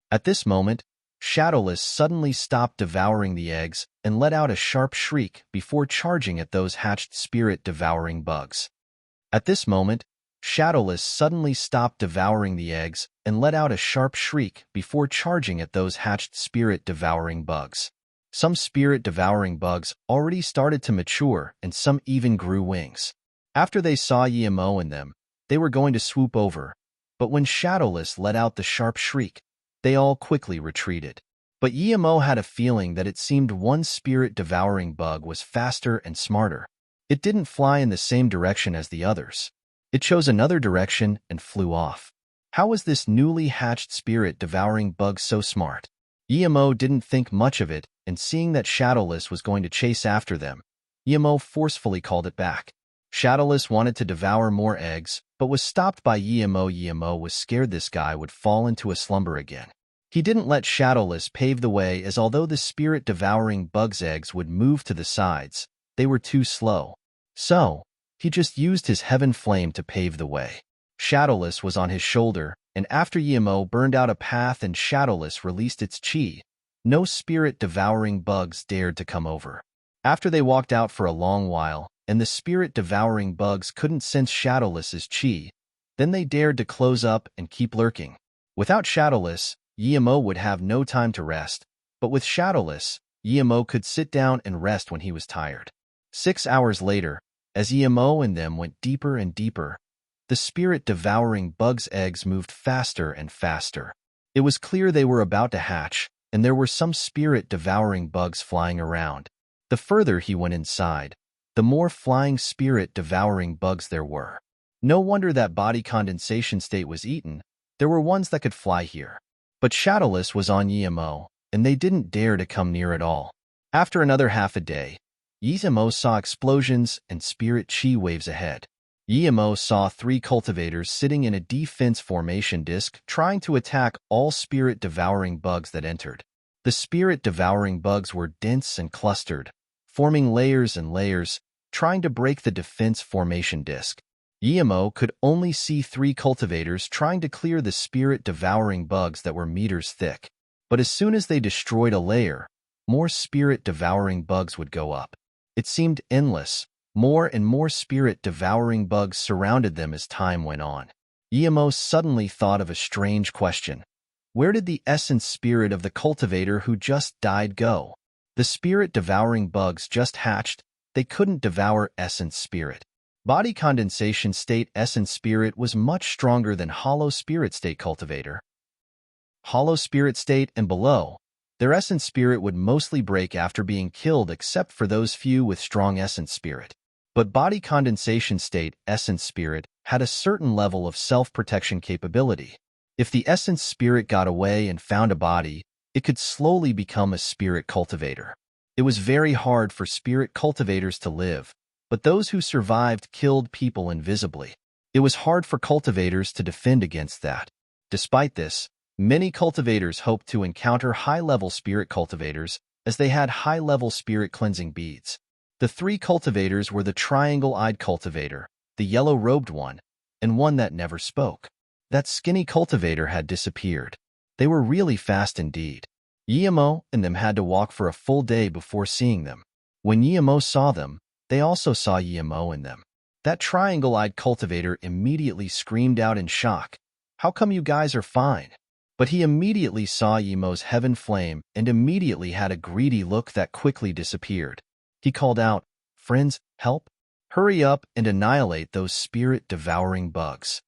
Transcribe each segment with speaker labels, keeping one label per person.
Speaker 1: At this moment, Shadowless suddenly stopped devouring the eggs and let out a sharp shriek before charging at those hatched spirit-devouring bugs. At this moment, Shadowless suddenly stopped devouring the eggs and let out a sharp shriek before charging at those hatched spirit-devouring bugs. Some spirit-devouring bugs already started to mature and some even grew wings. After they saw Yemo and them, they were going to swoop over, but when Shadowless let out the sharp shriek, they all quickly retreated. But Yemo had a feeling that it seemed one spirit-devouring bug was faster and smarter. It didn't fly in the same direction as the others. It chose another direction and flew off. How was this newly hatched spirit-devouring bug so smart? Yemo didn't think much of it, and seeing that Shadowless was going to chase after them, Yemo forcefully called it back. Shadowless wanted to devour more eggs, but was stopped by Yemo. Yemo was scared this guy would fall into a slumber again. He didn't let Shadowless pave the way, as although the spirit-devouring bug's eggs would move to the sides, they were too slow. So, he just used his heaven flame to pave the way. Shadowless was on his shoulder, and after Yemo burned out a path and Shadowless released its chi, no spirit-devouring bugs dared to come over. After they walked out for a long while, and the spirit-devouring bugs couldn't sense Shadowless's chi, then they dared to close up and keep lurking. Without Shadowless, Yemo would have no time to rest, but with Shadowless, Yemo could sit down and rest when he was tired. 6 hours later, as Yemo and them went deeper and deeper, the spirit-devouring bugs' eggs moved faster and faster. It was clear they were about to hatch, and there were some spirit-devouring bugs flying around. The further he went inside, the more flying spirit-devouring bugs there were. No wonder that body condensation state was eaten. There were ones that could fly here. But Shadowless was on Yemo, and they didn't dare to come near at all. After another half a day, Yemo saw explosions and spirit chi waves ahead. Yemo saw 3 cultivators sitting in a defense formation disc trying to attack all spirit-devouring bugs that entered. The spirit-devouring bugs were dense and clustered, forming layers and layers, trying to break the defense formation disc. Yemo could only see 3 cultivators trying to clear the spirit-devouring bugs that were meters thick. But as soon as they destroyed a layer, more spirit-devouring bugs would go up. It seemed endless. More and more spirit-devouring bugs surrounded them as time went on. Yemo suddenly thought of a strange question. Where did the essence spirit of the cultivator who just died go? The spirit-devouring bugs just hatched. They couldn't devour essence spirit. Body condensation state essence spirit was much stronger than hollow spirit state cultivator. Hollow spirit state and below, their essence spirit would mostly break after being killed except for those few with strong essence spirit. But body condensation state essence spirit had a certain level of self-protection capability. If the essence spirit got away and found a body, it could slowly become a spirit cultivator. It was very hard for spirit cultivators to live, but those who survived killed people invisibly. It was hard for cultivators to defend against that. Despite this, many cultivators hoped to encounter high-level spirit cultivators as they had high-level spirit cleansing beads. The 3 cultivators were the triangle-eyed cultivator, the yellow-robed one, and one that never spoke. That skinny cultivator had disappeared. They were really fast indeed. Yemo and them had to walk for a full day before seeing them. When Yemo saw them, they also saw Yemo and them. That triangle-eyed cultivator immediately screamed out in shock, "How come you guys are fine?" But he immediately saw Yemo's heaven flame and immediately had a greedy look that quickly disappeared. He called out, "Friends, help! Hurry up and annihilate those spirit-devouring bugs."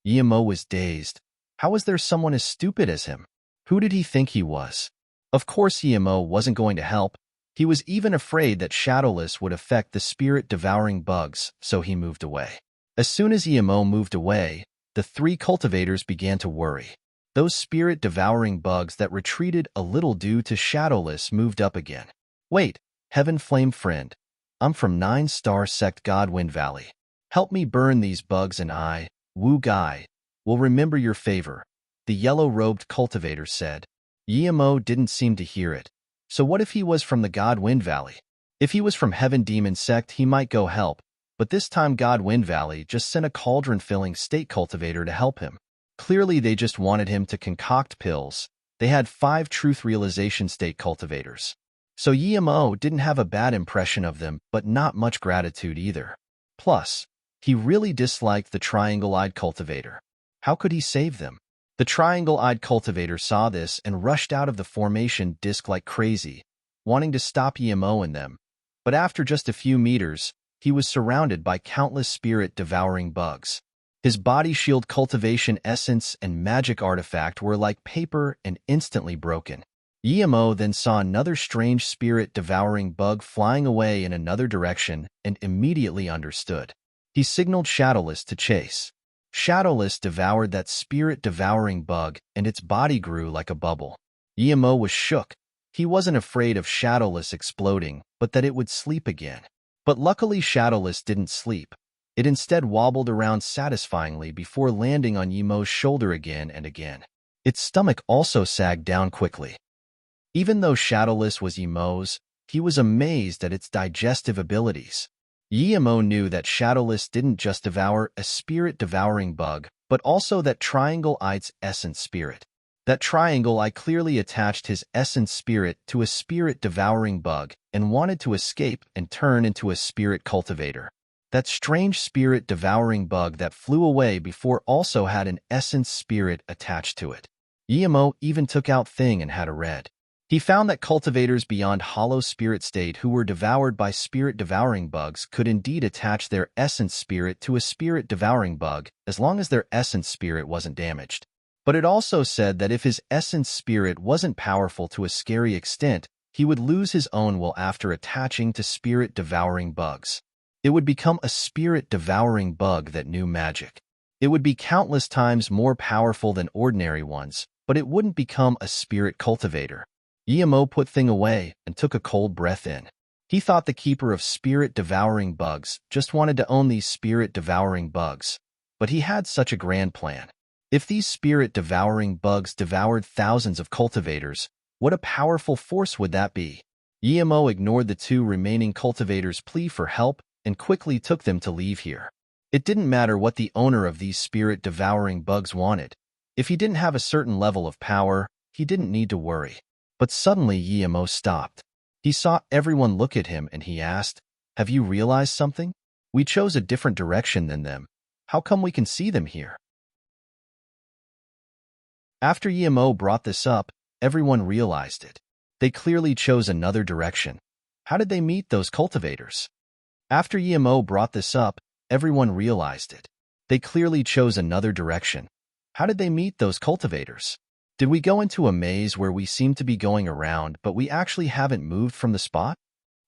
Speaker 1: Yemo was dazed. How was there someone as stupid as him? Who did he think he was? Of course Yemo wasn't going to help. He was even afraid that Shadowless would affect the spirit-devouring bugs, so he moved away. As soon as Yemo moved away, the 3 cultivators began to worry. Those spirit-devouring bugs that retreated a little due to Shadowless moved up again. "Wait, Heaven Flame friend, I'm from 9-Star Sect Godwind Valley. Help me burn these bugs and I, Wu Guy, will remember your favor," the yellow-robed cultivator said. Yemo didn't seem to hear it. So what if he was from the Godwind Valley? If he was from Heaven Demon Sect, he might go help, but this time Godwind Valley just sent a cauldron-filling state cultivator to help him. Clearly they just wanted him to concoct pills, They had 5 truth realization state cultivators. So Yemo didn't have a bad impression of them, but not much gratitude either. Plus, he really disliked the triangle-eyed cultivator. How could he save them? The triangle-eyed cultivator saw this and rushed out of the formation disk like crazy, wanting to stop Yemo and them. But after just a few meters, he was surrounded by countless spirit-devouring bugs. His body shield cultivation essence and magic artifact were like paper and instantly broken. Yemo then saw another strange spirit-devouring bug flying away in another direction and immediately understood. He signaled Shadowless to chase. Shadowless devoured that spirit-devouring bug, and its body grew like a bubble. Yemo was shook. He wasn't afraid of Shadowless exploding, but that it would sleep again. But luckily Shadowless didn't sleep. It instead wobbled around satisfyingly before landing on Yemo's shoulder again and again. Its stomach also sagged down quickly. Even though Shadowless was Yemo's, he was amazed at its digestive abilities. Yemo knew that Shadowless didn't just devour a spirit-devouring bug, but also that Triangle-Eye's essence spirit. That Triangle-Eye clearly attached his essence spirit to a spirit-devouring bug and wanted to escape and turn into a spirit cultivator. That strange spirit-devouring bug that flew away before also had an essence spirit attached to it. Yemo even took out Thing and had a read. He found that cultivators beyond Hollow Spirit State who were devoured by spirit-devouring bugs could indeed attach their essence spirit to a spirit-devouring bug as long as their essence spirit wasn't damaged. But it also said that if his essence spirit wasn't powerful to a scary extent, he would lose his own will after attaching to spirit-devouring bugs. It would become a spirit-devouring bug that knew magic. It would be countless times more powerful than ordinary ones, but it wouldn't become a spirit cultivator. Yemo put Thing away and took a cold breath in. He thought the keeper of spirit-devouring bugs just wanted to own these spirit-devouring bugs. But he had such a grand plan. If these spirit-devouring bugs devoured thousands of cultivators, what a powerful force would that be? Yemo ignored the 2 remaining cultivators' plea for help and quickly took them to leave here. It didn't matter what the owner of these spirit-devouring bugs wanted. If he didn't have a certain level of power, he didn't need to worry. But suddenly Yemo stopped. He saw everyone look at him and he asked, "Have you realized something? We chose a different direction than them. How come we can see them here?" After Yemo brought this up, everyone realized it. They clearly chose another direction. How did they meet those cultivators? After Yemo brought this up, everyone realized it. They clearly chose another direction. How did they meet those cultivators? Did we go into a maze where we seem to be going around, but we actually haven't moved from the spot?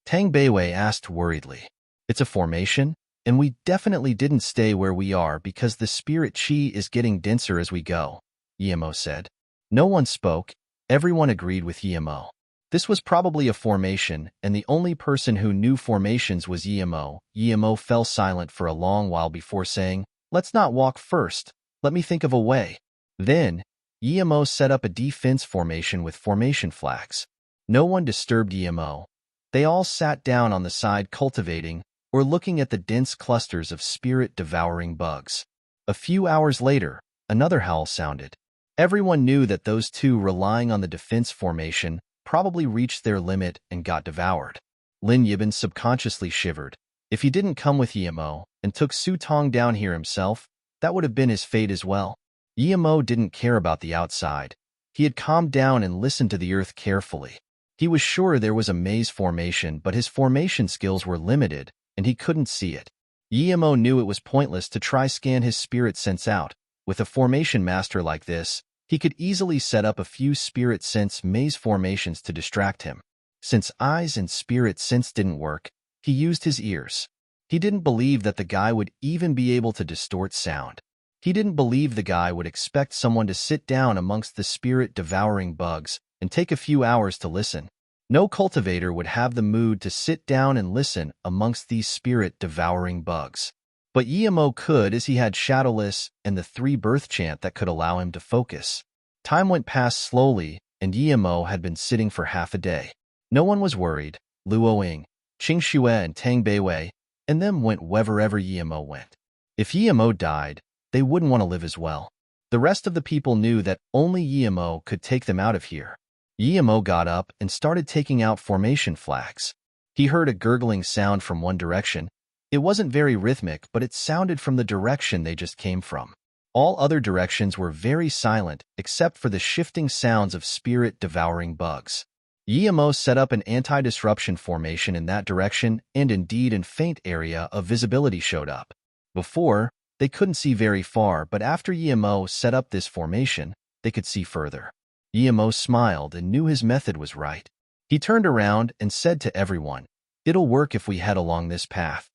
Speaker 1: Tang Beiwei asked worriedly. It's a formation, and we definitely didn't stay where we are because the spirit chi is getting denser as we go, Yemo said. No one spoke. Everyone agreed with Yemo. This was probably a formation, and the only person who knew formations was Yemo. Yemo fell silent for a long while before saying, "Let's not walk first. Let me think of a way." Then, Yemo set up a defense formation with formation flags. No one disturbed Yemo. They all sat down on the side cultivating or looking at the dense clusters of spirit-devouring bugs. A few hours later, another howl sounded. Everyone knew that those 2 relying on the defense formation probably reached their limit and got devoured. Lin Yibin subconsciously shivered. If he didn't come with Yemo and took Su Tong down here himself, that would have been his fate as well. Yemo didn't care about the outside. He had calmed down and listened to the earth carefully. He was sure there was a maze formation, but his formation skills were limited, and he couldn't see it. Yemo knew it was pointless to try scan his spirit sense out. With a formation master like this, he could easily set up a few spirit sense maze formations to distract him. Since eyes and spirit sense didn't work, he used his ears. He didn't believe that the guy would even be able to distort sound. He didn't believe the guy would expect someone to sit down amongst the spirit-devouring bugs and take a few hours to listen. No cultivator would have the mood to sit down and listen amongst these spirit-devouring bugs. But Yemo could, as he had Shadowless and the 3 birth chant that could allow him to focus. Time went past slowly, and Yemo had been sitting for half a day. No one was worried. Luoying, Qing Xue and Tang Beiwei, and them went wherever Yemo went. If Yemo died, they wouldn't want to live as well. The rest of the people knew that only Yemo could take them out of here. Yemo got up and started taking out formation flags. He heard a gurgling sound from one direction. It wasn't very rhythmic, but it sounded from the direction they just came from. All other directions were very silent, except for the shifting sounds of spirit-devouring bugs. Yemo set up an anti-disruption formation in that direction, and indeed a faint area of visibility showed up. Before, they couldn't see very far, but after Yemo set up this formation, they could see further. Yemo smiled and knew his method was right. He turned around and said to everyone, "It'll work if we head along this path."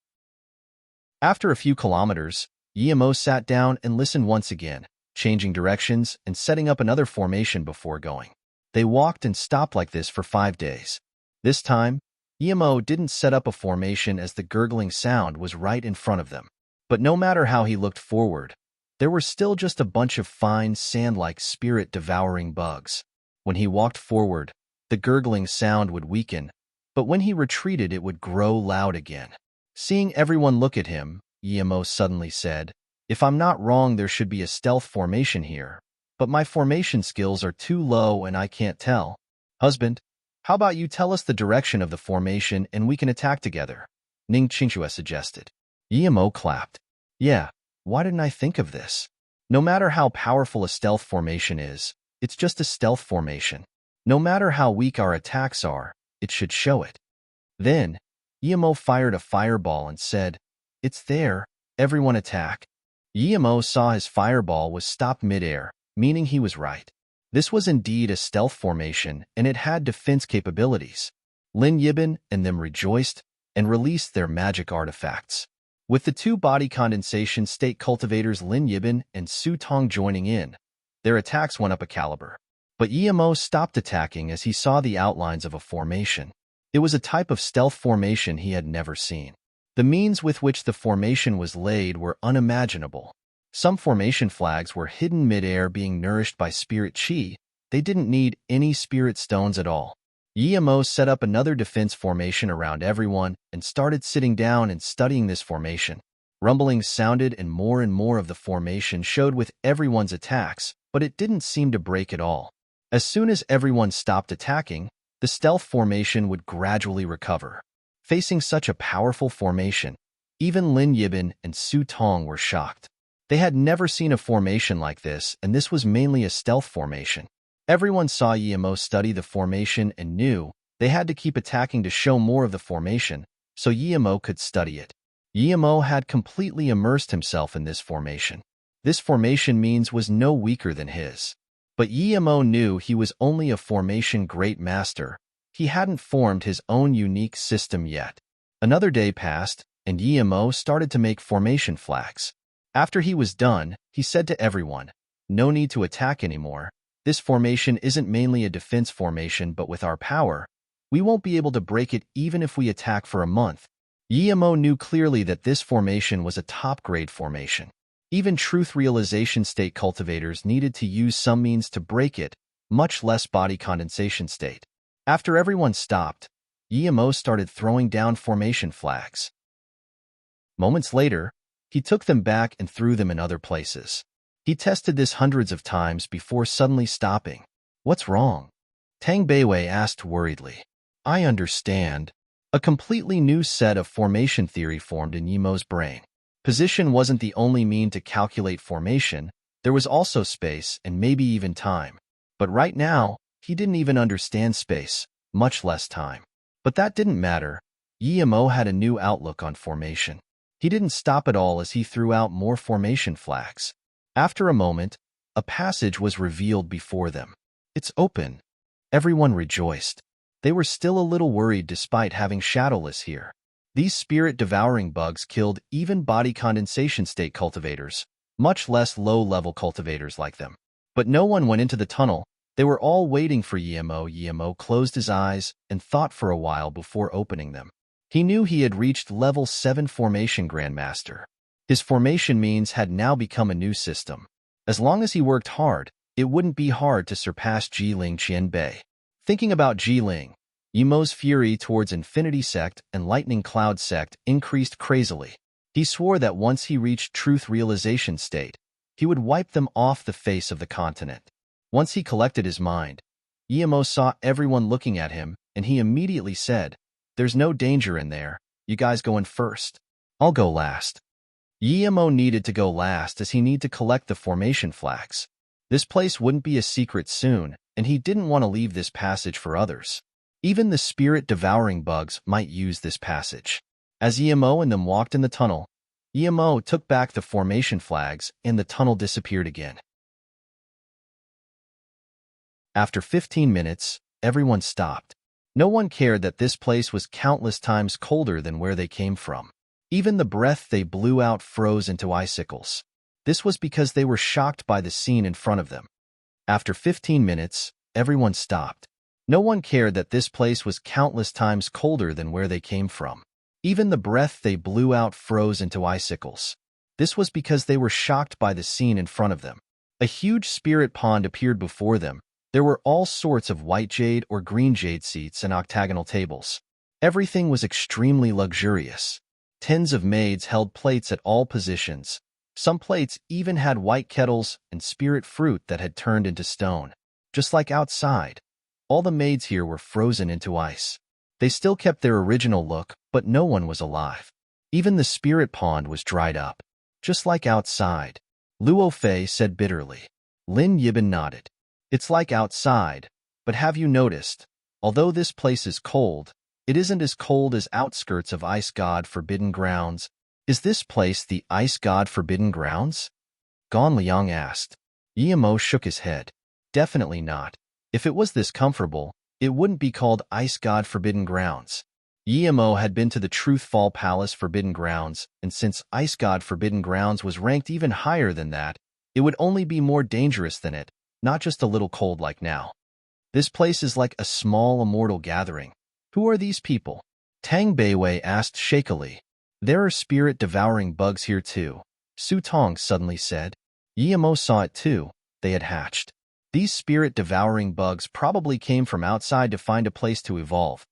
Speaker 1: After a few kilometers, Yemo sat down and listened once again, changing directions and setting up another formation before going. They walked and stopped like this for 5 days. This time, Yemo didn't set up a formation as the gurgling sound was right in front of them. But no matter how he looked forward, there were still just a bunch of fine, sand-like spirit-devouring bugs. When he walked forward, the gurgling sound would weaken, but when he retreated it would grow loud again. Seeing everyone look at him, Yemo suddenly said, "If I'm not wrong, there should be a stealth formation here, but my formation skills are too low and I can't tell. Husband, how about you tell us the direction of the formation and we can attack together?" Ning Qingxue suggested. Yemo clapped. "Yeah, why didn't I think of this? No matter how powerful a stealth formation is, it's just a stealth formation. No matter how weak our attacks are, it should show it." Then, Yemo fired a fireball and said, "It's there, everyone attack." Yemo saw his fireball was stopped mid-air, meaning he was right. This was indeed a stealth formation, and it had defense capabilities. Lin Yibin and them rejoiced and released their magic artifacts. With the two body condensation state cultivators Lin Yibin and Su Tong joining in, their attacks went up a caliber. But Yemo stopped attacking as he saw the outlines of a formation. It was a type of stealth formation he had never seen. The means with which the formation was laid were unimaginable. Some formation flags were hidden mid-air being nourished by spirit chi. They didn't need any spirit stones at all. Yemo set up another defense formation around everyone and started sitting down and studying this formation. Rumblings sounded and more of the formation showed with everyone's attacks, but it didn't seem to break at all. As soon as everyone stopped attacking, the stealth formation would gradually recover. Facing such a powerful formation, even Lin Yibin and Su Tong were shocked. They had never seen a formation like this, and this was mainly a stealth formation. Everyone saw Yemo study the formation and knew they had to keep attacking to show more of the formation, so Yemo could study it. Yemo had completely immersed himself in this formation. This formation means was no weaker than his. But Yemo knew he was only a formation great master. He hadn't formed his own unique system yet. Another day passed, and Yemo started to make formation flags. After he was done, he said to everyone, "No need to attack anymore. This formation isn't mainly a defense formation, but with our power, we won't be able to break it even if we attack for a month." Yemo knew clearly that this formation was a top-grade formation. Even truth realization state cultivators needed to use some means to break it, much less body condensation state. After everyone stopped, Yemo started throwing down formation flags. Moments later, he took them back and threw them in other places. He tested this hundreds of times before suddenly stopping. "What's wrong?" Tang Beiwei asked worriedly. "I understand." A completely new set of formation theory formed in Yemo's brain. Position wasn't the only mean to calculate formation, there was also space and maybe even time. But right now, he didn't even understand space, much less time. But that didn't matter. Yemo had a new outlook on formation. He didn't stop at all as he threw out more formation flags. After a moment, a passage was revealed before them. "It's open." Everyone rejoiced. They were still a little worried despite having Shadowless here. These spirit-devouring bugs killed even body condensation state cultivators, much less low-level cultivators like them. But no one went into the tunnel. They were all waiting for Yemo. Yemo closed his eyes and thought for a while before opening them. He knew he had reached level 7 Formation Grandmaster. His formation means had now become a new system. As long as he worked hard, it wouldn't be hard to surpass Jiling Qianbei. Thinking about Jiling, Yemo's fury towards Infinity Sect and Lightning Cloud Sect increased crazily. He swore that once he reached truth realization state, He would wipe them off the face of the continent. Once he collected his mind, Emo saw everyone looking at him, and he immediately said, "There's no danger in there. You guys go in first. I'll go last." Emo needed to go last as he needed to collect the formation flags. This place wouldn't be a secret soon, and he didn't want to leave this passage for others. Even the spirit-devouring bugs might use this passage. As Emo and them walked in the tunnel, Emo took back the formation flags, and the tunnel disappeared again. After 15 minutes, everyone stopped. No one cared that this place was countless times colder than where they came from. Even the breath they blew out froze into icicles. This was because they were shocked by the scene in front of them. After 15 minutes, everyone stopped. No one cared that this place was countless times colder than where they came from. Even the breath they blew out froze into icicles. This was because they were shocked by the scene in front of them. A huge spirit pond appeared before them. There were all sorts of white jade or green jade seats and octagonal tables. Everything was extremely luxurious. Tens of maids held plates at all positions. Some plates even had white kettles and spirit fruit that had turned into stone. Just like outside, all the maids here were frozen into ice. They still kept their original look, but no one was alive. Even the spirit pond was dried up. Just like outside, Luo Fei said bitterly. Lin Yibin nodded. It's like outside, but have you noticed, although this place is cold, it isn't as cold as outskirts of Ice God Forbidden Grounds. Is this place the Ice God Forbidden Grounds? Gan Liang asked. Emo shook his head. Definitely not. If it was this comfortable, it wouldn't be called Ice God Forbidden Grounds. Emo had been to the Truthfall Palace Forbidden Grounds, and since Ice God Forbidden Grounds was ranked even higher than that, it would only be more dangerous than it, not just a little cold like now. This place is like a small immortal gathering. Who are these people? Tang Beiwei asked shakily. There are spirit-devouring bugs here too, Su Tong suddenly said. Emo saw it too. They had hatched. These spirit-devouring bugs probably came from outside to find a place to evolve.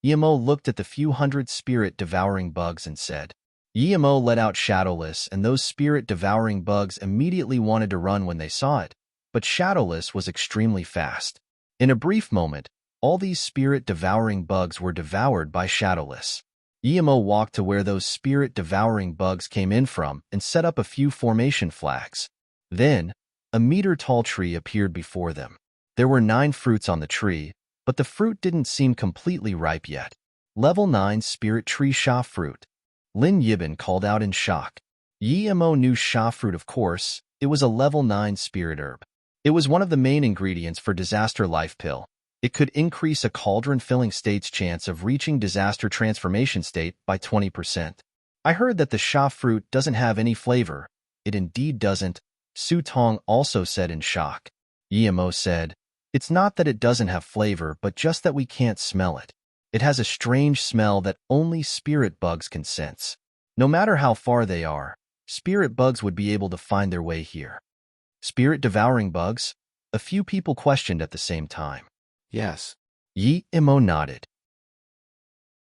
Speaker 1: Emo looked at the few hundred spirit-devouring bugs and said. Emo let out Shadowless, and those spirit-devouring bugs immediately wanted to run when they saw it, but Shadowless was extremely fast. In a brief moment, all these spirit-devouring bugs were devoured by Shadowless. Emo walked to where those spirit-devouring bugs came in from and set up a few formation flags. Then, a meter-tall tree appeared before them. There were 9 fruits on the tree, but the fruit didn't seem completely ripe yet. Level 9 Spirit Tree Sha Fruit. Lin Yibin called out in shock. Emo knew Sha Fruit, of course. It was a level 9 spirit herb. It was one of the main ingredients for Disaster Life Pill. It could increase a cauldron-filling state's chance of reaching disaster transformation state by 20%. I heard that the Sha fruit doesn't have any flavor. It indeed doesn't, Su Tong also said in shock. Emo said, it's not that it doesn't have flavor, but just that we can't smell it. It has a strange smell that only spirit bugs can sense. No matter how far they are, spirit bugs would be able to find their way here. Spirit-devouring bugs? A few people questioned at the same time.
Speaker 2: Yes.
Speaker 1: Emo nodded.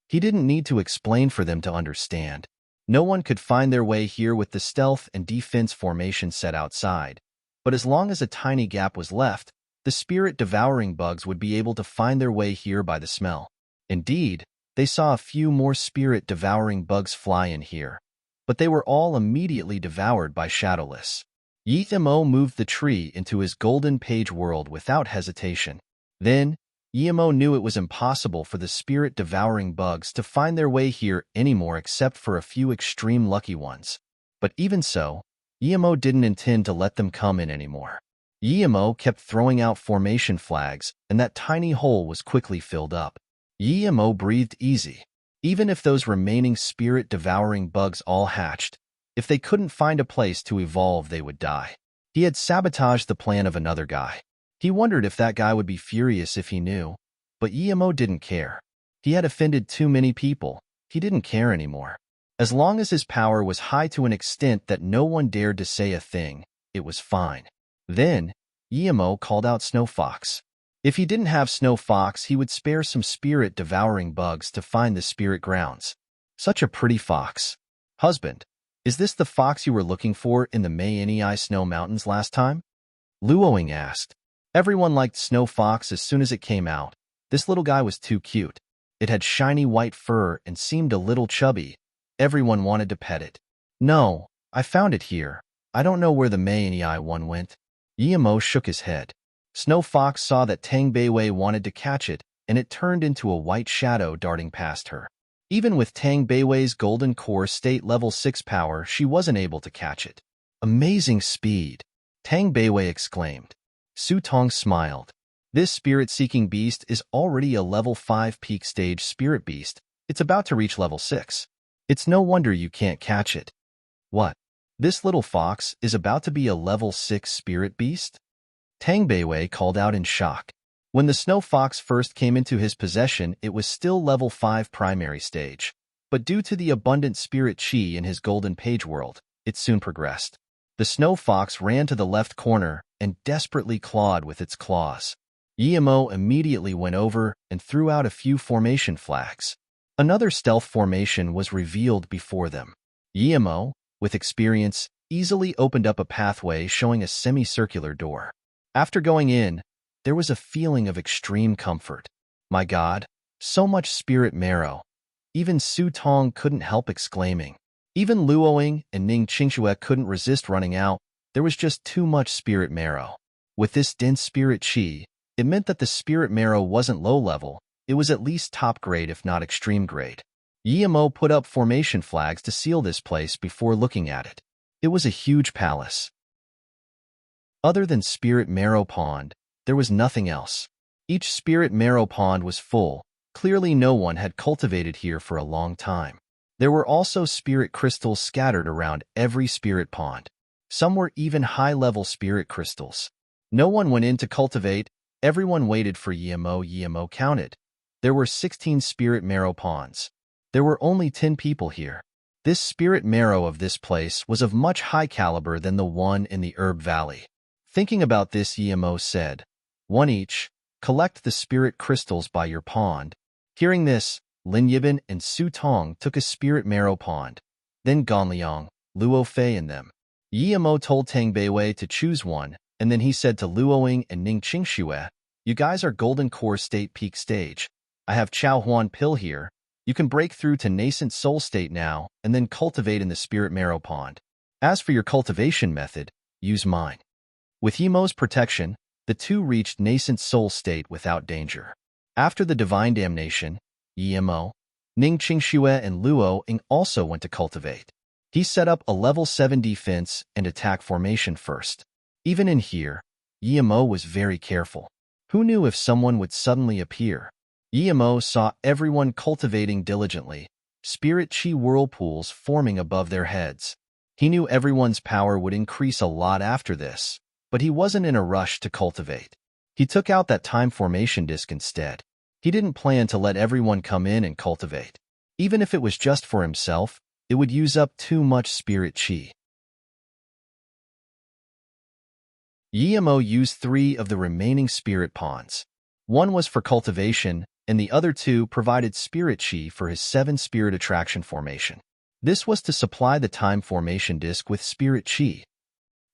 Speaker 1: He didn't need to explain for them to understand. No one could find their way here with the stealth and defense formation set outside, but as long as a tiny gap was left, the spirit-devouring bugs would be able to find their way here by the smell. Indeed, they saw a few more spirit-devouring bugs fly in here, but they were all immediately devoured by Shadowless. Emo moved the tree into his golden page world without hesitation. Then, Emo knew it was impossible for the spirit-devouring bugs to find their way here anymore except for a few extreme lucky ones. But even so, Emo didn't intend to let them come in anymore. Emo kept throwing out formation flags, and that tiny hole was quickly filled up. Emo breathed easy. Even if those remaining spirit-devouring bugs all hatched, if they couldn't find a place to evolve, they would die. He had sabotaged the plan of another guy. He wondered if that guy would be furious if he knew, but Emo didn't care. He had offended too many people. He didn't care anymore. As long as his power was high to an extent that no one dared to say a thing, it was fine. Then, Emo called out Snow Fox. If he didn't have Snow Fox, he would spare some spirit-devouring bugs to find the spirit grounds. Such a pretty fox. Husband, Is this the fox you were looking for in the Mayini Snow Mountains last time? Luoing asked. Everyone liked Snow Fox as soon as it came out. This little guy was too cute. It had shiny white fur and seemed a little chubby. Everyone wanted to pet it. No, I found it here. I don't know where the Mayini one went. Yimo shook his head. Snow Fox saw that Tang Beiwei wanted to catch it, and it turned into a white shadow darting past her. Even with Tang Beiwei's golden core state level 6 power, she wasn't able to catch it. Amazing speed, Tang Beiwei exclaimed. Su Tong smiled. This spirit-seeking beast is already a level 5 peak stage spirit beast. It's about to reach level 6. It's no wonder you can't catch it. What? This little fox is about to be a level 6 spirit beast? Tang Beiwei called out in shock. When the Snow Fox first came into his possession, it was still level 5 primary stage. But due to the abundant spirit chi in his golden page world, it soon progressed. The Snow Fox ran to the left corner and desperately clawed with its claws. Yimo immediately went over and threw out a few formation flags. Another stealth formation was revealed before them. Yimo, with experience, easily opened up a pathway showing a semicircular door. After going in, there was a feeling of extreme comfort. My God, so much spirit marrow. Even Su Tong couldn't help exclaiming. Even Luoing and Ning Qingxue couldn't resist running out. There was just too much spirit marrow. With this dense spirit chi, it meant that the spirit marrow wasn't low level, it was at least top grade if not extreme grade. Yimo put up formation flags to seal this place before looking at it. It was a huge palace. Other than Spirit Marrow Pond, there was nothing else. Each Spirit Marrow Pond was full. Clearly no one had cultivated here for a long time. There were also spirit crystals scattered around every spirit pond. Some were even high-level spirit crystals. No one went in to cultivate. Everyone waited for Yimo. Yimo counted. There were 16 Spirit Marrow Ponds. There were only 10 people here. This spirit marrow of this place was of much high caliber than the one in the Herb Valley. Thinking about this, Yimo said, "One each, collect the spirit crystals by your pond." Hearing this, Lin Yibin and Su Tong took a spirit marrow pond. Then Ganliang, Luo Fei and them. Yimo told Tang Beiwei to choose one, and then he said to Luoing and Ning Qingxue, "You guys are golden core state peak stage. I have Chao Huan pill here. You can break through to nascent soul state now and then cultivate in the spirit marrow pond. As for your cultivation method, use mine." With Yimo's protection, the two reached nascent soul state without danger. After the divine damnation, Yimo, Ning Qingxue and Luoing also went to cultivate. He set up a level 7 defense and attack formation first. Even in here, Yimo was very careful. Who knew if someone would suddenly appear? Yimo saw everyone cultivating diligently, spirit chi whirlpools forming above their heads. He knew everyone's power would increase a lot after this, but he wasn't in a rush to cultivate. He took out that time formation disc instead. He didn't plan to let everyone come in and cultivate. Even if it was just for himself, it would use up too much spirit chi. Yimo used 3 of the remaining spirit ponds. One was for cultivation, and the other 2 provided spirit chi for his 7 spirit attraction formation. This was to supply the time formation disc with spirit chi.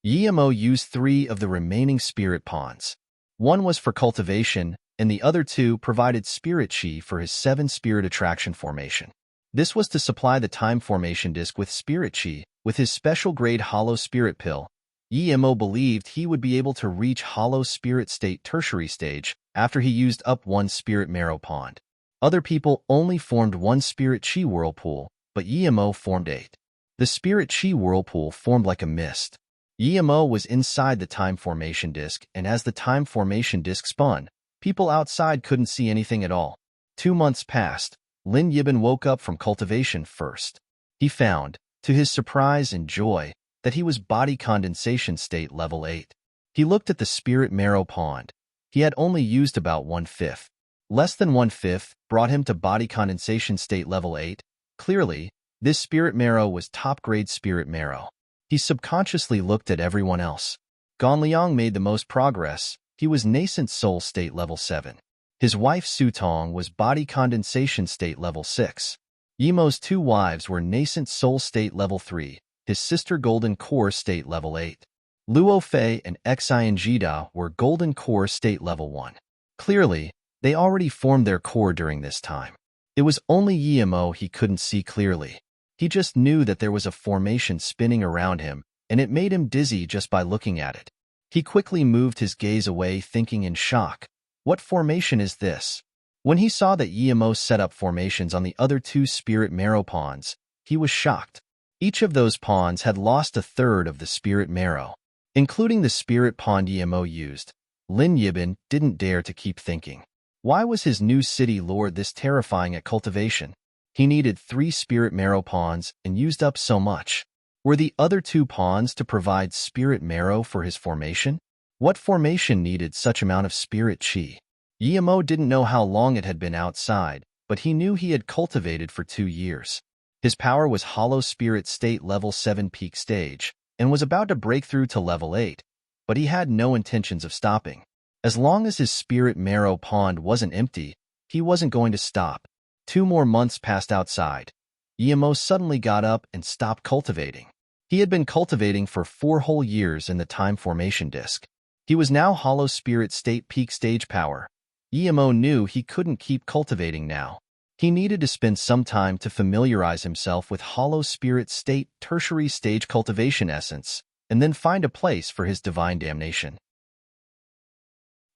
Speaker 1: Yimo used 3 of the remaining spirit ponds. One was for cultivation, and the other 2 provided spirit chi for his 7 spirit attraction formation. This was to supply the time formation disc with spirit chi. With his special grade hollow spirit pill, Yimo believed he would be able to reach hollow spirit state tertiary stage after he used up 1 spirit marrow pond. Other people only formed 1 spirit chi whirlpool, but Yimo formed 8. The spirit chi whirlpool formed like a mist. Yimo was inside the time formation disc, and as the time formation disc spun, people outside couldn't see anything at all. 2 months passed. Lin Yibin woke up from cultivation first. He found, to his surprise and joy, that he was body condensation state level 8. He looked at the spirit marrow pond. He had only used about 1/5. Less than 1/5 brought him to body condensation state level 8. Clearly, this spirit marrow was top-grade spirit marrow. He subconsciously looked at everyone else. Ganliang made the most progress. He was nascent soul state level 7. His wife Su Tong was body condensation state level 6. Yimo's 2 wives were nascent soul state level 3. his sister Golden Core State Level 8. Luo Fei and Xingda were Golden Core State Level 1. Clearly, they already formed their core during this time. It was only Yimo he couldn't see clearly. He just knew that there was a formation spinning around him, and it made him dizzy just by looking at it. He quickly moved his gaze away, thinking in shock, "What formation is this?" When he saw that Yimo set up formations on the other two spirit marrow pawns, he was shocked. Each of those pawns had lost a third of the spirit marrow, including the spirit pawn Yimo used. Lin Yibin didn't dare to keep thinking. Why was his new city lord this terrifying at cultivation? He needed 3 spirit marrow pawns and used up so much. Were the other 2 pawns to provide spirit marrow for his formation? What formation needed such amount of spirit chi? Yimo didn't know how long it had been outside, but he knew he had cultivated for 2 years. His power was Hollow Spirit State Level 7 peak stage, and was about to break through to Level 8, but he had no intentions of stopping. As long as his spirit marrow pond wasn't empty, he wasn't going to stop. 2 more months passed outside. Yimo suddenly got up and stopped cultivating. He had been cultivating for 4 whole years in the time formation disk. He was now Hollow Spirit State peak stage power. Yimo knew he couldn't keep cultivating now. He needed to spend some time to familiarize himself with Hollow Spirit State tertiary stage cultivation essence, and then find a place for his divine damnation.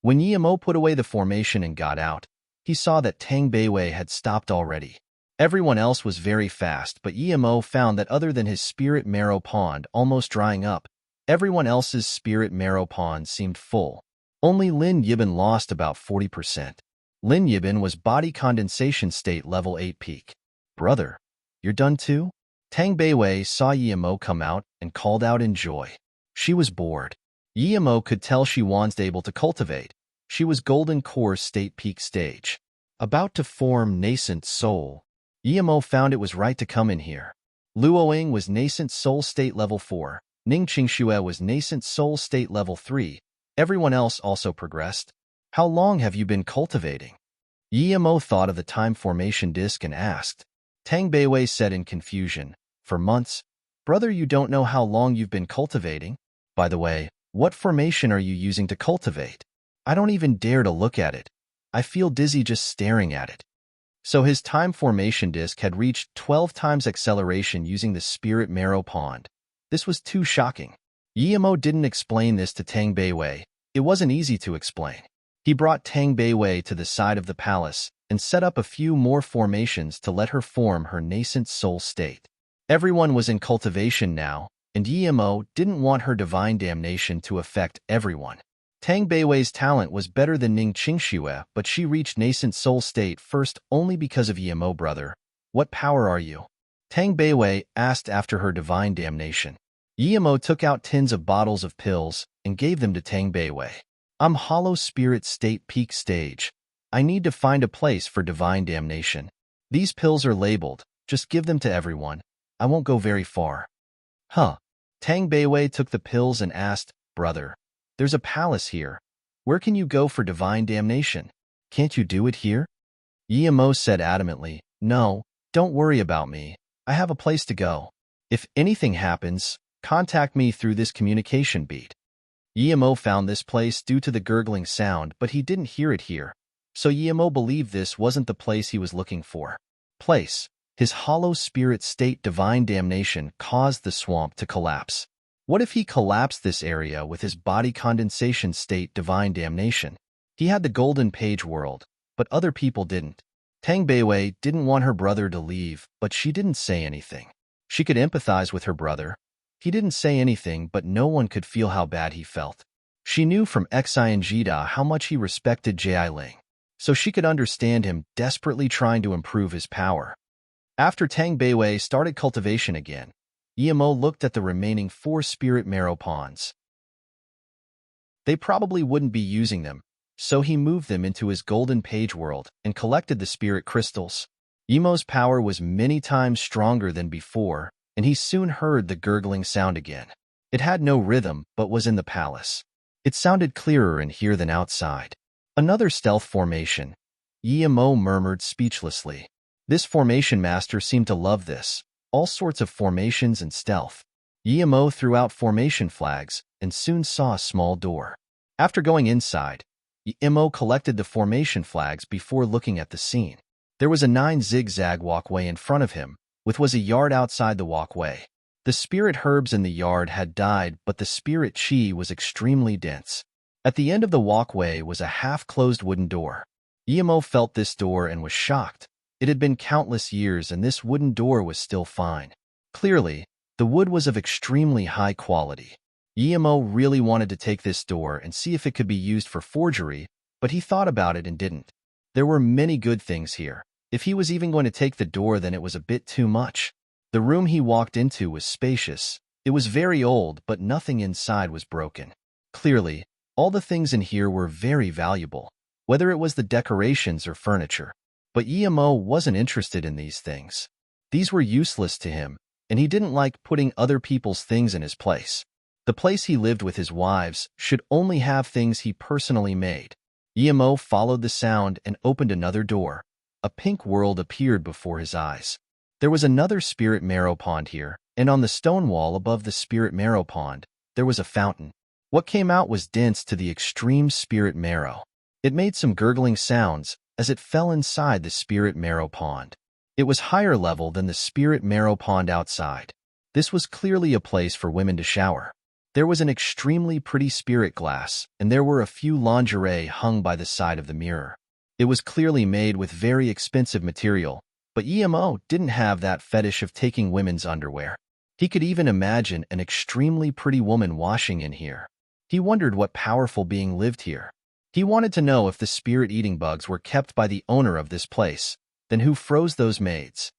Speaker 1: When Yimo put away the formation and got out, he saw that Tang Beiwei had stopped already. Everyone else was very fast, but Yimo found that other than his spirit marrow pond almost drying up, everyone else's spirit marrow pond seemed full. Only Lin Yibin lost about 40%. Lin Yibin was body condensation state level 8 peak. "Brother, you're done too?" Tang Beiwei saw Yimo come out and called out in joy. She was bored. Yimo could tell she wasn't able to cultivate. She was Golden Core State peak stage, about to form Nascent Soul. Yimo found it was right to come in here. Luoying was Nascent Soul State Level 4. Ning Qingxue was Nascent Soul State Level 3. Everyone else also progressed. "How long have you been cultivating?" Yimo thought of the time formation disk and asked. Tang Beiwei said in confusion, "For months. Brother, you don't know how long you've been cultivating? By the way, what formation are you using to cultivate? I don't even dare to look at it. I feel dizzy just staring at it." So his time formation disk had reached 12 times acceleration using the spirit marrow pond. This was too shocking. Yimo didn't explain this to Tang Beiwei. It wasn't easy to explain. He brought Tang Beiwei to the side of the palace and set up a few more formations to let her form her nascent soul state. Everyone was in cultivation now, and Yimo didn't want her divine damnation to affect everyone. Tang Beiwei's talent was better than Ning Qingxue, but she reached nascent soul state first only because of Yimo. "Brother, what power are you?" Tang Beiwei asked after her divine damnation. Yimo took out tins of bottles of pills and gave them to Tang Beiwei. "I'm Hollow Spirit State peak stage. I need to find a place for divine damnation. These pills are labeled. Just give them to everyone. I won't go very far." "Huh." Tang Beiwei took the pills and asked, "Brother, there's a palace here. Where can you go for divine damnation? Can't you do it here?" Yimo said adamantly, "No, don't worry about me. I have a place to go. If anything happens, contact me through this communication beat." Yimo found this place due to the gurgling sound, but he didn't hear it here. So Yimo believed this wasn't the place he was looking for. His Hollow Spirit State divine damnation caused the swamp to collapse. What if he collapsed this area with his body condensation state divine damnation? He had the golden page world, but other people didn't. Tang Beiwei didn't want her brother to leave, but she didn't say anything. She could empathize with her brother. He didn't say anything, but no one could feel how bad he felt. She knew from Xingda how much he respected Jai Ling, so she could understand him desperately trying to improve his power. After Tang Beiwei started cultivation again, Yimo looked at the remaining 4 spirit marrow pawns. They probably wouldn't be using them, so he moved them into his golden page world and collected the spirit crystals. Yimo's power was many times stronger than before, and he soon heard the gurgling sound again. It had no rhythm, but was in the palace. It sounded clearer in here than outside. "Another stealth formation," Yimo murmured speechlessly. This formation master seemed to love this. All sorts of formations and stealth. Emo threw out formation flags and soon saw a small door. After going inside, Emo collected the formation flags before looking at the scene. There was a 9 zigzag walkway in front of him, which was a yard outside the walkway. The spirit herbs in the yard had died, but the spirit chi was extremely dense. At the end of the walkway was a half-closed wooden door. Emo felt this door and was shocked. It had been countless years and this wooden door was still fine. Clearly, the wood was of extremely high quality. Emo really wanted to take this door and see if it could be used for forgery, but he thought about it and didn't. There were many good things here. If he was even going to take the door, then it was a bit too much. The room he walked into was spacious. It was very old, but nothing inside was broken. Clearly, all the things in here were very valuable, whether it was the decorations or furniture. But Emo wasn't interested in these things. These were useless to him, and he didn't like putting other people's things in his place. The place he lived with his wives should only have things he personally made. Emo followed the sound and opened another door. A pink world appeared before his eyes. There was another spirit marrow pond here, and on the stone wall above the spirit marrow pond, there was a fountain. What came out was dense to the extreme spirit marrow. It made some gurgling sounds as it fell inside the spirit marrow pond. It was higher level than the spirit marrow pond outside. This was clearly a place for women to shower. There was an extremely pretty spirit glass, and there were a few lingerie hung by the side of the mirror. It was clearly made with very expensive material, but Emo didn't have that fetish of taking women's underwear. He could even imagine an extremely pretty woman washing in here. He wondered what powerful being lived here. He wanted to know if the spirit-eating bugs were kept by the owner of this place, then who froze those maids.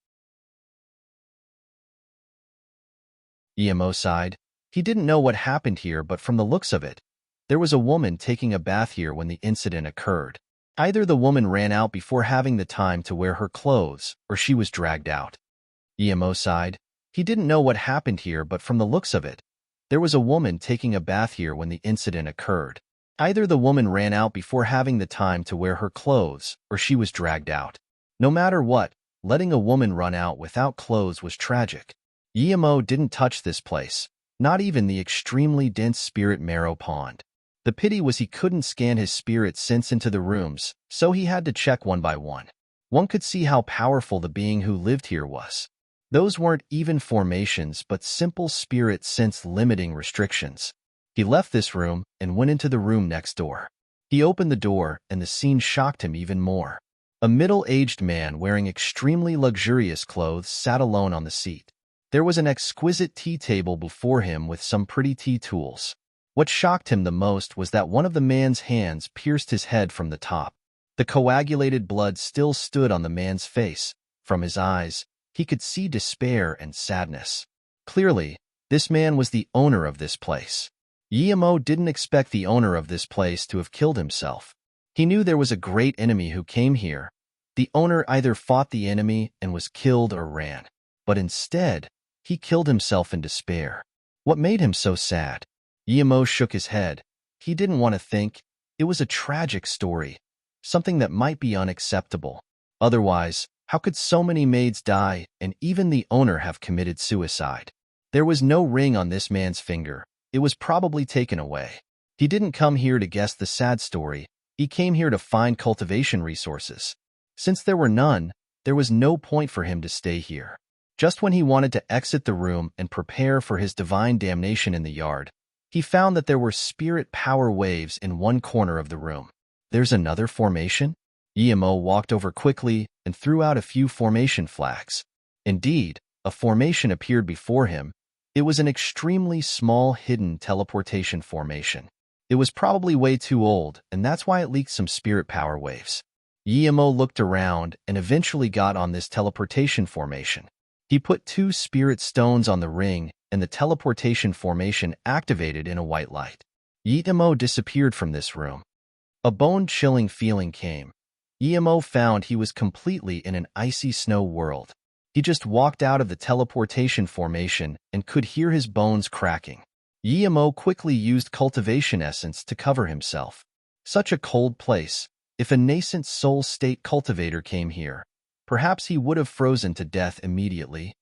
Speaker 1: Emo sighed. He didn't know what happened here, but from the looks of it, there was a woman taking a bath here when the incident occurred. Either the woman ran out before having the time to wear her clothes, or she was dragged out. Emo sighed. He didn't know what happened here, but from the looks of it, there was a woman taking a bath here when the incident occurred. Either the woman ran out before having the time to wear her clothes, or she was dragged out. No matter what, letting a woman run out without clothes was tragic. Emo didn't touch this place, not even the extremely dense spirit marrow pond. The pity was he couldn't scan his spirit sense into the rooms, so he had to check one by one. One could see how powerful the being who lived here was. Those weren't even formations, but simple spirit sense limiting restrictions. He left this room and went into the room next door. He opened the door, and the scene shocked him even more. A middle-aged man wearing extremely luxurious clothes sat alone on the seat. There was an exquisite tea table before him with some pretty tea tools. What shocked him the most was that one of the man's hands pierced his head from the top. The coagulated blood still stood on the man's face. From his eyes, he could see despair and sadness. Clearly, this man was the owner of this place. Emo didn't expect the owner of this place to have killed himself. He knew there was a great enemy who came here. The owner either fought the enemy and was killed or ran. But instead, he killed himself in despair. What made him so sad? Emo shook his head. He didn't want to think. It was a tragic story, something that might be unacceptable. Otherwise, how could so many maids die and even the owner have committed suicide? There was no ring on this man's finger. It was probably taken away. He didn't come here to guess the sad story. He came here to find cultivation resources. Since there were none, there was no point for him to stay here. Just when he wanted to exit the room and prepare for his divine damnation in the yard, he found that there were spirit power waves in one corner of the room. There's another formation? Emo walked over quickly and threw out a few formation flags. Indeed, a formation appeared before him. It was an extremely small hidden teleportation formation. It was probably way too old, and that's why it leaked some spirit power waves. Emo looked around and eventually got on this teleportation formation. He put 2 spirit stones on the ring, and the teleportation formation activated in a white light. Emo disappeared from this room. A bone-chilling feeling came. Emo found he was completely in an icy snow world. He just walked out of the teleportation formation and could hear his bones cracking. Emo quickly used cultivation essence to cover himself. Such a cold place. If a nascent soul state cultivator came here, perhaps he would have frozen to death immediately.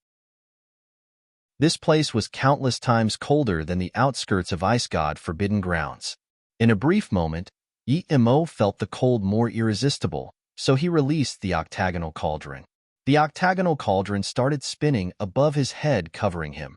Speaker 1: This place was countless times colder than the outskirts of Ice God Forbidden Grounds. In a brief moment, Emo felt the cold more irresistible, so he released the octagonal cauldron. The octagonal cauldron started spinning above his head, covering him.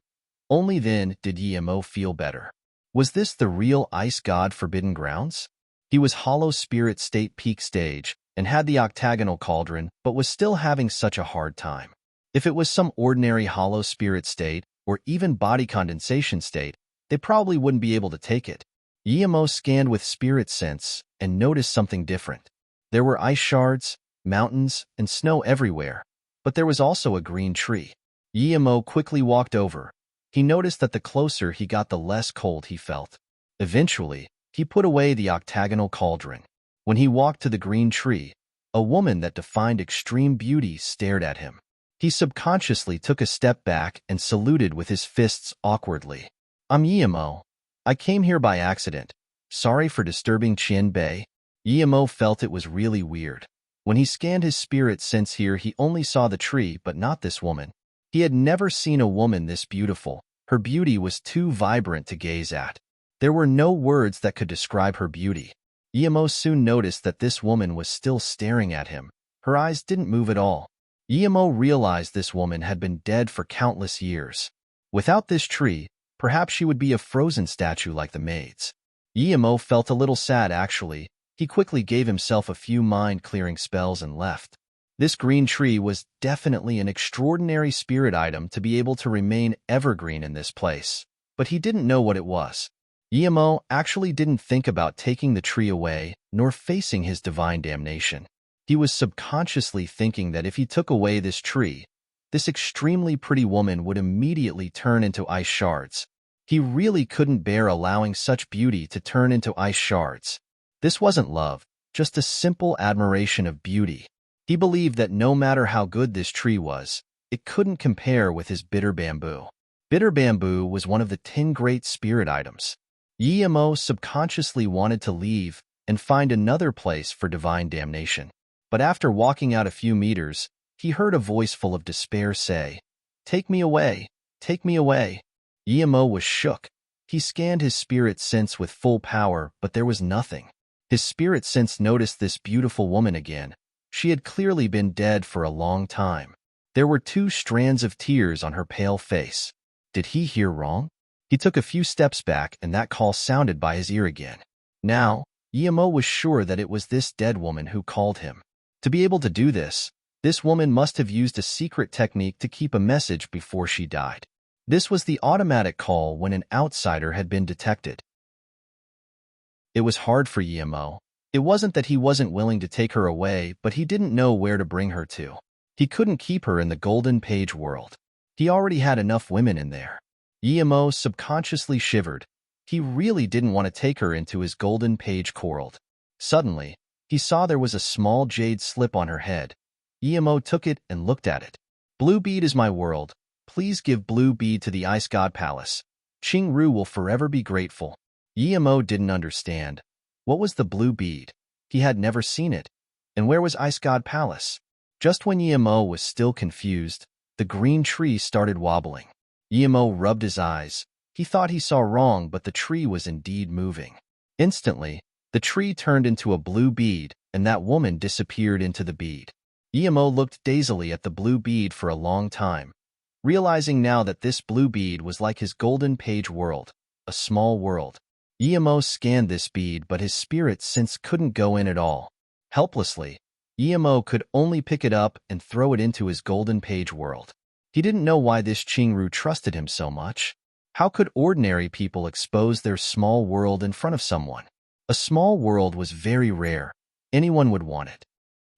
Speaker 1: Only then did Emo feel better. Was this the real Ice God Forbidden Grounds? He was Hollow Spirit State Peak Stage and had the octagonal cauldron, but was still having such a hard time. If it was some ordinary Hollow Spirit State or even body condensation state, they probably wouldn't be able to take it. Emo scanned with spirit sense and noticed something different. There were ice shards, mountains, and snow everywhere, but there was also a green tree. Emo quickly walked over. He noticed that the closer he got, the less cold he felt. Eventually, he put away the octagonal cauldron. When he walked to the green tree, a woman that defined extreme beauty stared at him. He subconsciously took a step back and saluted with his fists awkwardly. "I'm Emo. I came here by accident. Sorry for disturbing Chin Bei." Emo felt it was really weird. When he scanned his spirit sense here, he only saw the tree, but not this woman. He had never seen a woman this beautiful. Her beauty was too vibrant to gaze at. There were no words that could describe her beauty. Emo soon noticed that this woman was still staring at him. Her eyes didn't move at all. Emo realized this woman had been dead for countless years. Without this tree, perhaps she would be a frozen statue like the maids. Emo felt a little sad, actually. He quickly gave himself a few mind-clearing spells and left. This green tree was definitely an extraordinary spirit item to be able to remain evergreen in this place, but he didn't know what it was. Emo actually didn't think about taking the tree away, nor facing his divine damnation. He was subconsciously thinking that if he took away this tree, this extremely pretty woman would immediately turn into ice shards. He really couldn't bear allowing such beauty to turn into ice shards. This wasn't love, just a simple admiration of beauty. He believed that no matter how good this tree was, it couldn't compare with his bitter bamboo. Bitter bamboo was one of the 10 great spirit items. Emo subconsciously wanted to leave and find another place for divine damnation. But after walking out a few meters, he heard a voice full of despair say, "Take me away, take me away." Emo was shook. He scanned his spirit sense with full power, but there was nothing. His spirit sense noticed this beautiful woman again. She had clearly been dead for a long time. There were 2 strands of tears on her pale face. Did he hear wrong? He took a few steps back, and that call sounded by his ear again. Now, Emo was sure that it was this dead woman who called him. To be able to do this woman must have used a secret technique to keep a message before she died. This was the automatic call when an outsider had been detected. It was hard for Emo. It wasn't that he wasn't willing to take her away, but he didn't know where to bring her to. He couldn't keep her in the Golden Page world. He already had enough women in there. Emo subconsciously shivered. He really didn't want to take her into his Golden Page world. Suddenly, he saw there was a small jade slip on her head. Emo took it and looked at it. "Blue bead is my world. Please give blue bead to the Ice God Palace. Qingru will forever be grateful." Emo didn't understand. What was the blue bead? He had never seen it. And where was Ice God Palace? Just when Emo was still confused, the green tree started wobbling. Emo rubbed his eyes. He thought he saw wrong, but the tree was indeed moving. Instantly, the tree turned into a blue bead, and that woman disappeared into the bead. Emo looked dazedly at the blue bead for a long time, realizing now that this blue bead was like his Golden Page world, a small world. Emo scanned this bead, but his spirit sense couldn't go in at all. Helplessly, Emo could only pick it up and throw it into his Golden Page world. He didn't know why this Qingru trusted him so much. How could ordinary people expose their small world in front of someone? A small world was very rare. Anyone would want it.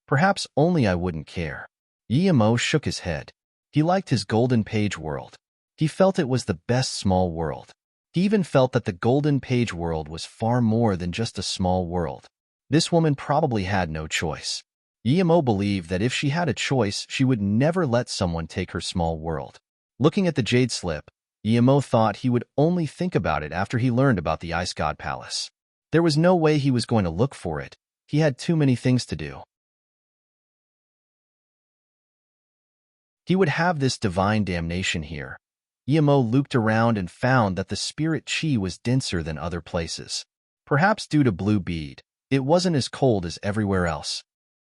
Speaker 1: Perhaps only I wouldn't care. Emo shook his head. He liked his Golden Page world. He felt it was the best small world. He even felt that the Golden Page world was far more than just a small world. This woman probably had no choice. Emo believed that if she had a choice, she would never let someone take her small world. Looking at the jade slip, Emo thought he would only think about it after he learned about the Ice God Palace. There was no way he was going to look for it. He had too many things to do. He would have this divine damnation here. Emo looked around and found that the spirit chi was denser than other places. Perhaps due to blue bead, it wasn't as cold as everywhere else.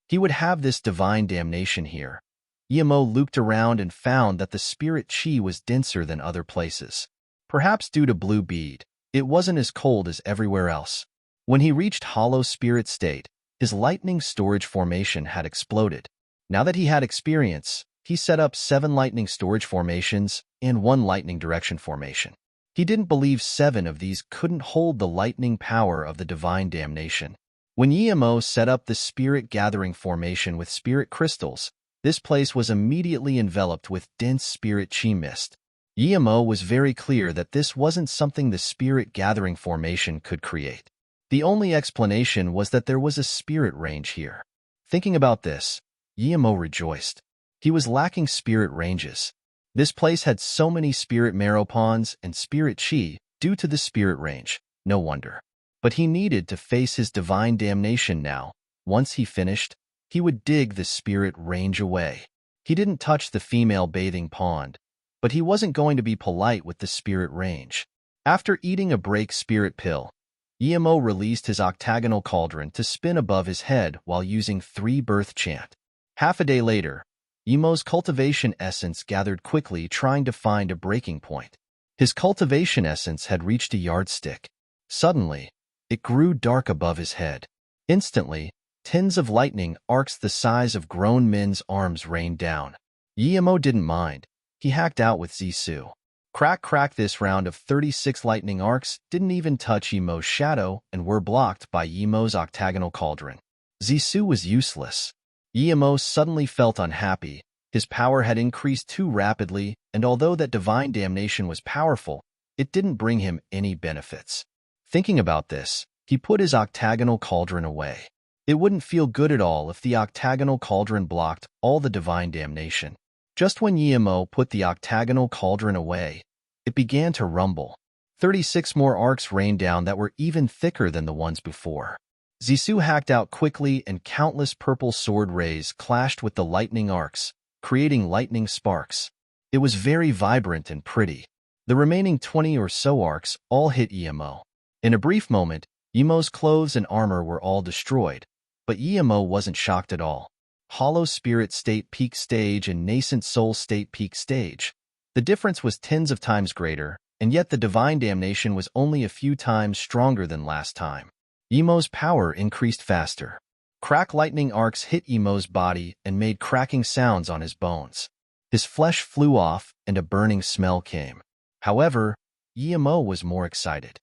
Speaker 1: He would have this divine damnation here. Emo looked around and found that the spirit chi was denser than other places. Perhaps due to blue bead, it wasn't as cold as everywhere else. When he reached hollow spirit state, his lightning storage formation had exploded. Now that he had experience, he set up 7 lightning storage formations and 1 lightning direction formation. He didn't believe 7 of these couldn't hold the lightning power of the divine damnation. When Emo set up the spirit gathering formation with spirit crystals, this place was immediately enveloped with dense spirit chi mist. Emo was very clear that this wasn't something the spirit gathering formation could create. The only explanation was that there was a spirit range here. Thinking about this, Emo rejoiced. He was lacking spirit ranges. This place had so many spirit marrow pawns and spirit chi due to the spirit range, no wonder. But he needed to face his divine damnation now. Once he finished, he would dig the spirit range away. He didn't touch the female bathing pond, but he wasn't going to be polite with the spirit range. After eating a break spirit pill, Emo released his octagonal cauldron to spin above his head while using 3 birth chant. Half a day later, Emo's cultivation essence gathered quickly, trying to find a breaking point. His cultivation essence had reached a yardstick. Suddenly, it grew dark above his head. Instantly, tins of lightning arcs the size of grown men's arms rained down. Emo didn't mind. He hacked out with Zisu. Crack, this round of 36 lightning arcs didn't even touch Emo's shadow and were blocked by Emo's octagonal cauldron. Zisu was useless. Emo suddenly felt unhappy. His power had increased too rapidly, and although that divine damnation was powerful, it didn't bring him any benefits. Thinking about this, he put his octagonal cauldron away. It wouldn't feel good at all if the octagonal cauldron blocked all the divine damnation. Just when Emo put the octagonal cauldron away, it began to rumble. 36 more arcs rained down that were even thicker than the ones before. Zisu hacked out quickly and countless purple sword rays clashed with the lightning arcs, creating lightning sparks. It was very vibrant and pretty. The remaining 20 or so arcs all hit Emo. In a brief moment, Emo's clothes and armor were all destroyed, but Emo wasn't shocked at all. Hollow Spirit State Peak Stage and Nascent Soul State Peak Stage. The difference was tens of times greater, and yet the divine damnation was only a few times stronger than last time. Emo's power increased faster. Crack lightning arcs hit Emo's body and made cracking sounds on his bones. His flesh flew off and a burning smell came. However, Emo was more excited.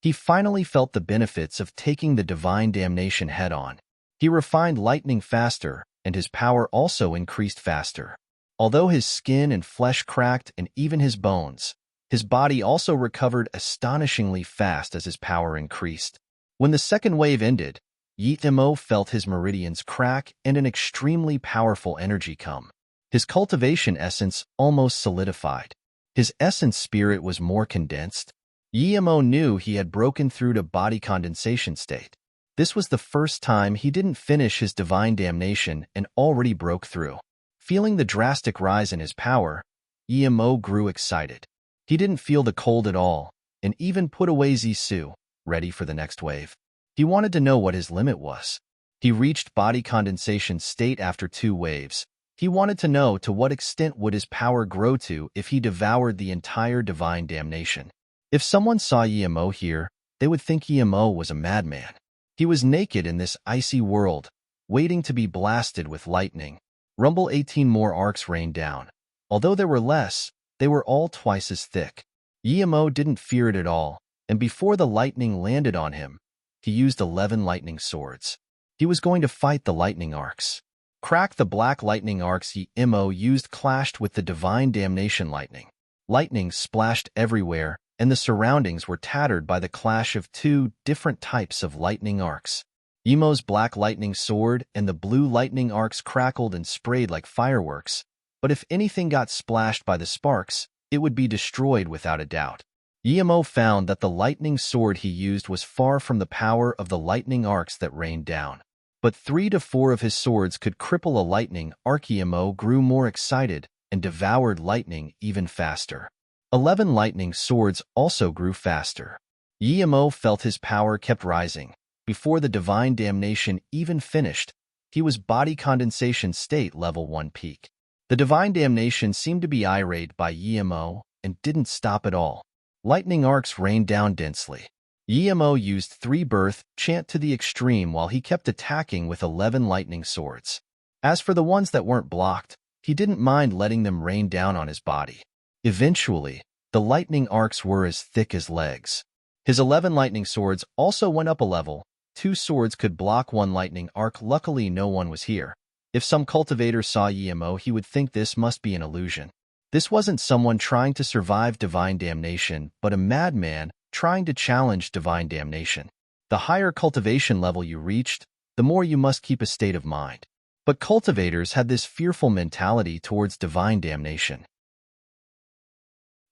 Speaker 1: He finally felt the benefits of taking the divine damnation head-on. He refined lightning faster, and his power also increased faster. Although his skin and flesh cracked and even his bones, his body also recovered astonishingly fast as his power increased. When the second wave ended, Emo felt his meridians crack and an extremely powerful energy come. His cultivation essence almost solidified. His essence spirit was more condensed. Emo knew he had broken through to body condensation state. This was the first time he didn't finish his divine damnation and already broke through. Feeling the drastic rise in his power, Emo grew excited. He didn't feel the cold at all, and even put away Zisu, ready for the next wave. He wanted to know what his limit was. He reached body condensation state after 2 waves. He wanted to know to what extent would his power grow to if he devoured the entire divine damnation. If someone saw Emo here, they would think Emo was a madman. He was naked in this icy world, waiting to be blasted with lightning. Rumble 18 more arcs rained down. Although there were less, they were all twice as thick. Emo didn't fear it at all, and before the lightning landed on him, he used 11 lightning swords. He was going to fight the lightning arcs. Crack the black lightning arcs Emo used clashed with the divine damnation lightning. Lightning splashed everywhere, and the surroundings were tattered by the clash of 2 different types of lightning arcs. Emo's black lightning sword and the blue lightning arcs crackled and sprayed like fireworks, but if anything got splashed by the sparks, it would be destroyed without a doubt. Emo found that the lightning sword he used was far from the power of the lightning arcs that rained down. But 3 to 4 of his swords could cripple a lightning arc. Emo grew more excited and devoured lightning even faster. 11 lightning swords also grew faster. Yemo felt his power kept rising. Before the divine damnation even finished, he was body condensation state level 1 peak. The divine damnation seemed to be irate by Yemo and didn't stop at all. Lightning arcs rained down densely. Yemo used 3 birth chant to the extreme while he kept attacking with 11 lightning swords. As for the ones that weren't blocked, he didn't mind letting them rain down on his body. Eventually, the lightning arcs were as thick as legs. His 11 lightning swords also went up a level. 2 swords could block 1 lightning arc. Luckily, no one was here. If some cultivator saw Yemo, he would think this must be an illusion. This wasn't someone trying to survive divine damnation, but a madman trying to challenge divine damnation. The higher cultivation level you reached, the more you must keep a state of mind. But cultivators had this fearful mentality towards divine damnation.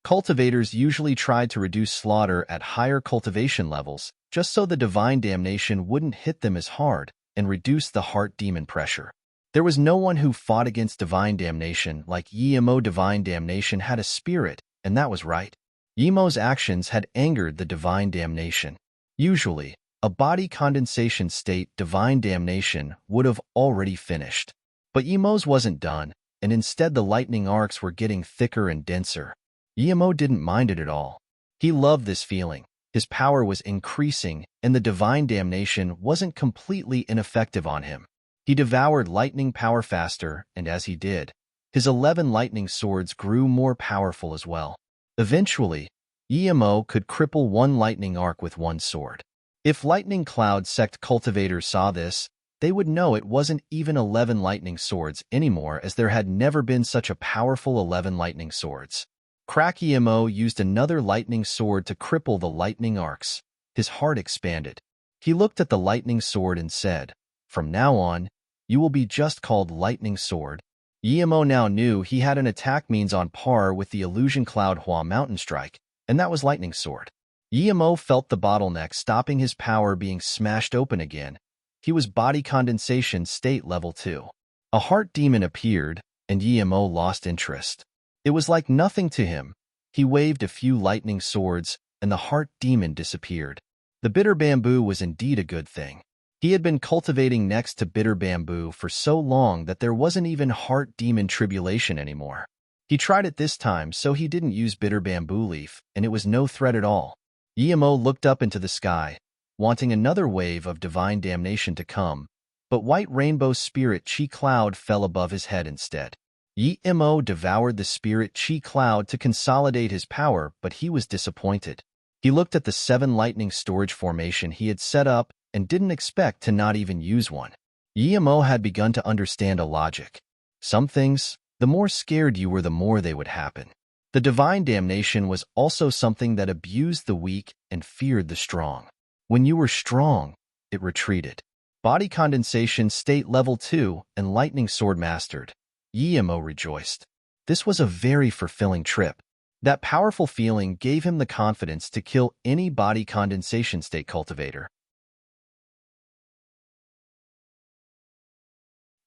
Speaker 1: Cultivators usually tried to reduce slaughter at higher cultivation levels, just so the divine damnation wouldn't hit them as hard and reduce the heart demon pressure. There was no one who fought against divine damnation like Yemo. Divine damnation had a spirit, and that was right. Yemo's actions had angered the divine damnation. Usually, a body condensation state divine damnation would have already finished. But Yemo's wasn't done, and instead the lightning arcs were getting thicker and denser. Yemo didn't mind it at all. He loved this feeling. His power was increasing, and the divine damnation wasn't completely ineffective on him. He devoured lightning power faster, and as he did, his 11 lightning swords grew more powerful as well. Eventually, Yemo could cripple 1 lightning arc with 1 sword. If Lightning Cloud sect cultivators saw this, they would know it wasn't even 11 lightning swords anymore, as there had never been such a powerful 11 lightning swords. Crack Yemo used another lightning sword to cripple the lightning arcs. His heart expanded. He looked at the lightning sword and said, "From now on, you will be just called Lightning Sword." Yemo now knew he had an attack means on par with the Illusion Cloud Hua Mountain Strike, and that was Lightning Sword. Yemo felt the bottleneck stopping his power being smashed open again. He was body condensation state level 2. A heart demon appeared, and Yemo lost interest. It was like nothing to him. He waved a few lightning swords, and the heart demon disappeared. The bitter bamboo was indeed a good thing. He had been cultivating next to bitter bamboo for so long that there wasn't even heart demon tribulation anymore. He tried it this time, so he didn't use bitter bamboo leaf, and it was no threat at all. Yemo looked up into the sky, wanting another wave of divine damnation to come, but white rainbow spirit chi cloud fell above his head instead. Yemo devoured the spirit chi cloud to consolidate his power, but he was disappointed. He looked at the 7 lightning storage formation he had set up and didn't expect to not even use one. Yemo had begun to understand a logic. Some things, the more scared you were, the more they would happen. The divine damnation was also something that abused the weak and feared the strong. When you were strong, it retreated. Body condensation state level 2 and lightning sword mastered. Yemo rejoiced. This was a very fulfilling trip. That powerful feeling gave him the confidence to kill any body condensation state cultivator.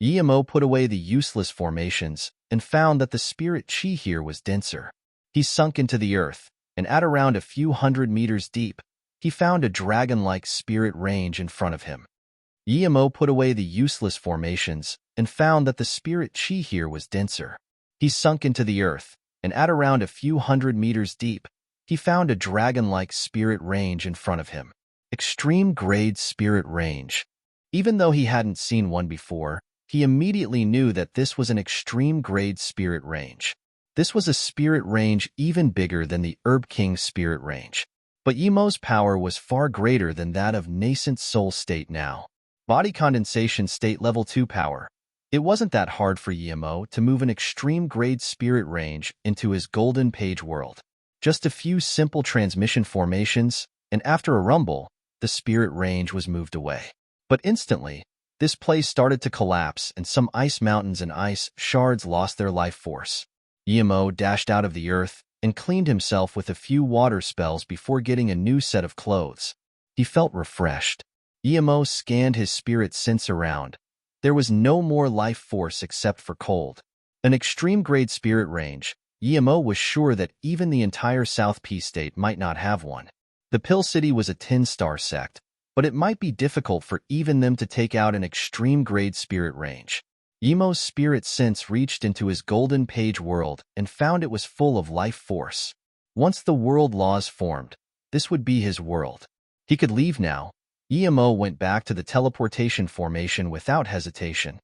Speaker 1: Yemo put away the useless formations and found that the spirit chi here was denser. He sunk into the earth, and at around a few hundred meters deep, he found a dragon-like spirit range in front of him. Yemo put away the useless formations and found that the spirit chi here was denser. He sunk into the earth, and at around a few hundred meters deep, he found a dragon-like spirit range in front of him. Extreme grade spirit range. Even though he hadn't seen one before, he immediately knew that this was an extreme grade spirit range. This was a spirit range even bigger than the Herb King spirit range. But Yemo's power was far greater than that of nascent soul state now. Body condensation state level 2 power. It wasn't that hard for Yemo to move an extreme grade spirit range into his golden page world. Just a few simple transmission formations, and after a rumble, the spirit range was moved away. But instantly, this place started to collapse, and some ice mountains and ice shards lost their life force. Yemo dashed out of the earth and cleaned himself with a few water spells before getting a new set of clothes. He felt refreshed. Yemo scanned his spirit sense around. There was no more life force except for cold. An extreme-grade spirit range, Emo was sure that even the entire South P state might not have one. The Pill City was a 10-star sect, but it might be difficult for even them to take out an extreme-grade spirit range. Emo's spirit sense reached into his golden page world and found it was full of life force. Once the world laws formed, this would be his world. He could leave now. Emo went back to the teleportation formation without hesitation.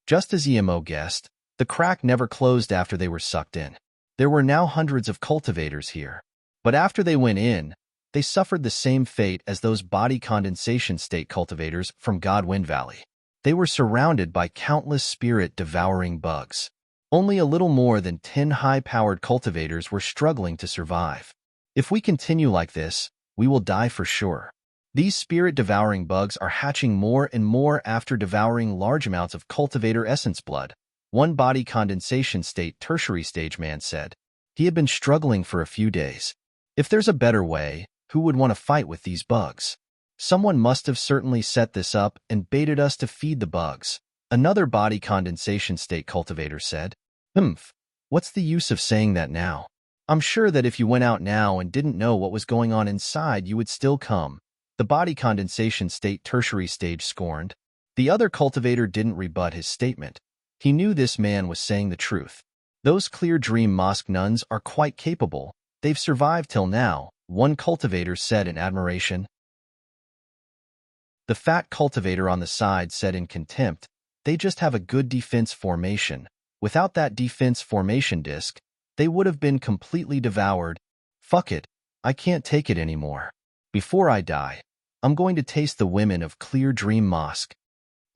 Speaker 1: Just as Emo guessed, the crack never closed after they were sucked in. There were now hundreds of cultivators here. But after they went in, they suffered the same fate as those body condensation state cultivators from Godwind Valley. They were surrounded by countless spirit-devouring bugs. Only a little more than 10 high-powered cultivators were struggling to survive. If we continue like this, we will die for sure. These spirit-devouring bugs are hatching more and more after devouring large amounts of cultivator essence blood, one body condensation state tertiary stage man said. He had been struggling for a few days. If there's a better way, who would want to fight with these bugs? Someone must have certainly set this up and baited us to feed the bugs, another body condensation state cultivator said. What's the use of saying that now? I'm sure that if you went out now and didn't know what was going on inside, you would still come. The body condensation state tertiary stage scorned. The other cultivator didn't rebut his statement. He knew this man was saying the truth. Those Clear Dream Mosque nuns are quite capable. They've survived till now, one cultivator said in admiration. The fat cultivator on the side said in contempt, they just have a good defense formation. Without that defense formation disc, they would have been completely devoured. Fuck it, I can't take it anymore. Before I die, I'm going to taste the women of Clear Dream Mosque.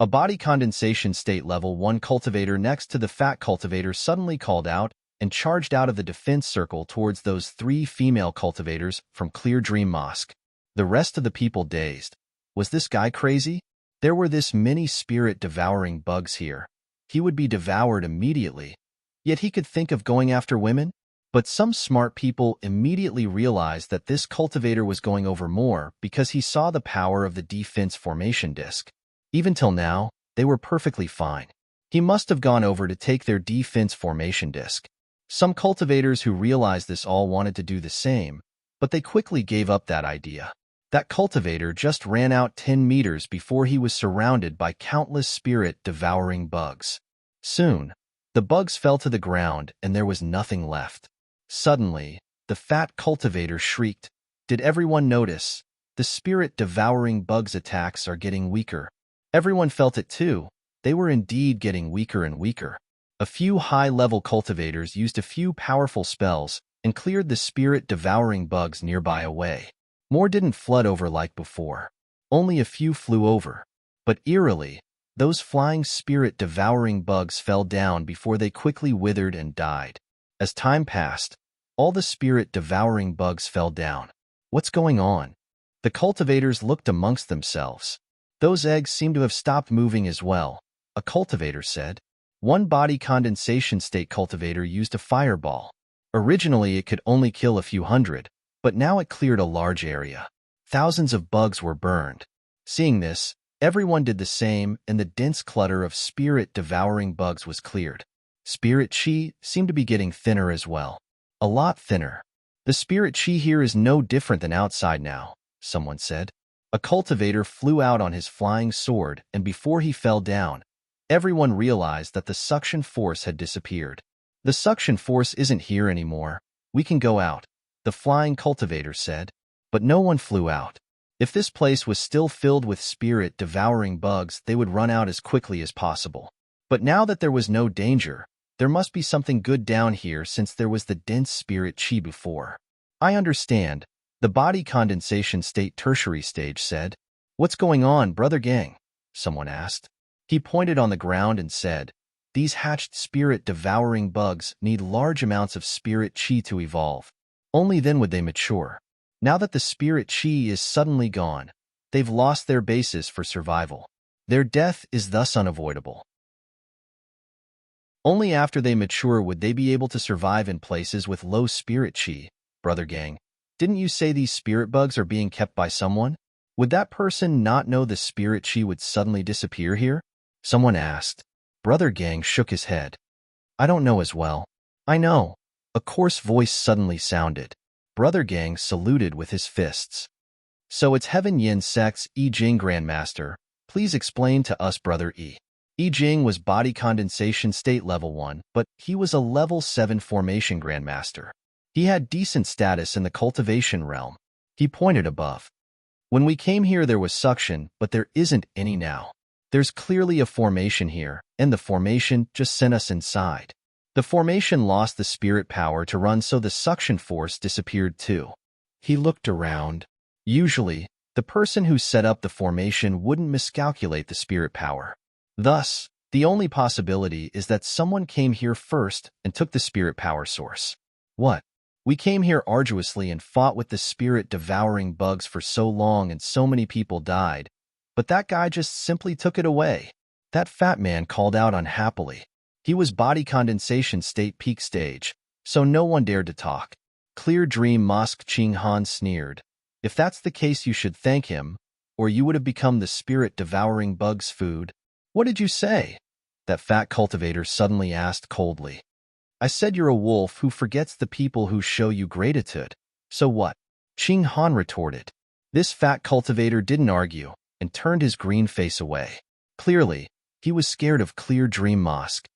Speaker 1: A body condensation state level 1 cultivator next to the fat cultivator suddenly called out and charged out of the defense circle towards those 3 female cultivators from Clear Dream Mosque. The rest of the people dazed. Was this guy crazy? There were this many spirit-devouring bugs here. He would be devoured immediately. Yet he could think of going after women? But some smart people immediately realized that this cultivator was going over more because he saw the power of the defense formation disc. Even till now, they were perfectly fine. He must have gone over to take their defense formation disc. Some cultivators who realized this all wanted to do the same, but they quickly gave up that idea. That cultivator just ran out 10 meters before he was surrounded by countless spirit-devouring bugs. Soon, the bugs fell to the ground and there was nothing left. Suddenly, the fat cultivator shrieked. Did everyone notice? The spirit-devouring bugs' attacks are getting weaker. Everyone felt it too. They were indeed getting weaker and weaker. A few high-level cultivators used a few powerful spells and cleared the spirit-devouring bugs nearby away. More didn't flood over like before. Only a few flew over. But eerily, those flying spirit-devouring bugs fell down before they quickly withered and died. As time passed, all the spirit-devouring bugs fell down. What's going on? The cultivators looked amongst themselves. Those eggs seem to have stopped moving as well, a cultivator said. One body condensation state cultivator used a fireball. Originally, it could only kill a few hundred, but now it cleared a large area. Thousands of bugs were burned. Seeing this, everyone did the same, and the dense clutter of spirit-devouring bugs was cleared. Spirit chi seemed to be getting thinner as well. A lot thinner. The spirit chi here is no different than outside now, someone said. A cultivator flew out on his flying sword, and before he fell down, everyone realized that the suction force had disappeared. The suction force isn't here anymore. We can go out, the flying cultivator said. But no one flew out. If this place was still filled with spirit-devouring bugs, they would run out as quickly as possible. But now that there was no danger, there must be something good down here since there was the dense spirit chi before. I understand, the body condensation state tertiary stage said. What's going on, brother gang? Someone asked. He pointed on the ground and said, these hatched spirit-devouring bugs need large amounts of spirit chi to evolve. Only then would they mature. Now that the spirit chi is suddenly gone, they've lost their basis for survival. Their death is thus unavoidable. Only after they mature would they be able to survive in places with low spirit chi, brother gang. Didn't you say these spirit bugs are being kept by someone? Would that person not know the spirit chi would suddenly disappear here? Someone asked. Brother gang shook his head. I don't know as well. I know. A coarse voice suddenly sounded. Brother Gang saluted with his fists. So it's Heaven Yin Sect's Yi Jing Grandmaster. Please explain to us, Brother Yi. Yi Jing was body condensation state level 1, but he was a level 7 formation Grandmaster. He had decent status in the cultivation realm. He pointed above. When we came here there was suction, but there isn't any now. There's clearly a formation here, and the formation just sent us inside. The formation lost the spirit power to run, so the suction force disappeared too. He looked around. Usually, the person who set up the formation wouldn't miscalculate the spirit power. Thus, the only possibility is that someone came here first and took the spirit power source. What? We came here arduously and fought with the spirit-devouring bugs for so long and so many people died, but that guy just simply took it away. That fat man called out unhappily. He was body condensation state peak stage, so no one dared to talk. Clear Dream Mosque Ching Han sneered. If that's the case, you should thank him, or you would have become the spirit-devouring bugs' food. What did you say? That fat cultivator suddenly asked coldly. I said you're a wolf who forgets the people who show you gratitude. So what? Ching Han retorted. This fat cultivator didn't argue and turned his green face away. Clearly, he was scared of Clear Dream Mosque.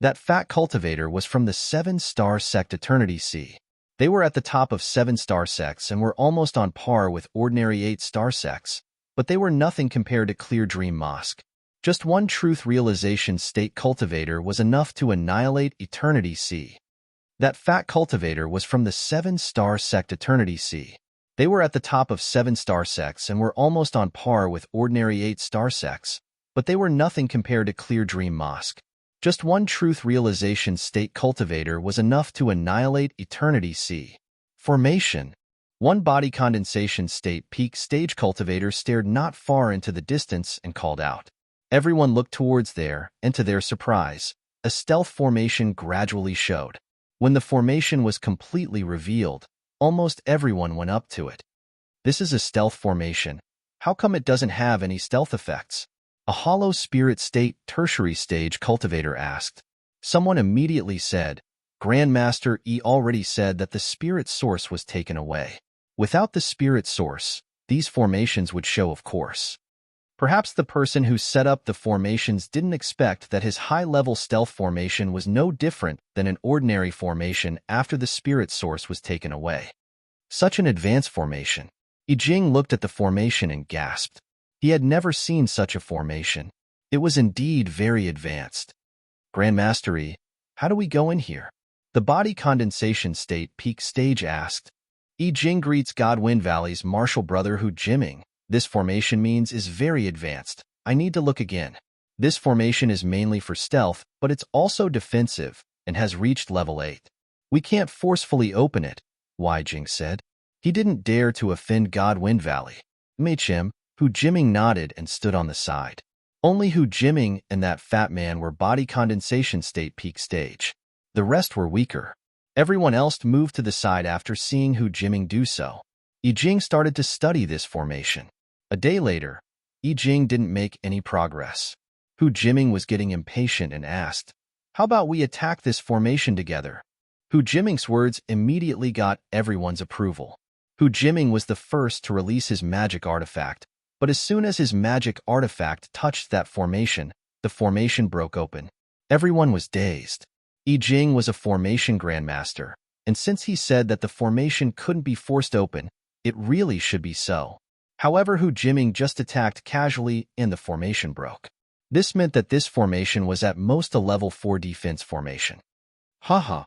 Speaker 1: That fat cultivator was from the 7-star sect Eternity Sea. They were at the top of 7-star sects and were almost on par with ordinary 8-star sects, but they were nothing compared to Clear Dream Mosque. Just one truth realization state cultivator was enough to annihilate Eternity Sea. That fat cultivator was from the 7-star sect Eternity Sea. They were at the top of 7-star sects and were almost on par with ordinary 8-star sects, but they were nothing compared to Clear Dream Mosque. Just one truth realization state cultivator was enough to annihilate Eternity Sea. Formation. One body condensation state peak stage cultivator stared not far into the distance and called out. Everyone looked towards there, and to their surprise, a stealth formation gradually showed. When the formation was completely revealed, almost everyone went up to it. This is a stealth formation. How come it doesn't have any stealth effects? A hollow spirit state tertiary stage cultivator asked. Someone immediately said, Grandmaster E already said that the spirit source was taken away. Without the spirit source, these formations would show, of course. Perhaps the person who set up the formations didn't expect that his high-level stealth formation was no different than an ordinary formation after the spirit source was taken away. Such an advanced formation. Yi Jing looked at the formation and gasped. He had never seen such a formation. It was indeed very advanced. Grandmaster Yi, how do we go in here? The body condensation state peak stage asked. Yi Jing greets Godwind Valley's martial brother Hu Jiming. This formation means is very advanced. I need to look again. This formation is mainly for stealth, but it's also defensive and has reached level 8. We can't forcefully open it, Yi Jing said. He didn't dare to offend Godwind Valley. Meichim, Hu Jiming nodded and stood on the side. Only Hu Jiming and that fat man were body condensation state peak stage. The rest were weaker. Everyone else moved to the side after seeing Hu Jiming do so. Yi Jing started to study this formation. A day later, Yi Jing didn't make any progress. Hu Jiming was getting impatient and asked, how about we attack this formation together? Hu Jiming's words immediately got everyone's approval. Hu Jiming was the first to release his magic artifact, but as soon as his magic artifact touched that formation, the formation broke open. Everyone was dazed. Yi Jing was a formation grandmaster, and since he said that the formation couldn't be forced open, it really should be so. However, Hu Jiming just attacked casually and the formation broke. This meant that this formation was at most a level 4 defense formation. Haha.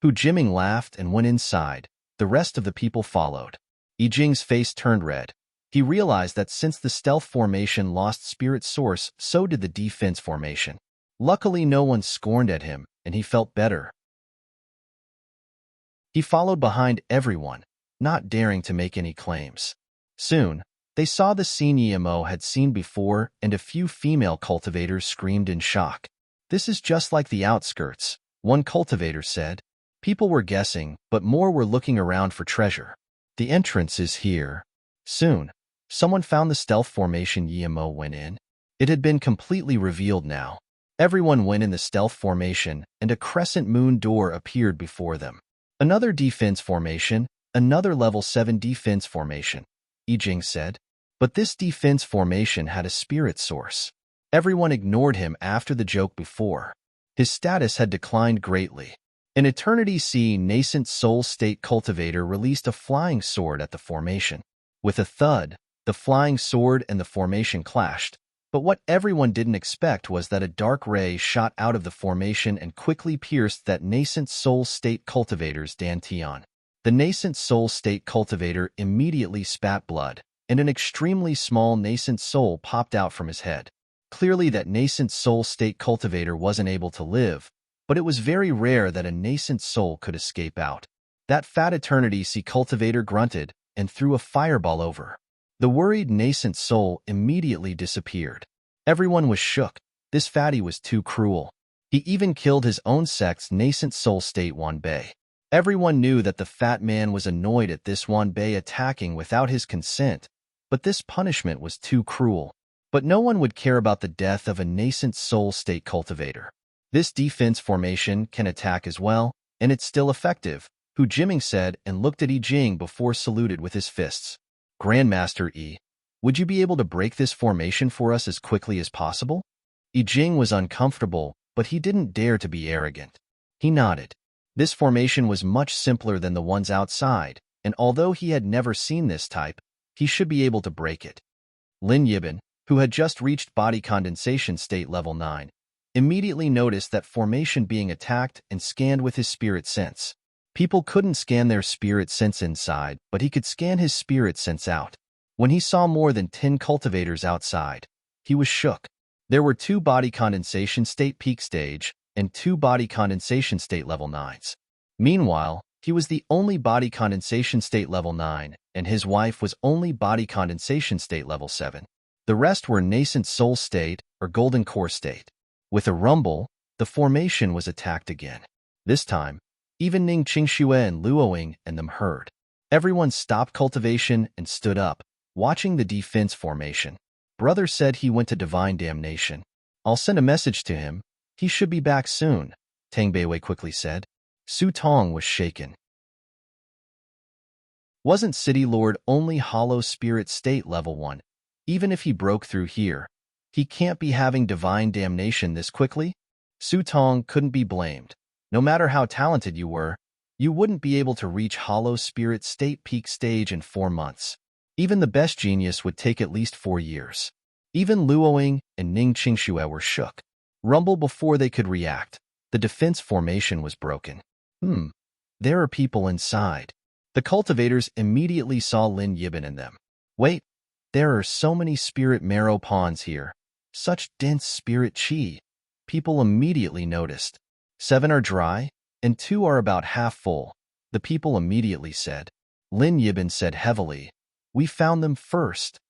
Speaker 1: Hu Jiming laughed and went inside. The rest of the people followed. Yi Jing's face turned red. He realized that since the stealth formation lost spirit source, so did the defense formation. Luckily, no one scorned at him, and he felt better. He followed behind everyone, not daring to make any claims. Soon, they saw the scene Emo had seen before, and a few female cultivators screamed in shock. This is just like the outskirts, one cultivator said. People were guessing, but more were looking around for treasure. The entrance is here. Soon, someone found the stealth formation Emo went in. It had been completely revealed now. Everyone went in the stealth formation, and a crescent moon door appeared before them. Another defense formation, another level 7 defense formation, Yijing said. But this defense formation had a spirit source. Everyone ignored him after the joke before. His status had declined greatly. An Eternity Sea nascent soul state cultivator released a flying sword at the formation. With a thud, the flying sword and the formation clashed, but what everyone didn't expect was that a dark ray shot out of the formation and quickly pierced that nascent soul state cultivator's dantian. The nascent soul state cultivator immediately spat blood, and an extremely small nascent soul popped out from his head. Clearly that nascent soul state cultivator wasn't able to live, but it was very rare that a nascent soul could escape out. That fat Eternity Sea cultivator grunted and threw a fireball over. The worried nascent soul immediately disappeared. Everyone was shook. This fatty was too cruel. He even killed his own sect's nascent soul state Wanbei. Everyone knew that the fat man was annoyed at this Wanbei attacking without his consent, but this punishment was too cruel. But no one would care about the death of a nascent soul state cultivator. This defense formation can attack as well, and it's still effective, Hu Jiming said and looked at Yijing before saluted with his fists. Grandmaster Yi, would you be able to break this formation for us as quickly as possible? Yijing was uncomfortable, but he didn't dare to be arrogant. He nodded. This formation was much simpler than the ones outside, and although he had never seen this type, he should be able to break it. Lin Yibin, who had just reached body condensation state level 9, immediately noticed that formation being attacked and scanned with his spirit sense. People couldn't scan their spirit sense inside, but he could scan his spirit sense out. When he saw more than 10 cultivators outside, he was shook. There were 2 body condensation state peak stage and 2 body condensation state level 9s. Meanwhile, he was the only body condensation state level 9, and his wife was only body condensation state level 7. The rest were nascent soul state or golden core state. With a rumble, the formation was attacked again. This time, even Ning Qingxue and Luoying and them heard. Everyone stopped cultivation and stood up, watching the defense formation. Brother said he went to divine damnation. I'll send a message to him. He should be back soon, Tang Beiwei quickly said. Su Tong was shaken. Wasn't City Lord only hollow spirit state level 1? Even if he broke through here, he can't be having divine damnation this quickly? Su Tong couldn't be blamed. No matter how talented you were, you wouldn't be able to reach hollow spirit state peak stage in 4 months. Even the best genius would take at least 4 years. Even Luoying and Ning Qingxue were shook. Rumble before they could react. The defense formation was broken. There are people inside. The cultivators immediately saw Lin Yibin in them. Wait, there are so many spirit marrow pawns here. Such dense spirit chi. People immediately noticed. 7 are dry, and 2 are about half full, the people immediately said. Lin Yibin said heavily, we found them first.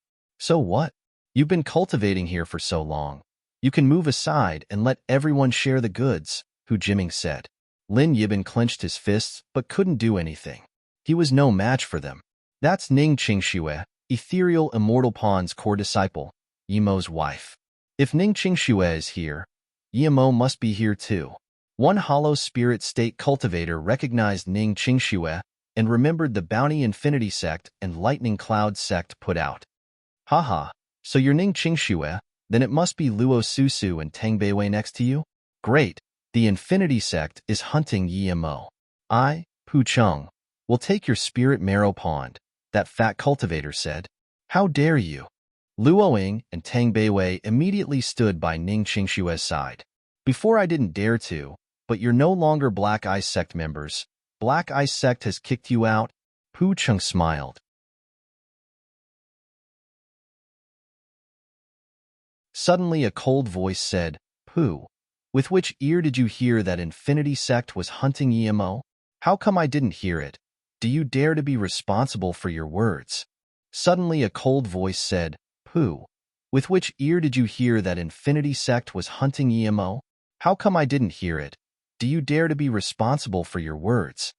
Speaker 1: So what? You've been cultivating here for so long. You can move aside and let everyone share the goods, Hu Jiming said. Lin Yibin clenched his fists but couldn't do anything. He was no match for them. That's Ning Qingxue, ethereal immortal pawn's core disciple, Yimo's wife. If Ning Qingxue is here, Yimo must be here too. One hollow spirit state cultivator recognized Ning Qingxue and remembered the Bounty Infinity sect and Lightning Cloud sect put out. Haha, so you're Ning Qingxue, then it must be Luo Susu and Tang Beiwei next to you? Great, the Infinity sect is hunting Yimo. I, Pu Chung, will take your spirit marrow pond, that fat cultivator said. How dare you? Luoying and Tang Beiwei immediately stood by Ning Qingxue's side. Before I didn't dare to, but you're no longer Black Ice Sect members. Black Ice Sect has kicked you out? Pu Chung smiled. Suddenly a cold voice said, Pu, with which ear did you hear that Infinity Sect was hunting Yimo? How come I didn't hear it? Do you dare to be responsible for your words? Suddenly a cold voice said, Pu, with which ear did you hear that Infinity Sect was hunting Yimo? How come I didn't hear it? Do you dare to be responsible for your words?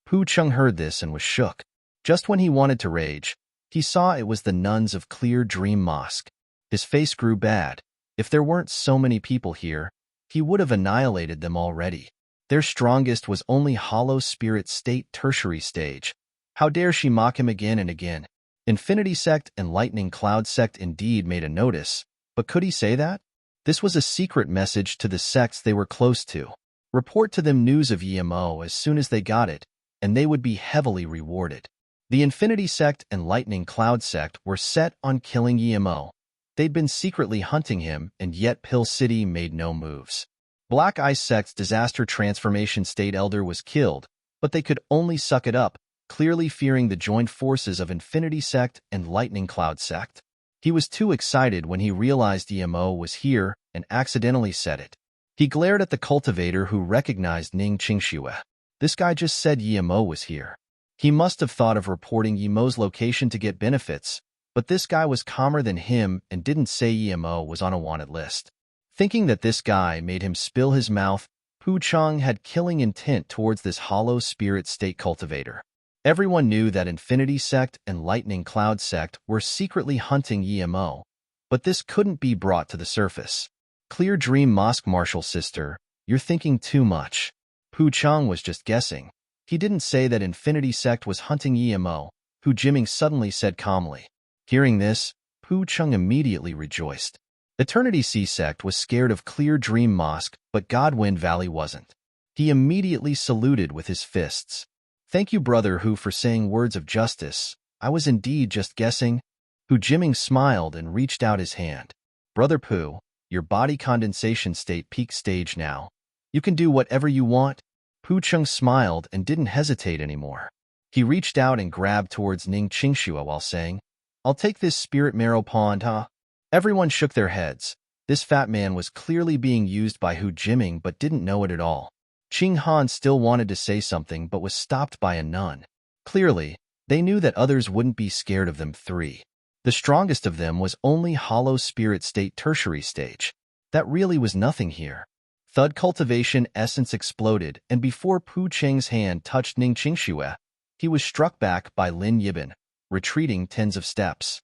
Speaker 1: Pu Chung heard this and was shook. Just when he wanted to rage, he saw it was the nuns of Clear Dream Mosque. His face grew bad. If there weren't so many people here, he would have annihilated them already. Their strongest was only hollow spirit state tertiary stage. How dare she mock him again and again? Infinity Sect and Lightning Cloud Sect indeed made a notice, but could he say that? This was a secret message to the sects they were close to. Report to them news of EMO as soon as they got it, and they would be heavily rewarded. The Infinity Sect and Lightning Cloud Sect were set on killing EMO. They'd been secretly hunting him, and yet Pill City made no moves. Black Ice Sect's Disaster Transformation State Elder was killed, but they could only suck it up, clearly fearing the joint forces of Infinity Sect and Lightning Cloud Sect. He was too excited when he realized EMO was here and accidentally said it. He glared at the cultivator who recognized Ning Qingxue. This guy just said EMO was here. He must have thought of reporting EMO's location to get benefits, but this guy was calmer than him and didn't say EMO was on a wanted list. Thinking that this guy made him spill his mouth, Pu Cheng had killing intent towards this hollow spirit state cultivator. Everyone knew that Infinity Sect and Lightning Cloud Sect were secretly hunting EMO, but this couldn't be brought to the surface. Clear Dream Mosque Marshal Sister, you're thinking too much. Pu Cheng was just guessing. He didn't say that Infinity Sect was hunting EMO, Pu Jiming suddenly said calmly. Hearing this, Pu Cheng immediately rejoiced. Eternity Sea Sect was scared of Clear Dream Mosque, but Godwind Valley wasn't. He immediately saluted with his fists. Thank you, Brother Hu, for saying words of justice. I was indeed just guessing. Pu Jiming smiled and reached out his hand. Brother Pu, your body condensation state peak stage now. You can do whatever you want. Pu Cheng smiled and didn't hesitate anymore. He reached out and grabbed towards Ning Qingxue while saying, I'll take this spirit marrow pond, huh? Everyone shook their heads. This fat man was clearly being used by Hu Jiming but didn't know it at all. Qing Han still wanted to say something but was stopped by a nun. Clearly, they knew that others wouldn't be scared of them three. The strongest of them was only hollow spirit state tertiary stage. That really was nothing here. Thud cultivation essence exploded, and before Pu Cheng's hand touched Ning Qingxue, he was struck back by Lin Yibin, retreating tens of steps.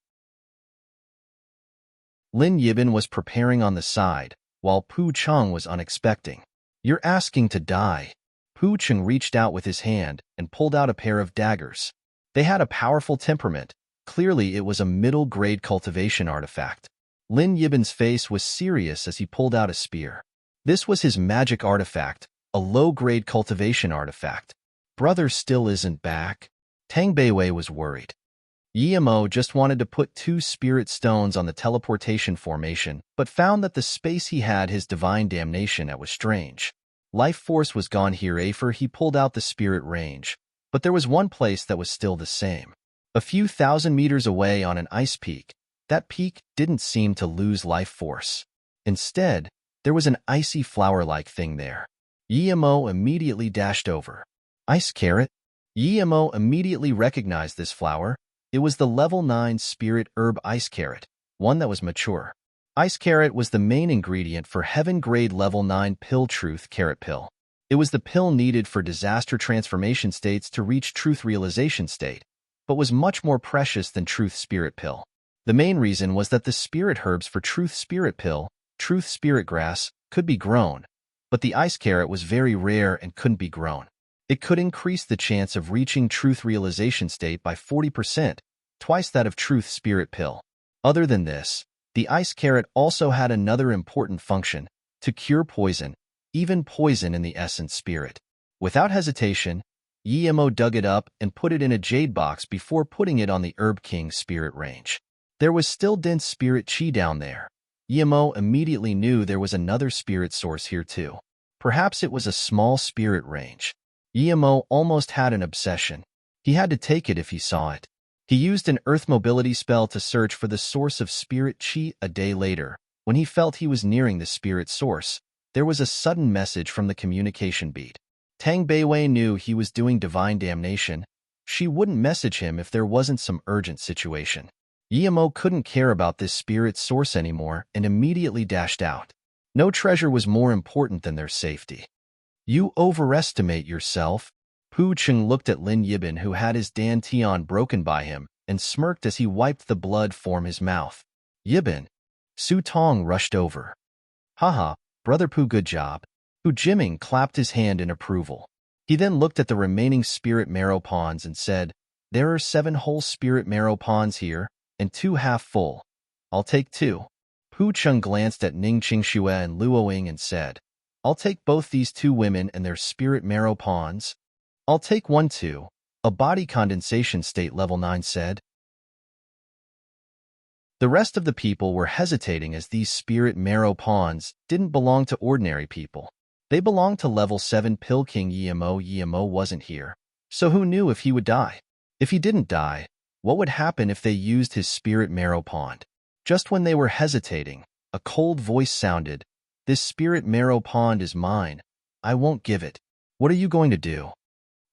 Speaker 1: Lin Yibin was preparing on the side, while Pu Cheng was unexpecting. You're asking to die. Pu Cheng reached out with his hand and pulled out a pair of daggers. They had a powerful temperament. Clearly, it was a middle-grade cultivation artifact. Lin Yibin's face was serious as he pulled out a spear. This was his magic artifact, a low-grade cultivation artifact. Brother still isn't back. Tang Beiwei was worried. Yimo just wanted to put 2 spirit stones on the teleportation formation, but found that the space he had his divine damnation at was strange. Life force was gone here after he pulled out the spirit range, but there was one place that was still the same. A few thousand meters away on an ice peak, that peak didn't seem to lose life force. Instead, there was an icy flower-like thing there. Yimo immediately dashed over. Ice carrot? Yimo immediately recognized this flower. It was the level 9 spirit herb ice carrot, one that was mature. Ice carrot was the main ingredient for heaven-grade level 9 pill truth carrot pill. It was the pill needed for disaster transformation states to reach truth realization state, but was much more precious than truth spirit pill. The main reason was that the spirit herbs for truth spirit pill, truth spirit grass, could be grown, but the ice carrot was very rare and couldn't be grown. It could increase the chance of reaching truth realization state by 40%, twice that of truth spirit pill. Other than this, the ice carrot also had another important function, to cure poison, even poison in the essence spirit. Without hesitation, Yimo dug it up and put it in a jade box before putting it on the Herb King spirit range. There was still dense spirit chi down there. Yimo immediately knew there was another spirit source here too. Perhaps it was a small spirit range. Yimo almost had an obsession. He had to take it if he saw it. He used an earth mobility spell to search for the source of spirit chi. A day later, when he felt he was nearing the spirit source, there was a sudden message from the communication beat. Tang Beiwei knew he was doing divine damnation. She wouldn't message him if there wasn't some urgent situation. Yimo couldn't care about this spirit source anymore and immediately dashed out. No treasure was more important than their safety. You overestimate yourself. Pu Cheng looked at Lin Yibin, who had his dantian broken by him, and smirked as he wiped the blood from his mouth. Yibin, Su Tong rushed over. Haha, Brother Pooh, good job. Hu Jiming clapped his hand in approval. He then looked at the remaining spirit marrow pawns and said, there are 7 whole spirit marrow pawns here, and 2 half full. I'll take 2. Pu Chung glanced at Ning Qingxue and Luoying and said, I'll take both these 2 women and their spirit marrow pawns. I'll take 1 too, a body condensation state level 9 said. The rest of the people were hesitating as these spirit marrow pawns didn't belong to ordinary people. They belonged to level 7 Pill King Yimo. Yimo wasn't here, so who knew if he would die? If he didn't die, what would happen if they used his spirit marrow pond? Just when they were hesitating, a cold voice sounded, this spirit marrow pond is mine. I won't give it. What are you going to do?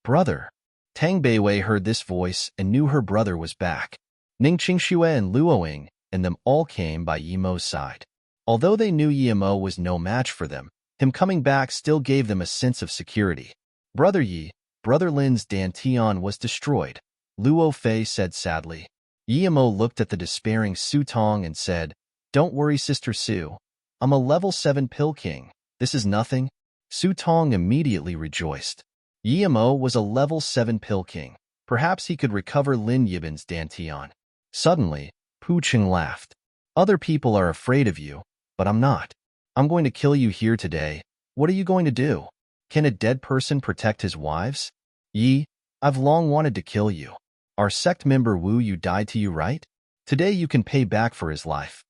Speaker 1: Brother. Tang Beiwei heard this voice and knew her brother was back. Ning Qingxue and Luoying and them all came by Yimo's side. Although they knew Yimo was no match for them, him coming back still gave them a sense of security. Brother Yi, Brother Lin's Dantian was destroyed, Luo Fei said sadly. Yimo looked at the despairing Su Tong and said, don't worry, Sister Su. I'm a level 7 Pill King. This is nothing. Su Tong immediately rejoiced. Yimo was a level 7 Pill King. Perhaps he could recover Lin Yibin's Dantian. Suddenly, Pu Cheng laughed. Other people are afraid of you, but I'm not. I'm going to kill you here today. What are you going to do? Can a dead person protect his wives? Yi, I've long wanted to kill you. Our sect member Wu Yu died to you, right? Today you can pay back for his life.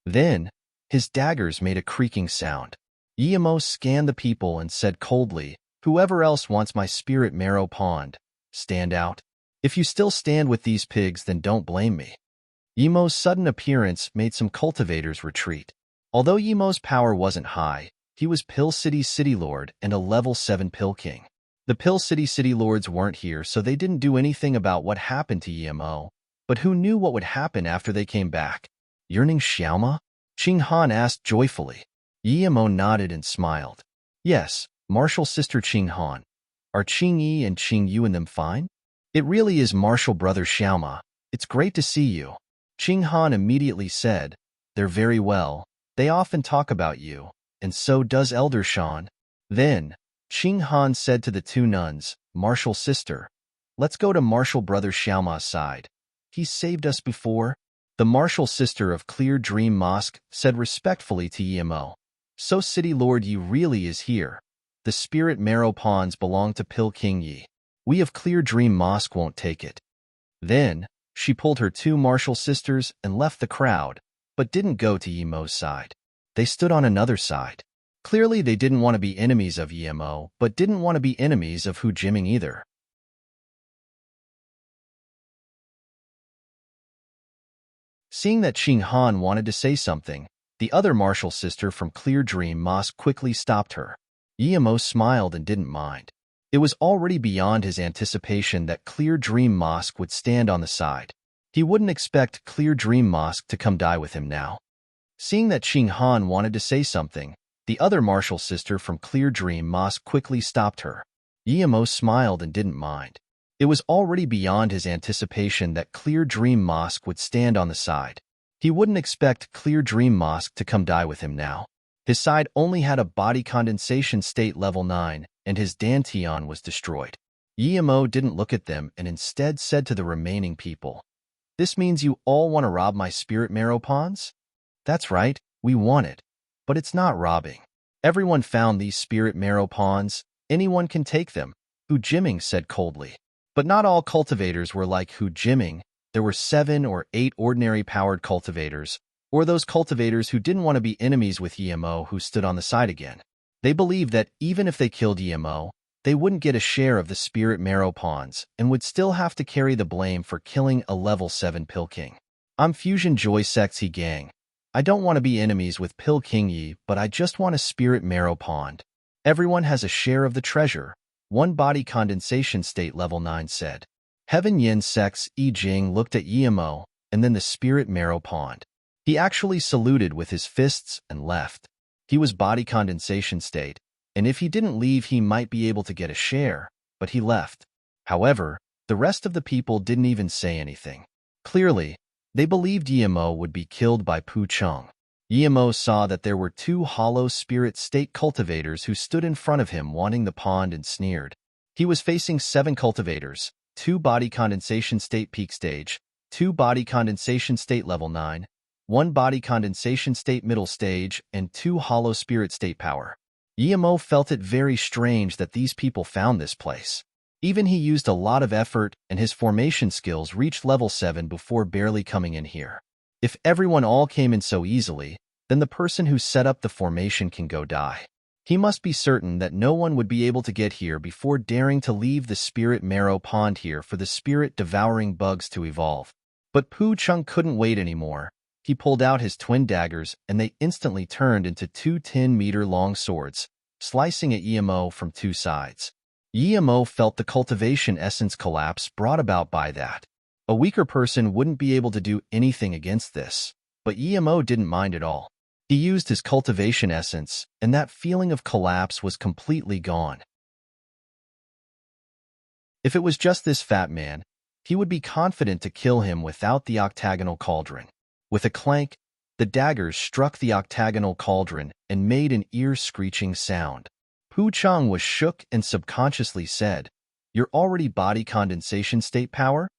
Speaker 1: Then, his daggers made a creaking sound. Yimo scanned the people and said coldly, whoever else wants my spirit marrow pond, stand out. If you still stand with these pigs, then don't blame me. Yimo's sudden appearance made some cultivators retreat. Although Yimo's power wasn't high, he was Pill City's city lord and a level 7 Pill King. The Pill city lords weren't here, so they didn't do anything about what happened to Yimo. But who knew what would happen after they came back? Yearning Xiaoma? Qing Han asked joyfully. Yimo nodded and smiled. Yes, martial sister Qing Han. Are Qing Yi and Qing Yu and them fine? It really is martial brother Xiaoma. It's great to see you. Qing Han immediately said, they're very well. They often talk about you, and so does Elder Shan. Then, Qing Han said to the 2 nuns, martial sister, let's go to martial brother Xiaoma's side. He saved us before. The martial sister of Clear Dream Mosque said respectfully to Yimo, so City Lord Yi really is here. The spirit marrow pawns belong to Pill King Yi. We of Clear Dream Mosque won't take it. Then, she pulled her 2 martial sisters and left the crowd, but didn't go to Yimo's side. They stood on another side. Clearly they didn't want to be enemies of Yimo, but didn't want to be enemies of Hu Jiming either. Seeing that Qing Han wanted to say something, the other martial sister from Clear Dream Mosque quickly stopped her. Yimo smiled and didn't mind. It was already beyond his anticipation that Clear Dream Mosque would stand on the side. He wouldn't expect Clear Dream Mosque to come die with him now. Seeing that Qing Han wanted to say something, the other martial sister from Clear Dream Mosque quickly stopped her. Yimo smiled and didn't mind. It was already beyond his anticipation that Clear Dream Mosque would stand on the side. He wouldn't expect Clear Dream Mosque to come die with him now. His side only had a body condensation state level 9, and his Dantian was destroyed. Yimo didn't look at them and instead said to the remaining people, this means you all want to rob my spirit marrow pawns? That's right, we want it. But it's not robbing. Everyone found these spirit marrow pawns. Anyone can take them, Hu Jiming said coldly. But not all cultivators were like Hu Jiming. There were 7 or 8 ordinary powered cultivators, or those cultivators who didn't want to be enemies with Yimo who stood on the side again. They believed that even if they killed Yimo, they wouldn't get a share of the spirit marrow pawns and would still have to carry the blame for killing a level 7 Pill King. I'm Fusion Joy Sect's He Gang. I don't want to be enemies with Pill King Yi, but I just want a spirit marrow pond. Everyone has a share of the treasure, one body condensation state level 9 said. Heaven Yin Sect's Yi Jing looked at Yimo and then the spirit marrow pond. He actually saluted with his fists and left. He was body condensation state, and if he didn't leave he might be able to get a share, but he left. However, the rest of the people didn't even say anything. Clearly, they believed Yimo would be killed by Pu Chung. Emo saw that there were 2 hollow spirit state cultivators who stood in front of him wanting the pond and sneered. He was facing 7 cultivators, 2 body condensation state peak stage, 2 body condensation state level 9, 1 body condensation state middle stage, and 2 hollow spirit state power. Emo felt it very strange that these people found this place. Even he used a lot of effort and his formation skills reached level 7 before barely coming in here. If everyone all came in so easily, then the person who set up the formation can go die. He must be certain that no one would be able to get here before daring to leave the spirit marrow pond here for the spirit devouring bugs to evolve. But Pooh Chung couldn't wait anymore. He pulled out his twin daggers and they instantly turned into 2 10-meter-long swords, slicing at Emo from 2 sides. Emo felt the cultivation essence collapse brought about by that. A weaker person wouldn't be able to do anything against this, but Emo didn't mind at all. He used his cultivation essence, and that feeling of collapse was completely gone. If it was just this fat man, he would be confident to kill him without the octagonal cauldron. With a clank, the daggers struck the octagonal cauldron and made an ear-screeching sound. Pooh Chung was shook and subconsciously said, "You're already body condensation state power?"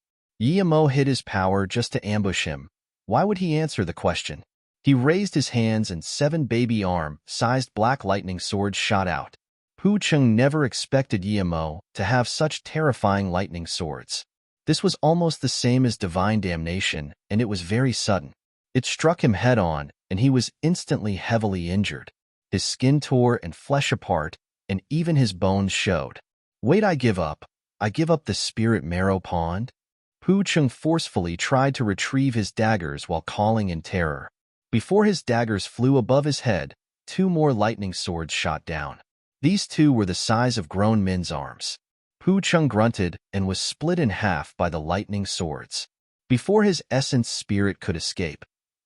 Speaker 1: Emo hid his power just to ambush him. Why would he answer the question? He raised his hands and 7 baby arm-sized black lightning swords shot out. Pooh Chung never expected Emo to have such terrifying lightning swords. This was almost the same as divine damnation, and it was very sudden. It struck him head-on, and he was instantly heavily injured. His skin tore and flesh apart, and even his bones showed. "Wait, I give up. I give up the spirit marrow pond?" Pooh Chung forcefully tried to retrieve his daggers while calling in terror. Before his daggers flew above his head, 2 more lightning swords shot down. These 2 were the size of grown men's arms. Pooh Chung grunted and was split in half by the lightning swords. Before his essence spirit could escape,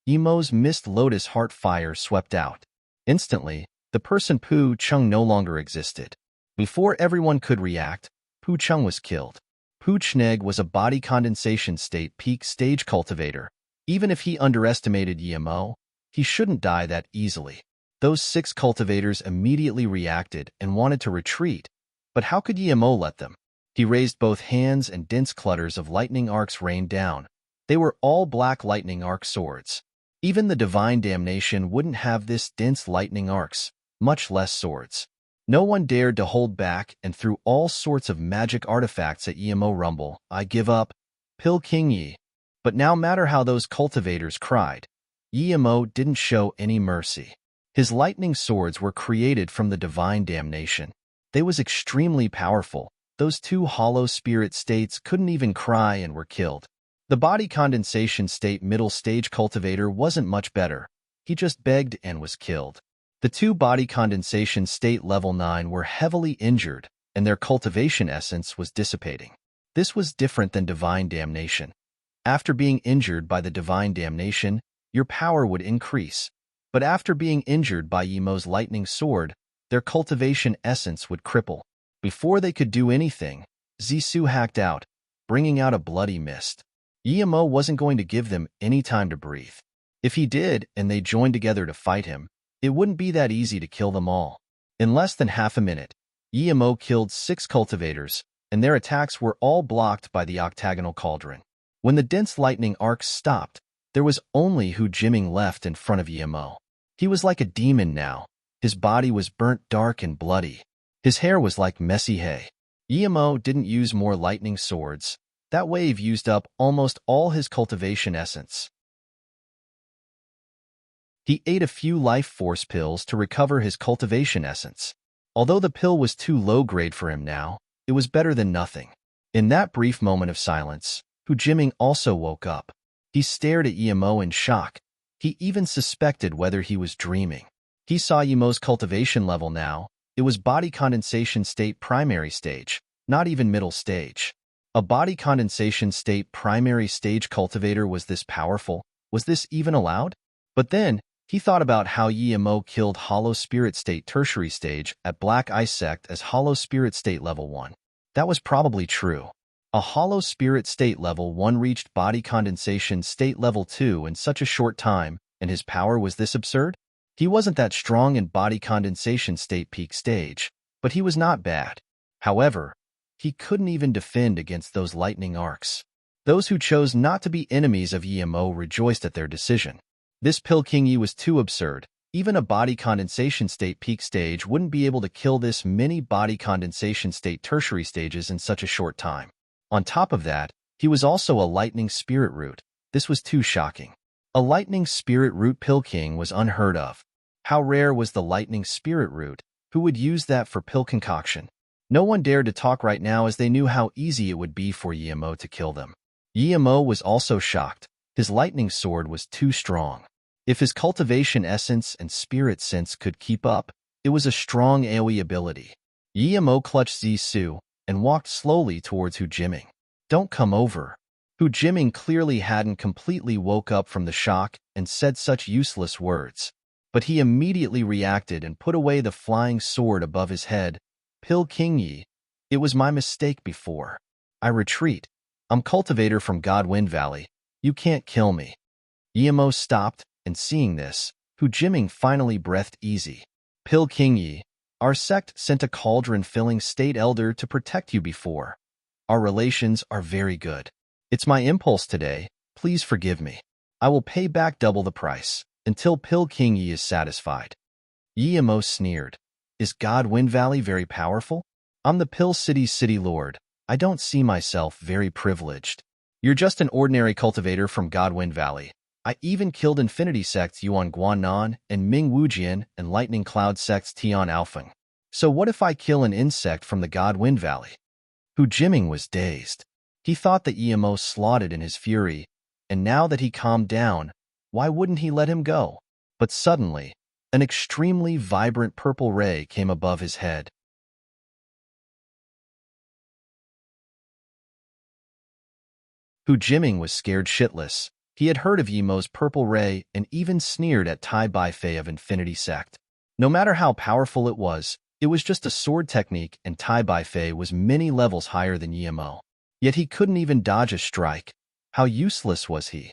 Speaker 1: Emo's mist lotus heart fire swept out. Instantly, the person Pooh Chung no longer existed. Before everyone could react, Pooh Chung was killed. Pooh Chneg was a body condensation state peak stage cultivator. Even if he underestimated Emo, he shouldn't die that easily. Those 6 cultivators immediately reacted and wanted to retreat, but how could Emo let them? He raised both hands and dense clutters of lightning arcs rained down. They were all black lightning arc swords. Even the divine damnation wouldn't have this dense lightning arcs, much less swords. No one dared to hold back and threw all sorts of magic artifacts at Emo Rumble. "I give up. Pill King Yi." But no matter how those cultivators cried, Emo didn't show any mercy. His lightning swords were created from the divine damnation. They was extremely powerful. Those 2 hollow spirit states couldn't even cry and were killed. The body condensation state middle stage cultivator wasn't much better. He just begged and was killed. The 2 body condensation state level 9 were heavily injured, and their cultivation essence was dissipating. This was different than divine damnation. After being injured by the divine damnation, your power would increase. But after being injured by Emo's lightning sword, their cultivation essence would cripple. Before they could do anything, Zissou hacked out, bringing out a bloody mist. Emo wasn't going to give them any time to breathe. If he did and they joined together to fight him, it wouldn't be that easy to kill them all. In less than half a minute, Emo killed 6 cultivators, and their attacks were all blocked by the octagonal cauldron. When the dense lightning arcs stopped, there was only Hu Jiming left in front of Emo. He was like a demon now. His body was burnt dark and bloody. His hair was like messy hay. Emo didn't use more lightning swords. That wave used up almost all his cultivation essence. He ate a few life force pills to recover his cultivation essence. Although the pill was too low grade for him now, it was better than nothing. In that brief moment of silence, Hu Jiming also woke up. He stared at Emo in shock. He even suspected whether he was dreaming. He saw Emo's cultivation level now. It was body condensation state primary stage, not even middle stage. A body condensation state primary stage cultivator was this powerful? Was this even allowed? But then, he thought about how Emo killed Hollow Spirit State tertiary stage at Black Ice Sect as Hollow Spirit State level 1. That was probably true. A Hollow Spirit State level 1 reached body condensation state level 2 in such a short time, And his power was this absurd? He wasn't that strong in body condensation state peak stage, but he was not bad. However, he couldn't even defend against those lightning arcs. Those who chose not to be enemies of EMO rejoiced at their decision. This Pilkingi was too absurd. Even a body condensation state peak stage wouldn't be able to kill this many body condensation state tertiary stages in such a short time. On top of that, he was also a lightning spirit root. This was too shocking. A lightning spirit root Pilking was unheard of. How rare was the lightning spirit root? Who would use that for pill concoction? No one dared to talk right now as they knew how easy it would be for EMO to kill them. EMO was also shocked. His lightning sword was too strong. If his cultivation essence and spirit sense could keep up, it was a strong AoE ability. EMO clutched Zisu and walked slowly towards Hu Jiming. Don't come over. Hu Jiming clearly hadn't completely woke up from the shock and said such useless words. But he immediately reacted and put away the flying sword above his head. Pilkingi, it was my mistake before. I retreat. I'm cultivator from Godwind Valley. You can't kill me. EMO stopped, and seeing this, Hu Jiming finally breathed easy. Pilkingi, our sect sent a cauldron-filling state elder to protect you before. Our relations are very good. It's my impulse today. Please forgive me. I will pay back double the price, until Pilkingi is satisfied. EMO sneered. Is Godwind Valley very powerful? I'm the Pill City's city lord. I don't see myself very privileged. You're just an ordinary cultivator from Godwind Valley. I even killed Infinity Sects Yuan Guanan and Ming Wujian and Lightning Cloud Sects Tian Alfeng. So what if I kill an insect from the Godwind Valley? Hu Jiming was dazed. He thought that EMO slotted in his fury, and now that he calmed down, why wouldn't he let him go? But suddenly, an extremely vibrant purple ray came above his head. Hu Jiming was scared shitless. He had heard of EMO's purple ray and even sneered at Tai Bai Fei of Infinity Sect. No matter how powerful it was just a sword technique, and Tai Bai Fei was many levels higher than EMO. Yet he couldn't even dodge a strike. How useless was he?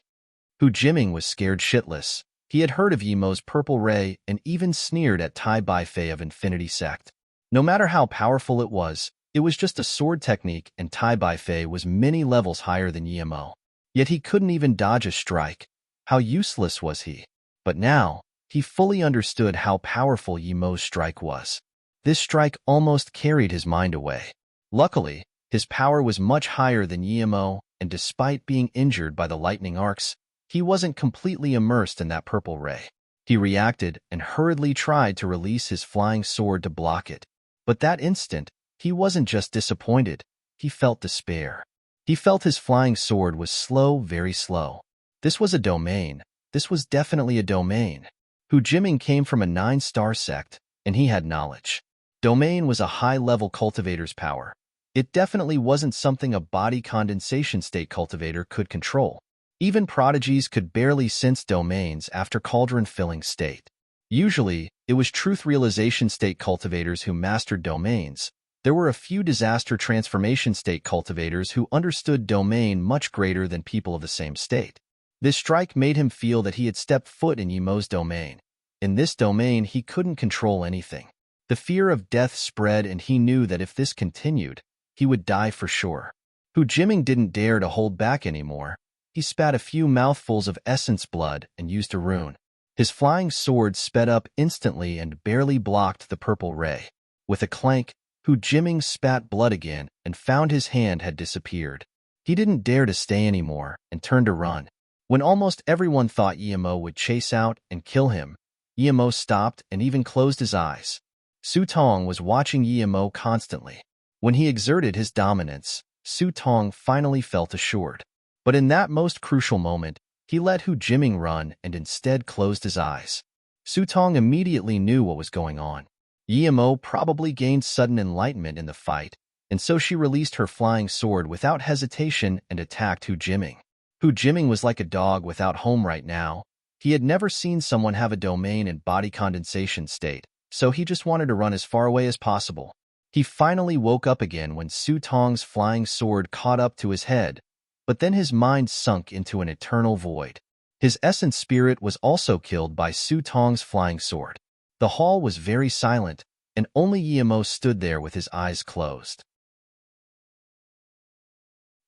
Speaker 1: Hu Jiming was scared shitless. He had heard of EMO's purple ray and even sneered at Tai Bai Fei of Infinity Sect. No matter how powerful it was just a sword technique, and Tai Bai Fei was many levels higher than EMO. Yet he couldn't even dodge a strike. How useless was he? But now, he fully understood how powerful EMO's strike was. This strike almost carried his mind away. Luckily, his power was much higher than EMO, and despite being injured by the lightning arcs, he wasn't completely immersed in that purple ray. He reacted and hurriedly tried to release his flying sword to block it. But that instant, he wasn't just disappointed, he felt despair. He felt his flying sword was slow, very slow. This was a domain. This was definitely a domain. Hu Jiming came from a 9-star sect, and he had knowledge. Domain was a high-level cultivator's power. It definitely wasn't something a body condensation state cultivator could control. Even prodigies could barely sense domains after cauldron-filling state. Usually, it was truth realization state cultivators who mastered domains. There were a few disaster transformation state cultivators who understood domain much greater than people of the same state. This strike made him feel that he had stepped foot in EMO's domain. In this domain, he couldn't control anything. The fear of death spread, and he knew that if this continued, he would die for sure. Hu Jiming didn't dare to hold back anymore. He spat a few mouthfuls of essence blood and used a rune. His flying sword sped up instantly and barely blocked the purple ray. With a clank, Hu Jiming spat blood again and found his hand had disappeared. He didn't dare to stay anymore and turned to run. When almost everyone thought EMO would chase out and kill him, EMO stopped and even closed his eyes. Su Tong was watching EMO constantly. When he exerted his dominance, Su Tong finally felt assured. But in that most crucial moment, he let Hu Jiming run and instead closed his eyes. Su Tong immediately knew what was going on. EMO probably gained sudden enlightenment in the fight, and so she released her flying sword without hesitation and attacked Hu Jiming. Hu Jiming was like a dog without home right now. He had never seen someone have a domain in body condensation state, so he just wanted to run as far away as possible. He finally woke up again when Su Tong's flying sword caught up to his head, but then his mind sunk into an eternal void. His essence spirit was also killed by Su Tong's flying sword. The hall was very silent, and only Yemo stood there with his eyes closed.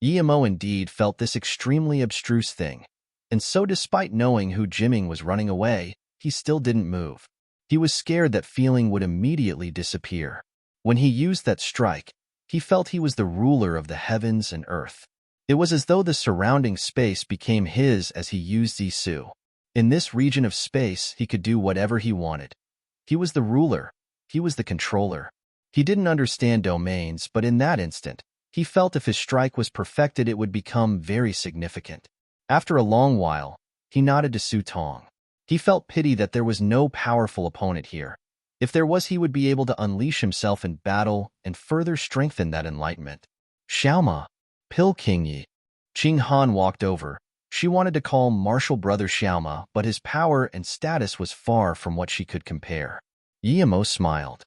Speaker 1: Yemo indeed felt this extremely abstruse thing, and so despite knowing who Jimming was running away, he still didn't move. He was scared that feeling would immediately disappear. When he used that strike, he felt he was the ruler of the heavens and earth. It was as though the surrounding space became his as he used Zisu. In this region of space, he could do whatever he wanted. He was the ruler. He was the controller. He didn't understand domains, but in that instant, he felt if his strike was perfected, it would become very significant. After a long while, he nodded to Su Tong. He felt pity that there was no powerful opponent here. If there was, he would be able to unleash himself in battle and further strengthen that enlightenment. Xiaoma, Pil Qingyi. Qing Han walked over. She wanted to call martial brother Xiaoma, but his power and status was far from what she could compare. Yemo smiled.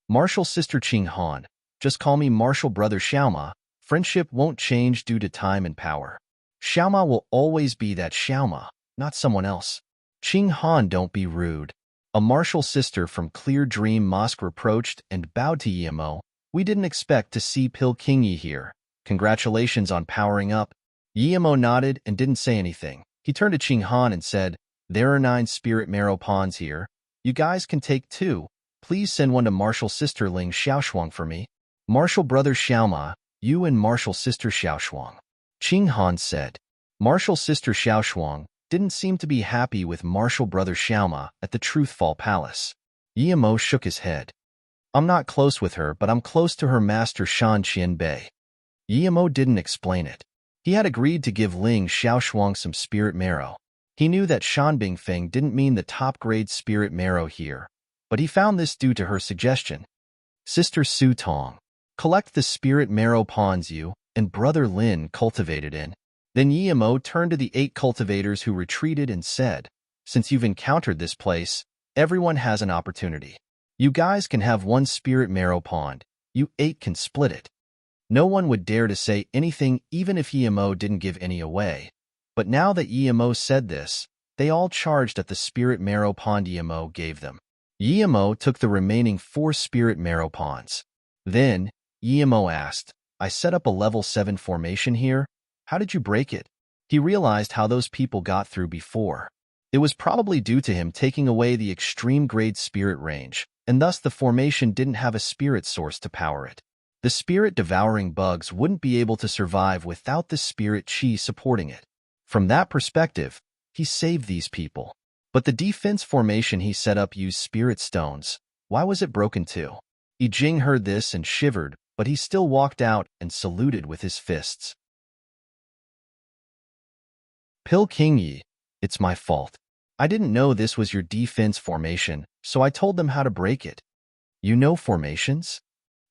Speaker 1: Martial sister Qing Han, just call me martial brother Xiaoma. Friendship won't change due to time and power. Xiaoma will always be that Xiaoma, not someone else. Qing Han, don't be rude. A martial sister from Clear Dream Mosque reproached and bowed to Yemo. We didn't expect to see Pil Qingyi here. Congratulations on powering up. Yemo nodded and didn't say anything. He turned to Qing Han and said, there are 9 spirit marrow pawns here. You guys can take 2. Please send one to martial sister Ling Xiaoshuang for me. Martial brother Xiaoma, you and martial sister Xiaoshuang. Qing Han said. Martial sister Xiaoshuang didn't seem to be happy with martial brother Xiaoma at the Truthfall Palace. Yemo shook his head. I'm not close with her, but I'm close to her master Shan Qianbei. Yemo didn't explain it. He had agreed to give Ling Xiaoshuang some spirit marrow. He knew that Shan Bingfeng didn't mean the top-grade spirit marrow here, but he found this due to her suggestion. Sister Su Tong, collect the spirit marrow pawns you and brother Lin cultivated in. Then Yemo turned to the 8 cultivators who retreated and said, since you've encountered this place, everyone has an opportunity. You guys can have 1 spirit marrow pond. You 8 can split it. No one would dare to say anything even if Yemo didn't give any away. But now that Yemo said this, they all charged at the spirit marrow pond Yemo gave them. Yemo took the remaining 4 spirit marrow ponds. Then, Yemo asked, I set up a level 7 formation here. How did you break it? He realized how those people got through before. It was probably due to him taking away the extreme grade spirit range, and thus the formation didn't have a spirit source to power it. The spirit-devouring bugs wouldn't be able to survive without the spirit chi supporting it. From that perspective, he saved these people. But the defense formation he set up used spirit stones. Why was it broken too? Yi Jing heard this and shivered, but he still walked out and saluted with his fists. Pil Qingyi, it's my fault. I didn't know this was your defense formation, so I told them how to break it. You know formations?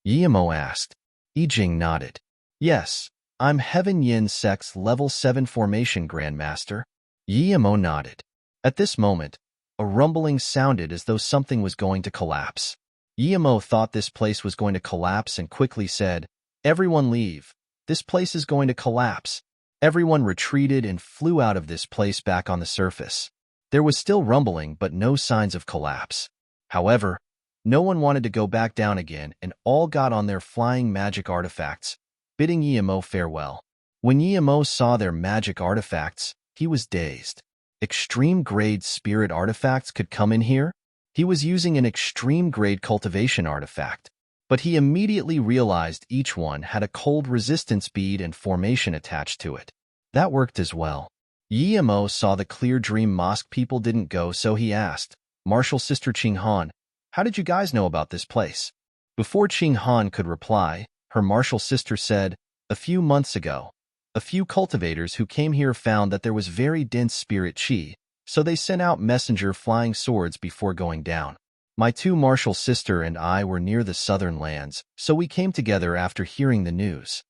Speaker 1: Yemo asked. Yi Jing nodded. Yes, I'm Heaven Yin Sect's level 7 formation grandmaster. Yemo nodded. At this moment, a rumbling sounded as though something was going to collapse. Yemo thought this place was going to collapse and quickly said, everyone leave. This place is going to collapse. Everyone retreated and flew out of this place back on the surface. There was still rumbling, but no signs of collapse. However, no one wanted to go back down again, and all got on their flying magic artifacts, bidding Yemo farewell. When Yemo saw their magic artifacts, he was dazed. Extreme-grade spirit artifacts could come in here? He was using an extreme-grade cultivation artifact, but he immediately realized each one had a cold resistance bead and formation attached to it. That worked as well. Yemo saw the Clear Dream Mosque people didn't go, so he asked, Martial Sister Qing Han, how did you guys know about this place? Before Qing Han could reply, her martial sister said, a few months ago, a few cultivators who came here found that there was very dense spirit chi, so they sent out messenger flying swords before going down. My 2 martial sister and I were near the southern lands, so we came together after hearing the news.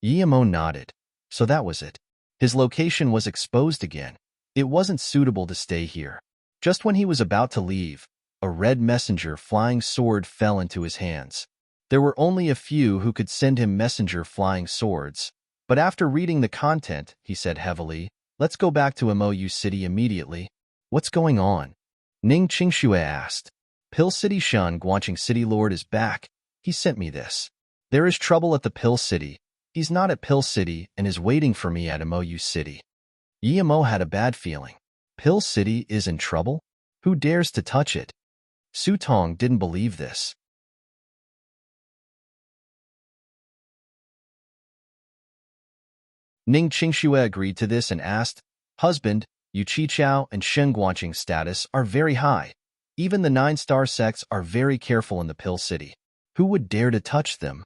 Speaker 1: Yemo nodded. So that was it. His location was exposed again. It wasn't suitable to stay here. Just when he was about to leave, a red messenger flying sword fell into his hands. There were only a few who could send him messenger flying swords, but after reading the content, he said heavily, Let's go back to Mou City immediately. What's going on? Ning Qingxue asked. Pill City Shun Guanqing City Lord is back. He sent me this. There is trouble at the Pill City. He's not at Pill City and is waiting for me at Mou City. Yimo had a bad feeling. Pill City is in trouble? Who dares to touch it? Su Tong didn't believe this. Ning Qingxue agreed to this and asked, Husband, Yu Qichao and Shen Guanqing's status are very high. Even the 9-star sects are very careful in the Pill City. Who would dare to touch them?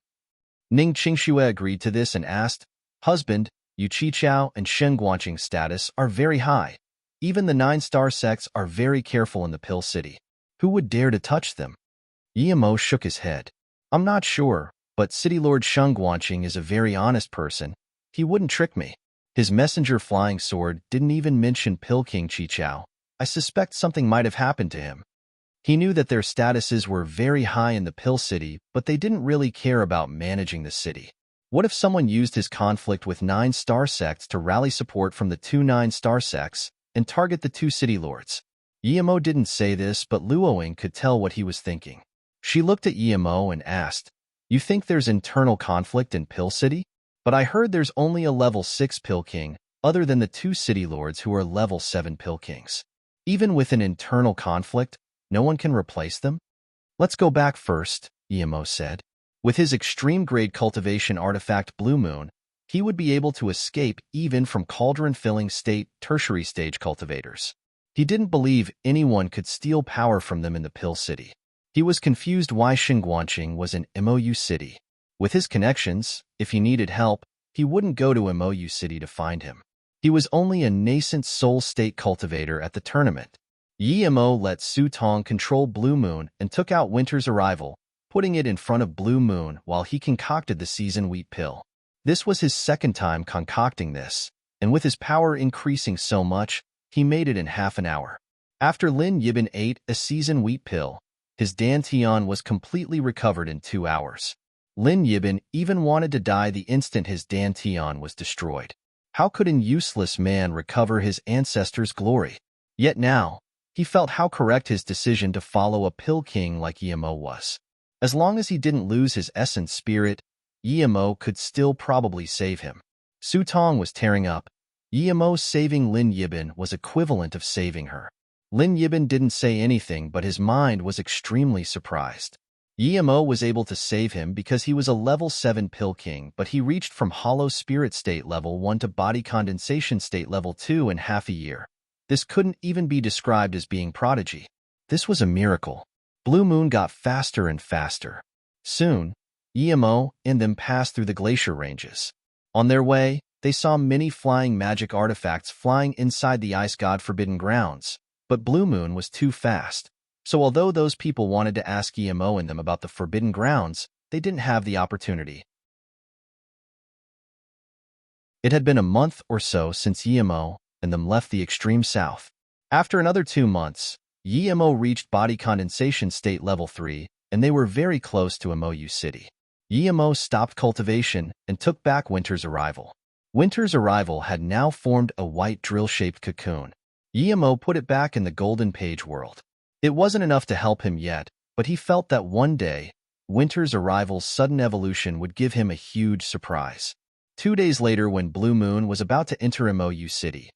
Speaker 1: Ning Qingxue agreed to this and asked, Husband, Yu Qichao and Shen Guanqing's status are very high. Even the 9-star sects are very careful in the Pill City. Who would dare to touch them? Yimo shook his head. I'm not sure, but City Lord Sheng Guanqing is a very honest person. He wouldn't trick me. His messenger flying sword didn't even mention Pill King Qichao. I suspect something might have happened to him. He knew that their statuses were very high in the Pill City, but they didn't really care about managing the city. What if someone used his conflict with 9-star sects to rally support from the 2 9-star sects and target the 2 city lords? Yimo didn't say this, but Luoying could tell what he was thinking. She looked at Yimo and asked, You think there's internal conflict in Pill City? But I heard there's only a level 6 Pill King, other than the 2 city lords who are level 7 Pill Kings. Even with an internal conflict, no one can replace them? Let's go back first, Yimo said. With his extreme-grade cultivation artifact Blue Moon, he would be able to escape even from cauldron-filling state tertiary stage cultivators. He didn't believe anyone could steal power from them in the Pill City. He was confused why Shen Guanqing was in Mou City. With his connections, if he needed help, he wouldn't go to Mou City to find him. He was only a nascent soul state cultivator at the tournament. Yimo let Su Tong control Blue Moon and took out Winter's Arrival, putting it in front of Blue Moon while he concocted the season wheat pill. This was his second time concocting this, and with his power increasing so much, he made it in half an hour. After Lin Yibin ate a season wheat pill, his dantian was completely recovered in 2 hours. Lin Yibin even wanted to die the instant his dantian was destroyed. How could an useless man recover his ancestors' glory? Yet now, he felt how correct his decision to follow a Pill King like Yimo was. As long as he didn't lose his essence spirit, Yimo could still probably save him. Su Tong was tearing up. Yimo saving Lin Yibin was equivalent of saving her. Lin Yibin didn't say anything, but his mind was extremely surprised. Yimo was able to save him because he was a level 7 Pill King, but he reached from Hollow Spirit State level 1 to Body Condensation State level 2 in half a year. This couldn't even be described as being prodigy. This was a miracle. Blue Moon got faster and faster. Soon, Yimo and them passed through the glacier ranges. On their way, they saw many flying magic artifacts flying inside the Ice God Forbidden Grounds, but Blue Moon was too fast. So although those people wanted to ask Yimo and them about the Forbidden Grounds, they didn't have the opportunity. It had been a month or so since Yimo and them left the extreme south. After another 2 months, Yimo reached Body Condensation State Level 3, and they were very close to Mou City. Yimo stopped cultivation and took back Winter's Arrival. Winter's Arrival had now formed a white drill-shaped cocoon. Yimo put it back in the Golden Page world. It wasn't enough to help him yet, but he felt that one day, Winter's Arrival's sudden evolution would give him a huge surprise. 2 days later, when Blue Moon was about to enter Mou City,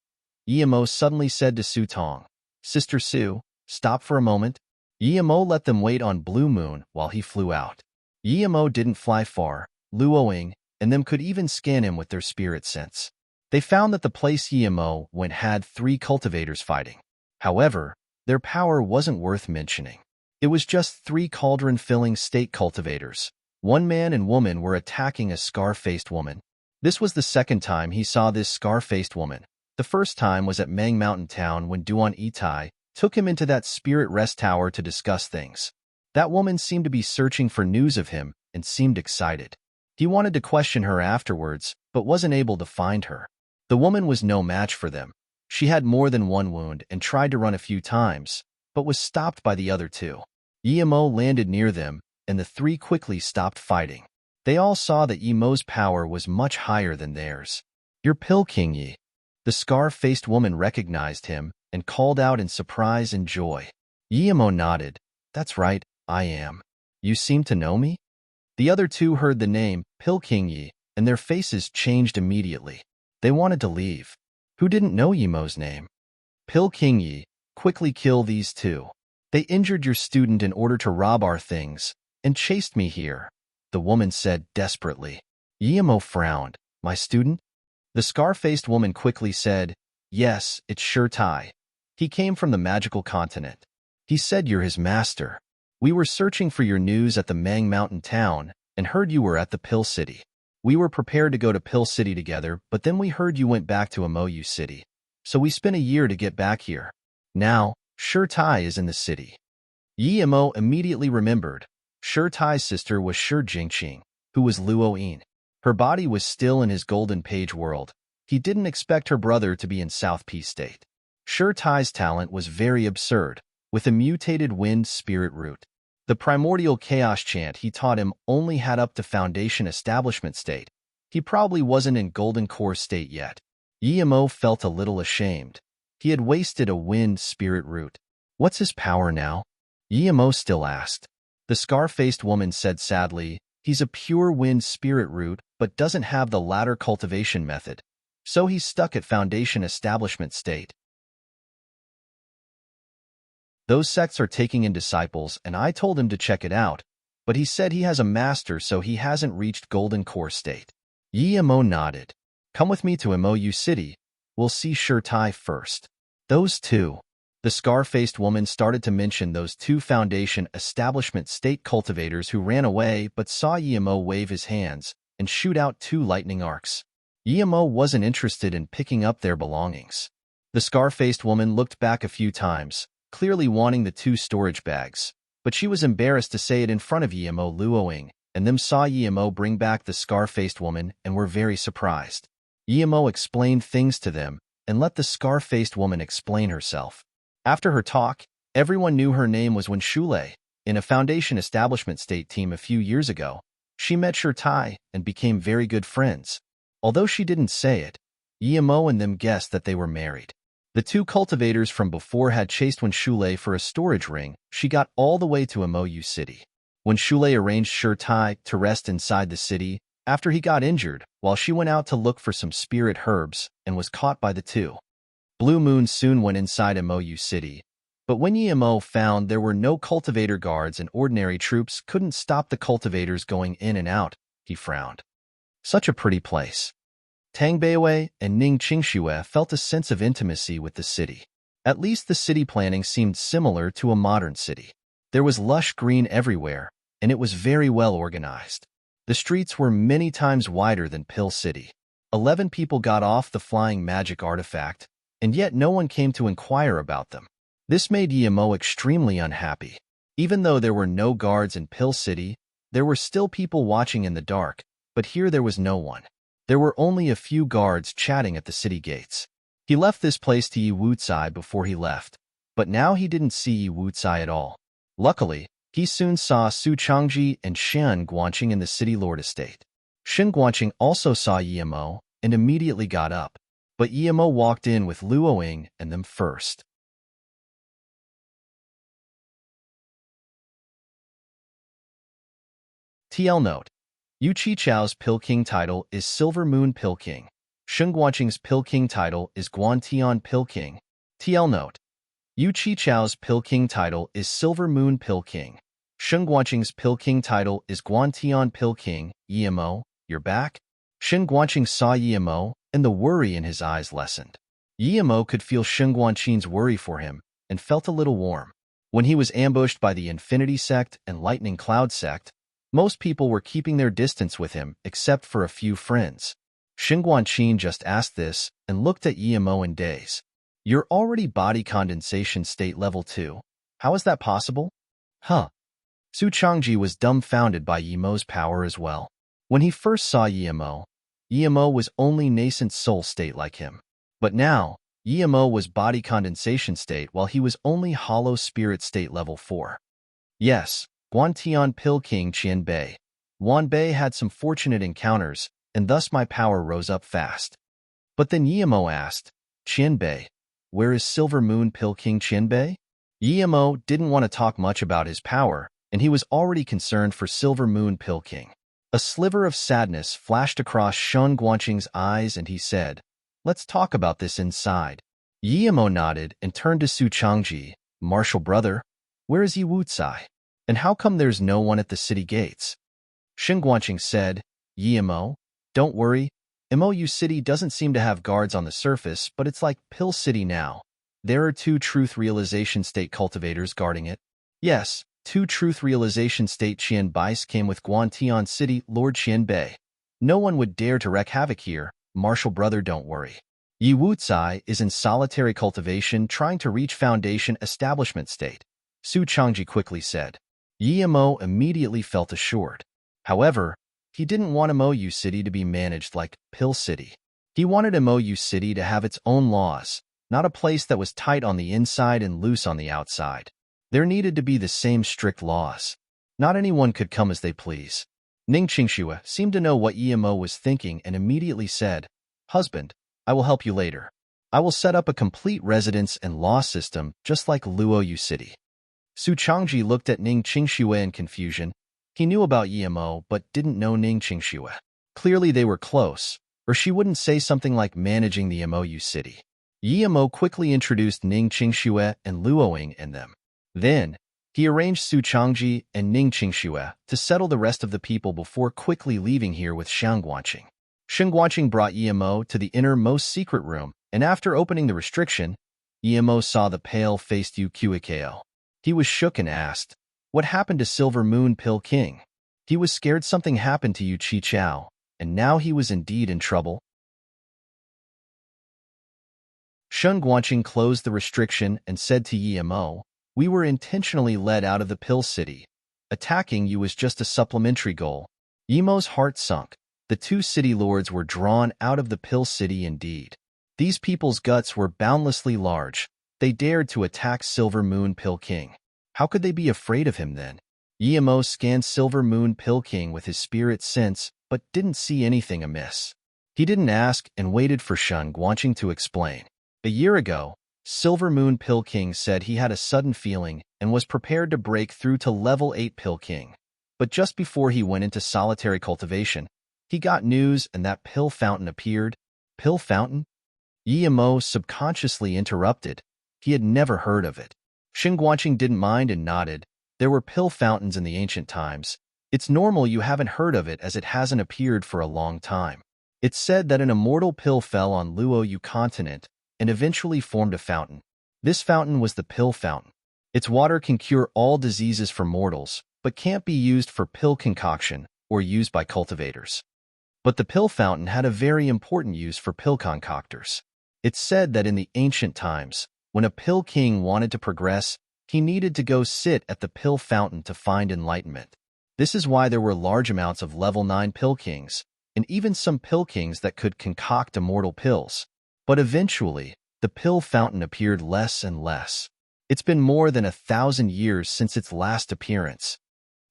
Speaker 1: Yimo suddenly said to Su Tong, Sister Su, stop for a moment. Yimo let them wait on Blue Moon while he flew out. Yimo didn't fly far. Luoying and them could even scan him with their spirit sense. They found that the place Yimo went had 3 cultivators fighting. However, their power wasn't worth mentioning. It was just 3 cauldron-filling state cultivators. 1 man and woman were attacking a scar-faced woman. This was the second time he saw this scar-faced woman. The first time was at Mang Mountain Town when Duan Itai took him into that spirit rest tower to discuss things. That woman seemed to be searching for news of him and seemed excited. He wanted to question her afterwards, but wasn't able to find her. The woman was no match for them. She had more than 1 wound and tried to run a few times, but was stopped by the other 2. Yimo landed near them, and the 3 quickly stopped fighting. They all saw that Yimo's power was much higher than theirs. You're Pill King Yi. The scar-faced woman recognized him and called out in surprise and joy. Yemo nodded. That's right, I am. You seem to know me? The other two heard the name, Pilkingyi, and their faces changed immediately. They wanted to leave. Who didn't know Yemo's name? Pilkingyi, quickly kill these two. They injured your student in order to rob our things, and chased me here, the woman said desperately. Yemo frowned. My student? The scar-faced woman quickly said, yes, it's Shirtai. He came from the magical continent. He said you're his master. We were searching for your news at the Mang Mountain town and heard you were at the Pill City. We were prepared to go to Pill City together, but then we heard you went back to Amoyu City. So we spent a year to get back here. Now, Shirtai is in the city. Yemo immediately remembered. Shirtai's sister was Shir Jingqing, who was Luoyin. Her body was still in his golden page world. He didn't expect her brother to be in South Peace State. Shirtai's talent was very absurd, with a mutated wind spirit root. The primordial chaos chant he taught him only had up to foundation establishment state. He probably wasn't in golden core state yet. Yemo felt a little ashamed. He had wasted a wind spirit root. What's his power now? Yemo still asked. The scar-faced woman said sadly, he's a pure wind spirit root, but doesn't have the latter cultivation method. So he's stuck at foundation establishment state. Those sects are taking in disciples, and I told him to check it out, but he said he has a master, so he hasn't reached golden core state. Yemo nodded. Come with me to Amoyu City. We'll see Shirtai first. Those two. The scar-faced woman started to mention those two foundation establishment state cultivators who ran away but saw Yemo wave his hands and shoot out two lightning arcs. Yemo wasn't interested in picking up their belongings. The scar-faced woman looked back a few times, clearly wanting the two storage bags, but she was embarrassed to say it in front of Yemo Luoing, and them saw Yemo bring back the scar-faced woman and were very surprised. Yemo explained things to them and let the scar-faced woman explain herself. After her talk, everyone knew her name was Wenshule. In a foundation establishment state team a few years ago, she met Shirtai and became very good friends. Although she didn't say it, Yemo and them guessed that they were married. The two cultivators from before had chased Wenshule for a storage ring. She got all the way to Amoyu City. Wenshule arranged Shirtai to rest inside the city after he got injured, while she went out to look for some spirit herbs and was caught by the two. Blue Moon soon went inside Amoyu City, but when Yemo found there were no cultivator guards and ordinary troops couldn't stop the cultivators going in and out, he frowned. Such a pretty place. Tang Beiwei and Ning Qingxue felt a sense of intimacy with the city. At least the city planning seemed similar to a modern city. There was lush green everywhere, and it was very well organized. The streets were many times wider than Pill City. 11 people got off the flying magic artifact, and yet no one came to inquire about them. This made Yemo extremely unhappy. Even though there were no guards in Pill City, there were still people watching in the dark, but here there was no one. There were only a few guards chatting at the city gates. He left this place to Yi Wucai before he left, but now he didn't see Yi Wucai at all. Luckily, he soon saw Su Changji and Shen Guanqing in the city lord estate. Shen Guanqing also saw Yemo and immediately got up, but Yemo walked in with Luoing and them first. TL note. Yu Qichao's Pill King title is Silver Moon Pill King. Shen Guanqing's Pill King title is Guantian Pill King. TL note. Yu Qichao's Pill King title is Silver Moon Pill King. Shen Guanqing's Pill King title is Guantian Pill King. Yemo, you're back? Shen Guanqing saw Yemo, and the worry in his eyes lessened. Yemo could feel Shen Guanqing's worry for him, and felt a little warm. When he was ambushed by the Infinity Sect and Lightning Cloud Sect, most people were keeping their distance with him, except for a few friends. Shen Guanqing just asked this, and looked at Yemo in daze. You're already body condensation state level 2. How is that possible? Huh. Su Changji was dumbfounded by Yemo's power as well. When he first saw Yemo, Yemo was only nascent soul state like him. But now, Yemo was body condensation state while he was only hollow spirit state level 4. Yes, Guantian Pill King Qian Bei. Wan Bei had some fortunate encounters, and thus my power rose up fast. But then Yimo asked, Qianbei, where is Silver Moon Pill King Qianbei? Yimo didn't want to talk much about his power, and he was already concerned for Silver Moon Pill King. A sliver of sadness flashed across Shun Guanqing's eyes, and he said, let's talk about this inside. Yimo nodded and turned to Su Changji, Martial brother, where is Yi Wucai? And how come there's no one at the city gates? Shin Guanqing said, Yimo, don't worry, MOU City doesn't seem to have guards on the surface, but it's like Pill City now. There are 2 truth realization state cultivators guarding it. Yes, 2 truth realization state Qianbais came with Guantian City Lord Qianbei. No one would dare to wreak havoc here, Martial brother, don't worry. Yi Wucai is in solitary cultivation trying to reach Foundation Establishment State, Su Changji quickly said. Yimo immediately felt assured. However, he didn't want MOU City to be managed like Pill City. He wanted MOU City to have its own laws, not a place that was tight on the inside and loose on the outside. There needed to be the same strict laws. Not anyone could come as they please. Ning Qingxue seemed to know what Yimo was thinking and immediately said, Husband, I will help you later. I will set up a complete residence and law system just like Luoyu City. Su Changji looked at Ning Qingxue in confusion. He knew about Yimo but didn't know Ning Qingxue. Clearly they were close, or she wouldn't say something like managing the MOU City. Yimo quickly introduced Ning Qingxue and Luoying and them. Then, he arranged Su Changji and Ning Qingxue to settle the rest of the people before quickly leaving here with Shang Guanqing. Shang Guanqing brought Yimo to the innermost secret room, and after opening the restriction, Yimo saw the pale-faced Yu Qikao. He was shook and asked, what happened to Silver Moon Pill King? He was scared something happened to Yu Qichao, and now he was indeed in trouble. Shun Guanqing closed the restriction and said to Yimo, we were intentionally led out of the Pill City. Attacking you was just a supplementary goal. Yimo's heart sunk. The 2 city lords were drawn out of the Pill City indeed. These people's guts were boundlessly large. They dared to attack Silver Moon Pill King. How could they be afraid of him then? Yimo scanned Silver Moon Pill King with his spirit sense, but didn't see anything amiss. He didn't ask and waited for Shun Guanqing to explain. A year ago, Silver Moon Pill King said he had a sudden feeling and was prepared to break through to level 8 Pill King. But just before he went into solitary cultivation, he got news and that pill fountain appeared. Pill fountain? Yimo subconsciously interrupted. He had never heard of it. Shin Guanqing didn't mind and nodded. There were pill fountains in the ancient times. It's normal you haven't heard of it as it hasn't appeared for a long time. It's said that an immortal pill fell on Luoyu continent and eventually formed a fountain. This fountain was the pill fountain. Its water can cure all diseases for mortals, but can't be used for pill concoction or used by cultivators. But the pill fountain had a very important use for pill concoctors. It's said that in the ancient times, when a pill king wanted to progress, he needed to go sit at the pill fountain to find enlightenment. This is why there were large amounts of level 9 pill kings, and even some pill kings that could concoct immortal pills. But eventually, the pill fountain appeared less and less. It's been more than 1,000 years since its last appearance.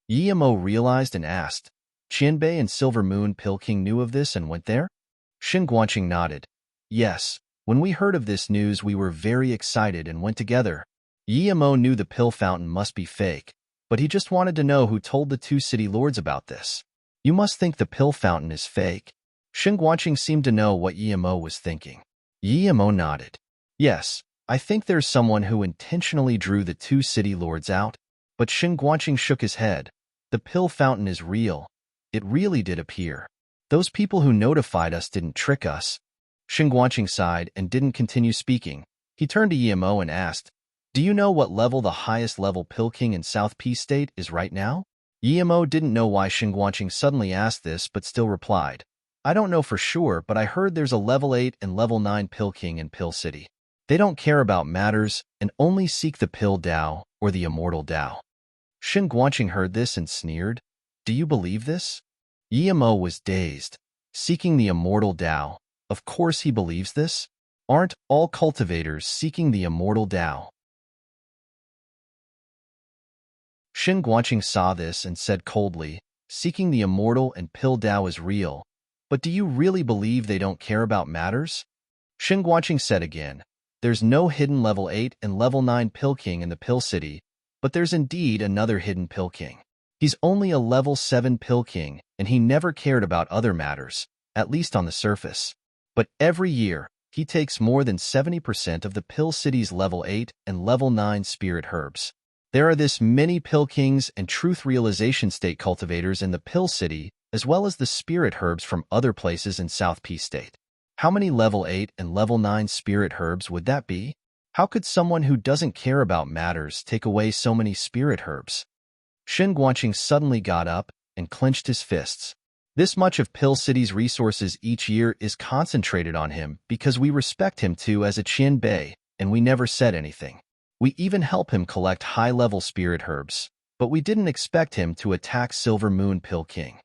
Speaker 1: Yimo realized and asked, Qianbei and Silver Moon Pill King knew of this and went there? Shin Guanqing nodded. Yes, when we heard of this news we were very excited and went together. Yimo knew the pill fountain must be fake, but he just wanted to know who told the 2 city lords about this. You must think the pill fountain is fake. Shin Guanqing seemed to know what Yimo was thinking. Yimo nodded. Yes, I think there's someone who intentionally drew the 2 city lords out. But Shin Guanqing shook his head. The pill fountain is real. It really did appear. Those people who notified us didn't trick us. Shin Guanqing sighed and didn't continue speaking. He turned to Yimo and asked, do you know what level the highest level Pill King in South P State is right now? Yimo didn't know why Shin Guanqing suddenly asked this but still replied, I don't know for sure, but I heard there's a level 8 and level 9 Pill King in Pill City. They don't care about matters and only seek the Pill Dao or the Immortal Dao. Shin Guanqing heard this and sneered. Do you believe this? Yimo was dazed. Seeking the Immortal Dao. Of course he believes this. Aren't all cultivators seeking the Immortal Dao? Shin Guanqing saw this and said coldly, seeking the Immortal and Pill Dao is real. But do you really believe they don't care about matters? Guanqing said again, "There's no hidden level 8 and level 9 Pill King in the Pill City, but there's indeed another hidden Pill King. He's only a level 7 Pill King, and he never cared about other matters, at least on the surface. But every year, he takes more than 70% of the Pill City's level 8 and level 9 spirit herbs. There are this many Pill Kings and truth realization state cultivators in the Pill City, as well as the spirit herbs from other places in South P State. How many level 8 and level 9 spirit herbs would that be? How could someone who doesn't care about matters take away so many spirit herbs?" Guanqing suddenly got up and clenched his fists. "This much of Pill City's resources each year is concentrated on him because we respect him too as a Qianbei, and we never said anything. We even help him collect high-level spirit herbs, but we didn't expect him to attack Silver Moon Pill King."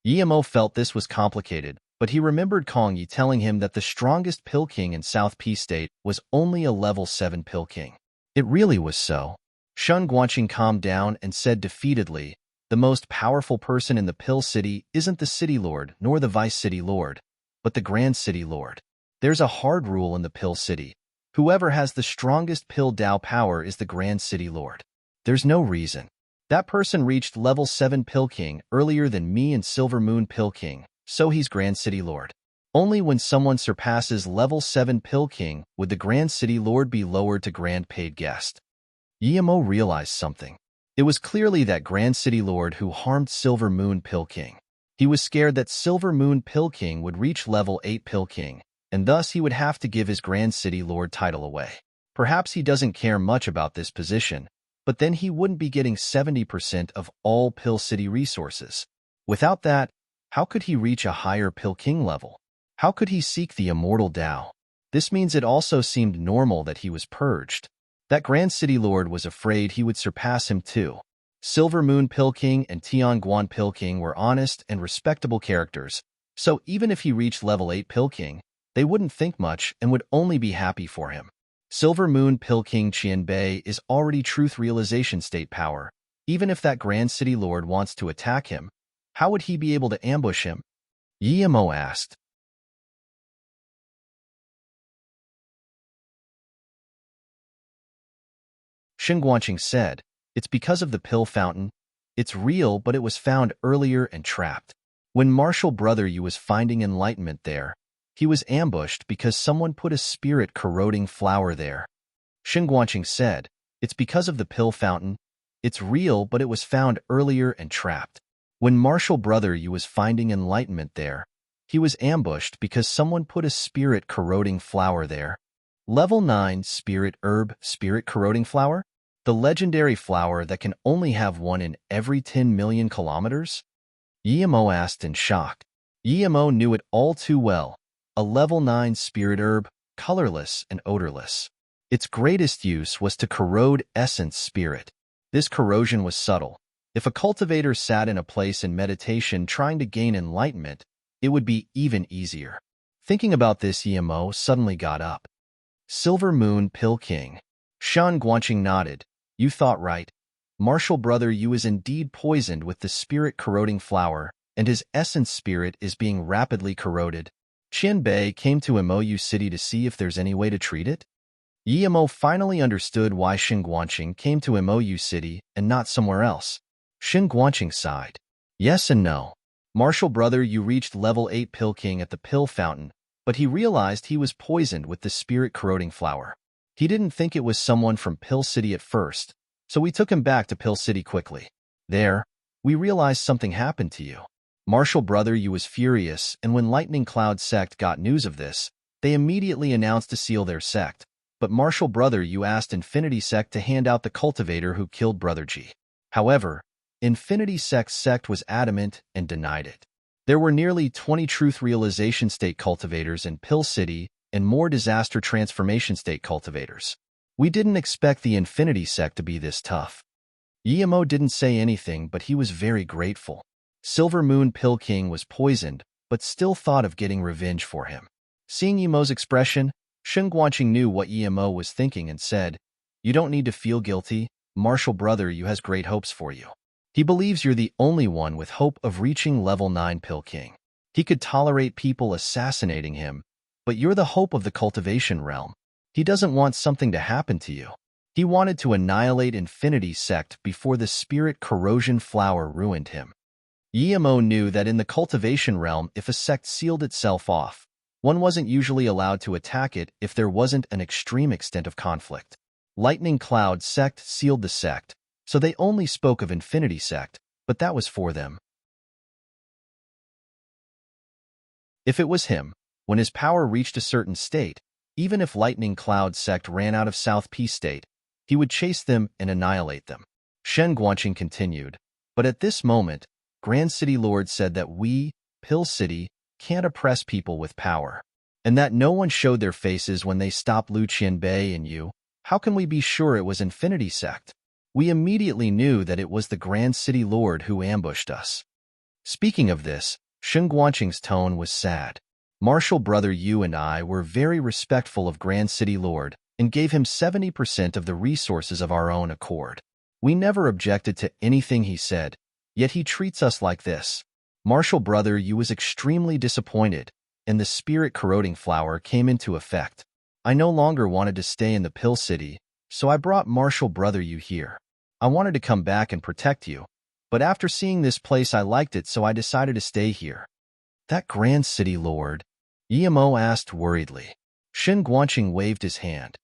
Speaker 1: Yemo felt this was complicated, but he remembered Kong Yi telling him that the strongest Pill King in South P State was only a level 7 Pill King. It really was so. Guanqing calmed down and said defeatedly, "The most powerful person in the Pill City isn't the City Lord nor the Vice City Lord, but the Grand City Lord. There's a hard rule in the Pill City. Whoever has the strongest Pill Dao power is the Grand City Lord. There's no reason. That person reached level 7 Pill King earlier than me and Silver Moon Pill King, so he's Grand City Lord. Only when someone surpasses level 7 Pill King would the Grand City Lord be lowered to Grand Paid Guest." Yemo realized something. It was clearly that Grand City Lord who harmed Silver Moon Pill King. He was scared that Silver Moon Pill King would reach level 8 Pill King, and thus he would have to give his Grand City Lord title away. Perhaps he doesn't care much about this position, but then he wouldn't be getting 70% of all Pill City resources. Without that, how could he reach a higher Pill King level? How could he seek the immortal Dao? This means it also seemed normal that he was purged. That Grand City Lord was afraid he would surpass him too. Silver Moon Pill King and Tianguan Pill King were honest and respectable characters, so even if he reached level 8 Pill King, they wouldn't think much and would only be happy for him. Silver Moon Pill King Qianbei is already truth realization state power. Even if that Grand City Lord wants to attack him, how would he be able to ambush him? Yemo asked. Guanqing said, "It's because of the pill fountain. It's real, but it was found earlier and trapped. When Marshall Brother Yu was finding enlightenment there, he was ambushed because someone put a spirit-corroding flower there." Guanqing said, "It's because of the pill fountain. It's real, but it was found earlier and trapped. When Marshall Brother Yu was finding enlightenment there, he was ambushed because someone put a spirit-corroding flower there." Level 9 Spirit Herb Spirit-Corroding Flower? The legendary flower that can only have one in every 10 million kilometers? Yemo asked in shock. Yemo knew it all too well. A level 9 spirit herb, colorless and odorless. Its greatest use was to corrode essence spirit. This corrosion was subtle. If a cultivator sat in a place in meditation trying to gain enlightenment, it would be even easier. Thinking about this, Yemo suddenly got up. Silver Moon Pill King. Guanqing nodded. "You thought right. Marshall Brother Yu is indeed poisoned with the spirit-corroding flower, and his essence spirit is being rapidly corroded. Qianbei came to Mou City to see if there's any way to treat it." Yemo finally understood why Guanqing came to Mou City and not somewhere else. Guanqing sighed. Yes and no. Marshall Brother Yu reached level 8 Pill King at the pill fountain, but he realized he was poisoned with the spirit-corroding flower. He didn't think it was someone from Pill City at first, so we took him back to Pill City quickly. There, we realized something happened to you. Marshall Brother Yu was furious, and when Lightning Cloud Sect got news of this, they immediately announced to seal their sect. But Marshall Brother Yu asked Infinity Sect to hand out the cultivator who killed Brother G. However, Infinity Sect's sect was adamant and denied it. There were nearly 20 Truth Realization State cultivators in Pill City and more Disaster Transformation State cultivators. We didn't expect the Infinity Sect to be this tough. Yemo didn't say anything, but he was very grateful. Silver Moon Pill King was poisoned, but still thought of getting revenge for him. Seeing Yemo's expression, Guanqing knew what Yemo was thinking and said, "You don't need to feel guilty. Marshall Brother Yu has great hopes for you. He believes you're the only one with hope of reaching level 9 Pill King. He could tolerate people assassinating him, But you're the hope of the cultivation realm. He doesn't want something to happen to you. He wanted to annihilate Infinity Sect before the spirit corrosion flower ruined him. Yemo knew that in the cultivation realm, if a sect sealed itself off, one wasn't usually allowed to attack it if there wasn't an extreme extent of conflict. Lightning Cloud Sect sealed the sect, so they only spoke of Infinity Sect, but that was for them. If it was him, when his power reached a certain state, even if Lightning Cloud Sect ran out of South P State, he would chase them and annihilate them. Shen Guanqing continued, but at this moment, Grand City Lord said that we, Pill City, can't oppress people with power, and that no one showed their faces when they stopped Lu Qianbei and you. How can we be sure it was Infinity Sect? We immediately knew that it was the Grand City Lord who ambushed us. Speaking of this, Shen Guanqing's tone was sad. Martial brother Yu and I were very respectful of Grand City Lord and gave him 70% of the resources of our own accord. We never objected to anything he said, yet he treats us like this. Martial brother Yu was extremely disappointed, and the spirit corroding flower came into effect. I no longer wanted to stay in the Pill City, so I brought Martial brother Yu here. I wanted to come back and protect you, but after seeing this place I liked it, so I decided to stay here. That Grand City Lord? Yemo asked worriedly. Shen Guanqing waved his hand.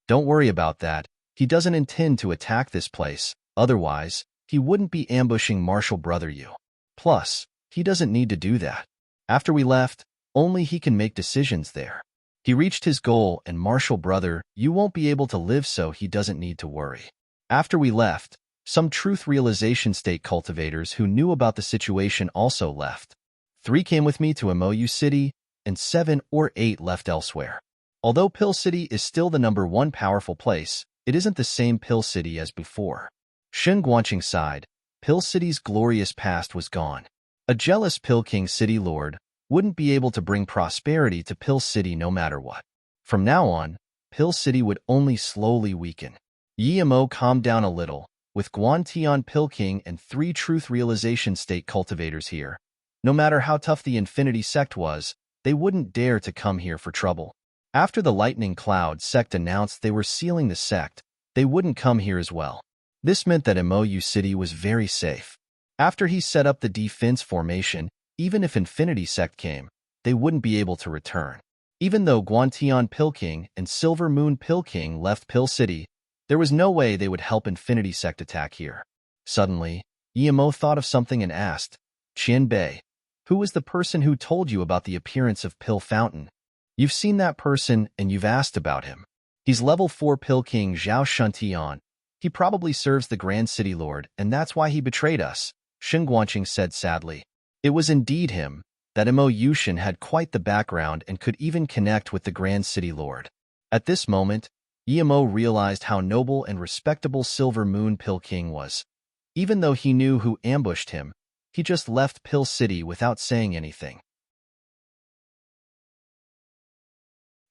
Speaker 1: Don't worry about that. He doesn't intend to attack this place, otherwise, he wouldn't be ambushing Martial brother Yu. Plus, he doesn't need to do that. After we left, only he can make decisions there. He reached his goal, and Martial brother Yu won't be able to live, so he doesn't need to worry. After we left, some truth realization state cultivators who knew about the situation also left. 3 came with me to Mou City, and 7 or 8 left elsewhere. Although Pill City is still the #1 powerful place, it isn't the same Pill City as before. Shen Guanqing sighed. Pill City's glorious past was gone. A jealous Pill King City Lord wouldn't be able to bring prosperity to Pill City no matter what. From now on, Pill City would only slowly weaken. Yemo calmed down a little. With Guantian Pill King and 3 truth realization state cultivators here, no matter how tough the Infinity Sect was, they wouldn't dare to come here for trouble. After the Lightning Cloud Sect announced they were sealing the sect, they wouldn't come here as well. This meant that Mou City was very safe. After he set up the defense formation, even if Infinity Sect came, they wouldn't be able to return. Even though Guantian Pill King and Silver Moon Pill King left Pill City, there was no way they would help Infinity Sect attack here. Suddenly, Yemo thought of something and asked, Qianbei, who was the person who told you about the appearance of Pill Fountain? You've seen that person and you've asked about him. He's level 4 Pill King Zhao Shuntian. He probably serves the Grand City Lord, and that's why he betrayed us, Shen Guanqing said sadly. It was indeed him. That Mo Yushin had quite the background and could even connect with the Grand City Lord. At this moment, Yemo realized how noble and respectable Silver Moon Pill King was. Even though he knew who ambushed him, he just left Pill City without saying anything.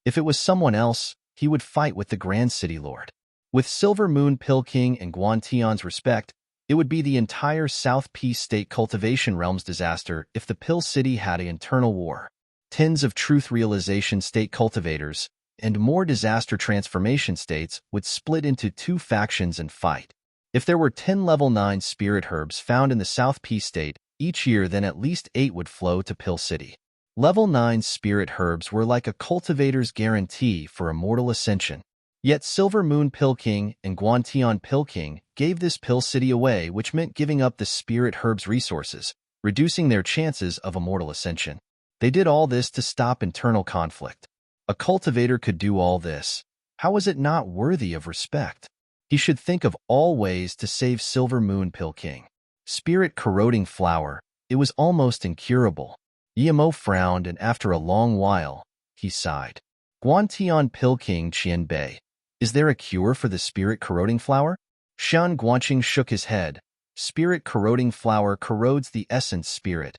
Speaker 1: If it was someone else, he would fight with the Grand City Lord. With Silver Moon Pill King and Guantian's respect, it would be the entire South Peace State cultivation realm's disaster if the Pill City had an internal war. Tens of truth realization state cultivators and more disaster transformation states would split into 2 factions and fight. If there were 10 level 9 spirit herbs found in the South Peace State each year, then at least 8 would flow to Pill City. Level 9 spirit herbs were like a cultivator's guarantee for immortal ascension. Yet Silver Moon Pill King and Guantian Pill King gave this Pill City away, which meant giving up the spirit herbs' resources, reducing their chances of immortal ascension. They did all this to stop internal conflict. A cultivator could do all this. How is it not worthy of respect? He should think of all ways to save Silver Moon Pill King. Spirit corroding flower, it was almost incurable. Yemo frowned, and after a long while, he sighed. Guantian Pill King Qianbei, is there a cure for the spirit corroding flower? Shen Guanqing shook his head. Spirit corroding flower corrodes the essence spirit.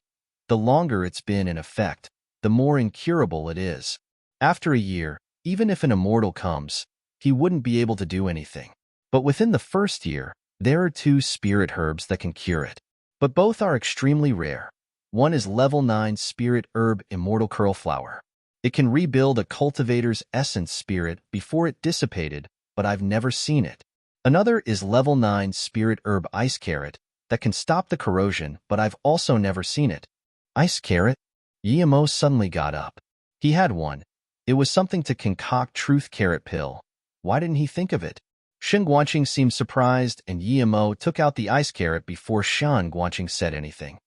Speaker 1: The longer it's been in effect, the more incurable it is. After a year, even if an immortal comes, he wouldn't be able to do anything. But within the first year, there are 2 spirit herbs that can cure it. But both are extremely rare. One is level 9 spirit herb Immortal Curl Flower. It can rebuild a cultivator's essence spirit before it dissipated, but I've never seen it. Another is level 9 spirit herb ice carrot that can stop the corrosion, but I've also never seen it. Ice carrot? Yemo suddenly got up. He had one. It was something to concoct truth carrot pill. Why didn't he think of it? Shen Guanqing seemed surprised, and Yemo took out the ice carrot before Shen Guanqing said anything.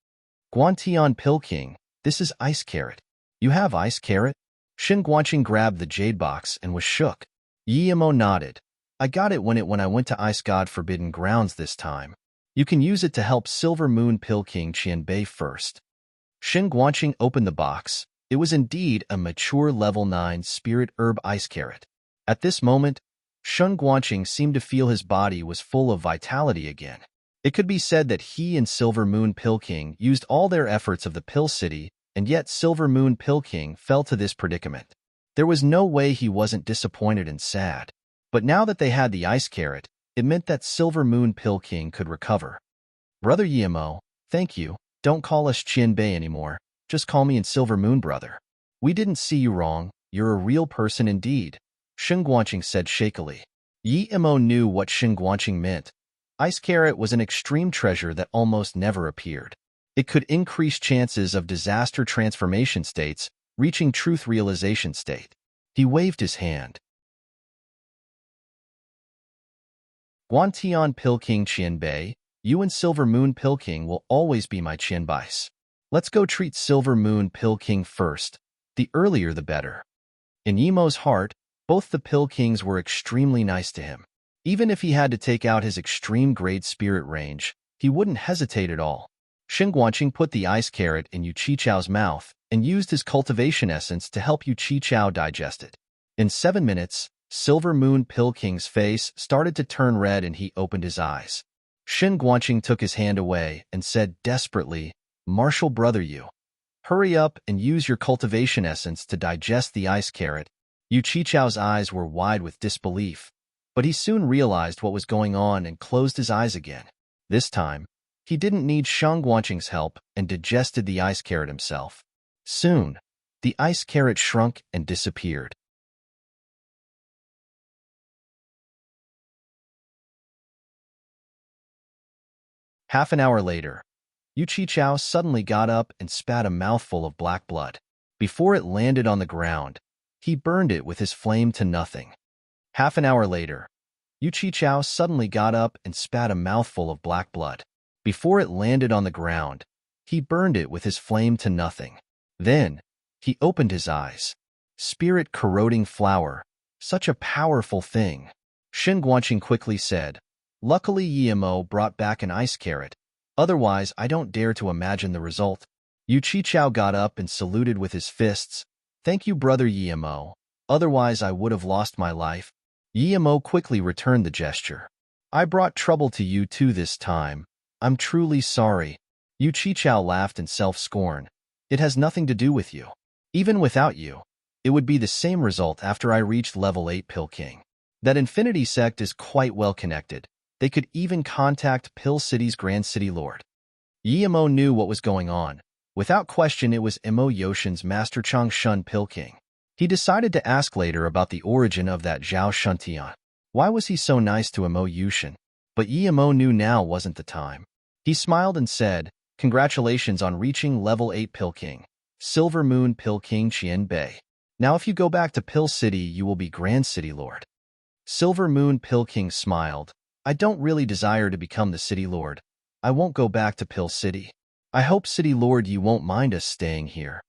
Speaker 1: Guantian Pill King, this is ice carrot. You have ice carrot? Shen Guanqing grabbed the jade box and was shook. Yemo nodded. I got it when I went to Ice God Forbidden Grounds this time. You can use it to help Silver Moon Pill King Qianbei first. Shen Guanqing opened the box. It was indeed a mature level 9 spirit herb ice carrot. At this moment, Shen Guanqing seemed to feel his body was full of vitality again. It could be said that he and Silver Moon Pill King used all their efforts of the Pill City, and yet Silver Moon Pill King fell to this predicament. There was no way he wasn't disappointed and sad. But now that they had the ice carrot, it meant that Silver Moon Pill King could recover. Brother Yemo, thank you. Don't call us Qianbei anymore. Just call me and Silver Moon brother. We didn't see you wrong. You're a real person indeed, Shen Guanqing said shakily. Yemo knew what Shen Guanqing meant. Ice carrot was an extreme treasure that almost never appeared. It could increase chances of disaster transformation states, reaching truth realization state. He waved his hand. Guantian Pill King Qianbei, you and Silver Moon Pill King will always be my Qianbais. Let's go treat Silver Moon Pill King first. The earlier the better. In Yemo's heart, both the Pill Kings were extremely nice to him. Even if he had to take out his extreme grade spirit range, he wouldn't hesitate at all. Shen Guanqing put the ice carrot in Yu Qichao's mouth and used his cultivation essence to help Yu Qichao digest it. In 7 minutes, Silver Moon Pill King's face started to turn red and he opened his eyes. Shen Guanqing took his hand away and said desperately, Martial brother you. Hurry up and use your cultivation essence to digest the ice carrot. Yu Qichao's eyes were wide with disbelief, but he soon realized what was going on and closed his eyes again. This time, he didn't need Shen Guanqing's help and digested the ice carrot himself. Soon, the ice carrot shrunk and disappeared. Half an hour later, Yu Qichao suddenly got up and spat a mouthful of black blood. Before it landed on the ground, he burned it with his flame to nothing. Half an hour later, Yu Qichao suddenly got up and spat a mouthful of black blood. Before it landed on the ground, he burned it with his flame to nothing. Then, he opened his eyes. Spirit corroding flower, such a powerful thing. Shen Guanqing quickly said, Luckily Yemo brought back an ice carrot. Otherwise, I don't dare to imagine the result. Yu Qichao got up and saluted with his fists. Thank you, brother Yemo. Otherwise, I would have lost my life. Yemo quickly returned the gesture. I brought trouble to you too this time. I'm truly sorry. Yu Qichao laughed in self-scorn. It has nothing to do with you. Even without you, it would be the same result after I reached level 8 Pill King. That Infinity Sect is quite well connected. They could even contact Pill City's Grand City Lord. Yemo knew what was going on. Without question, it was Emo Yoshin's Master Changshun Pill King. He decided to ask later about the origin of that Zhao Shuntian. Why was he so nice to Emo Yushin? But Yemo knew now wasn't the time. He smiled and said, Congratulations on reaching level 8 Pill King, Silver Moon Pill King Qianbei. Now if you go back to Pill City, you will be Grand City Lord. Silver Moon Pill King smiled. I don't really desire to become the City Lord. I won't go back to Pill City. I hope, City Lord, you won't mind us staying here.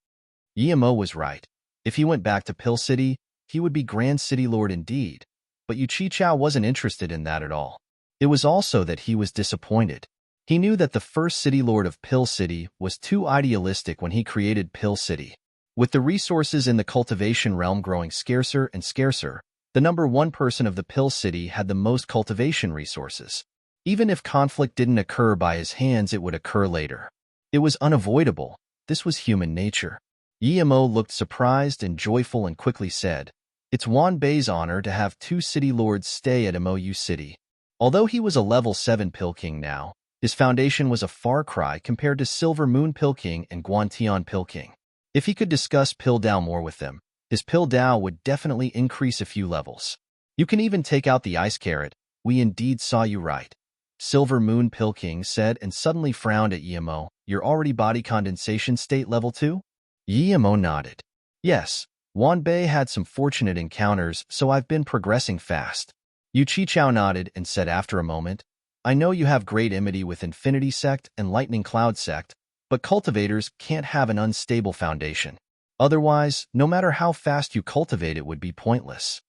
Speaker 1: Yemo was right. If he went back to Pill City, he would be Grand City Lord indeed. But Yu Qichao wasn't interested in that at all. It was also that he was disappointed. He knew that the first City Lord of Pill City was too idealistic when he created Pill City. With the resources in the cultivation realm growing scarcer and scarcer, the number one person of the Pill City had the most cultivation resources. Even if conflict didn't occur by his hands, it would occur later. It was unavoidable. This was human nature. Yemo looked surprised and joyful and quickly said, It's Wanbei's honor to have 2 city lords stay at Mou City. Although he was a level 7 Pill King now, his foundation was a far cry compared to Silver Moon Pill King and Guantian Pill King. If he could discuss Pill Dao more with them, His pill Dao would definitely increase a few levels. You can even take out the ice carrot. We indeed saw you right. Silver Moon Pill King said and suddenly frowned at Yimo. You're already body condensation state level 2? Yimo nodded. Yes, Wanbei had some fortunate encounters, so I've been progressing fast. Yu Qichao nodded and said after a moment, I know you have great enmity with Infinity Sect and Lightning Cloud Sect, but cultivators can't have an unstable foundation. Otherwise, no matter how fast you cultivate it would be pointless.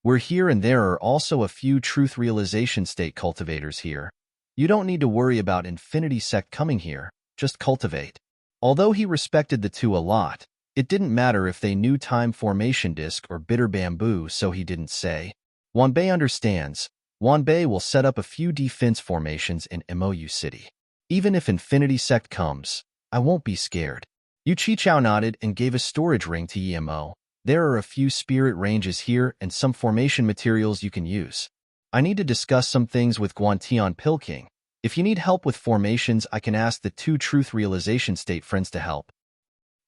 Speaker 1: We're here and there are also a few truth realization state cultivators here. You don't need to worry about Infinity Sect coming here, just cultivate. Although he respected the two a lot, it didn't matter if they knew Time Formation Disc or Bitter Bamboo, so he didn't say. Wanbei understands. Wanbei will set up a few defense formations in MOU City. Even if Infinity Sect comes, I won't be scared. Yu Qichao nodded and gave a storage ring to Yimo. There are a few spirit ranges here and some formation materials you can use. I need to discuss some things with Guantian Pill King. If you need help with formations, I can ask the two Truth Realization State friends to help.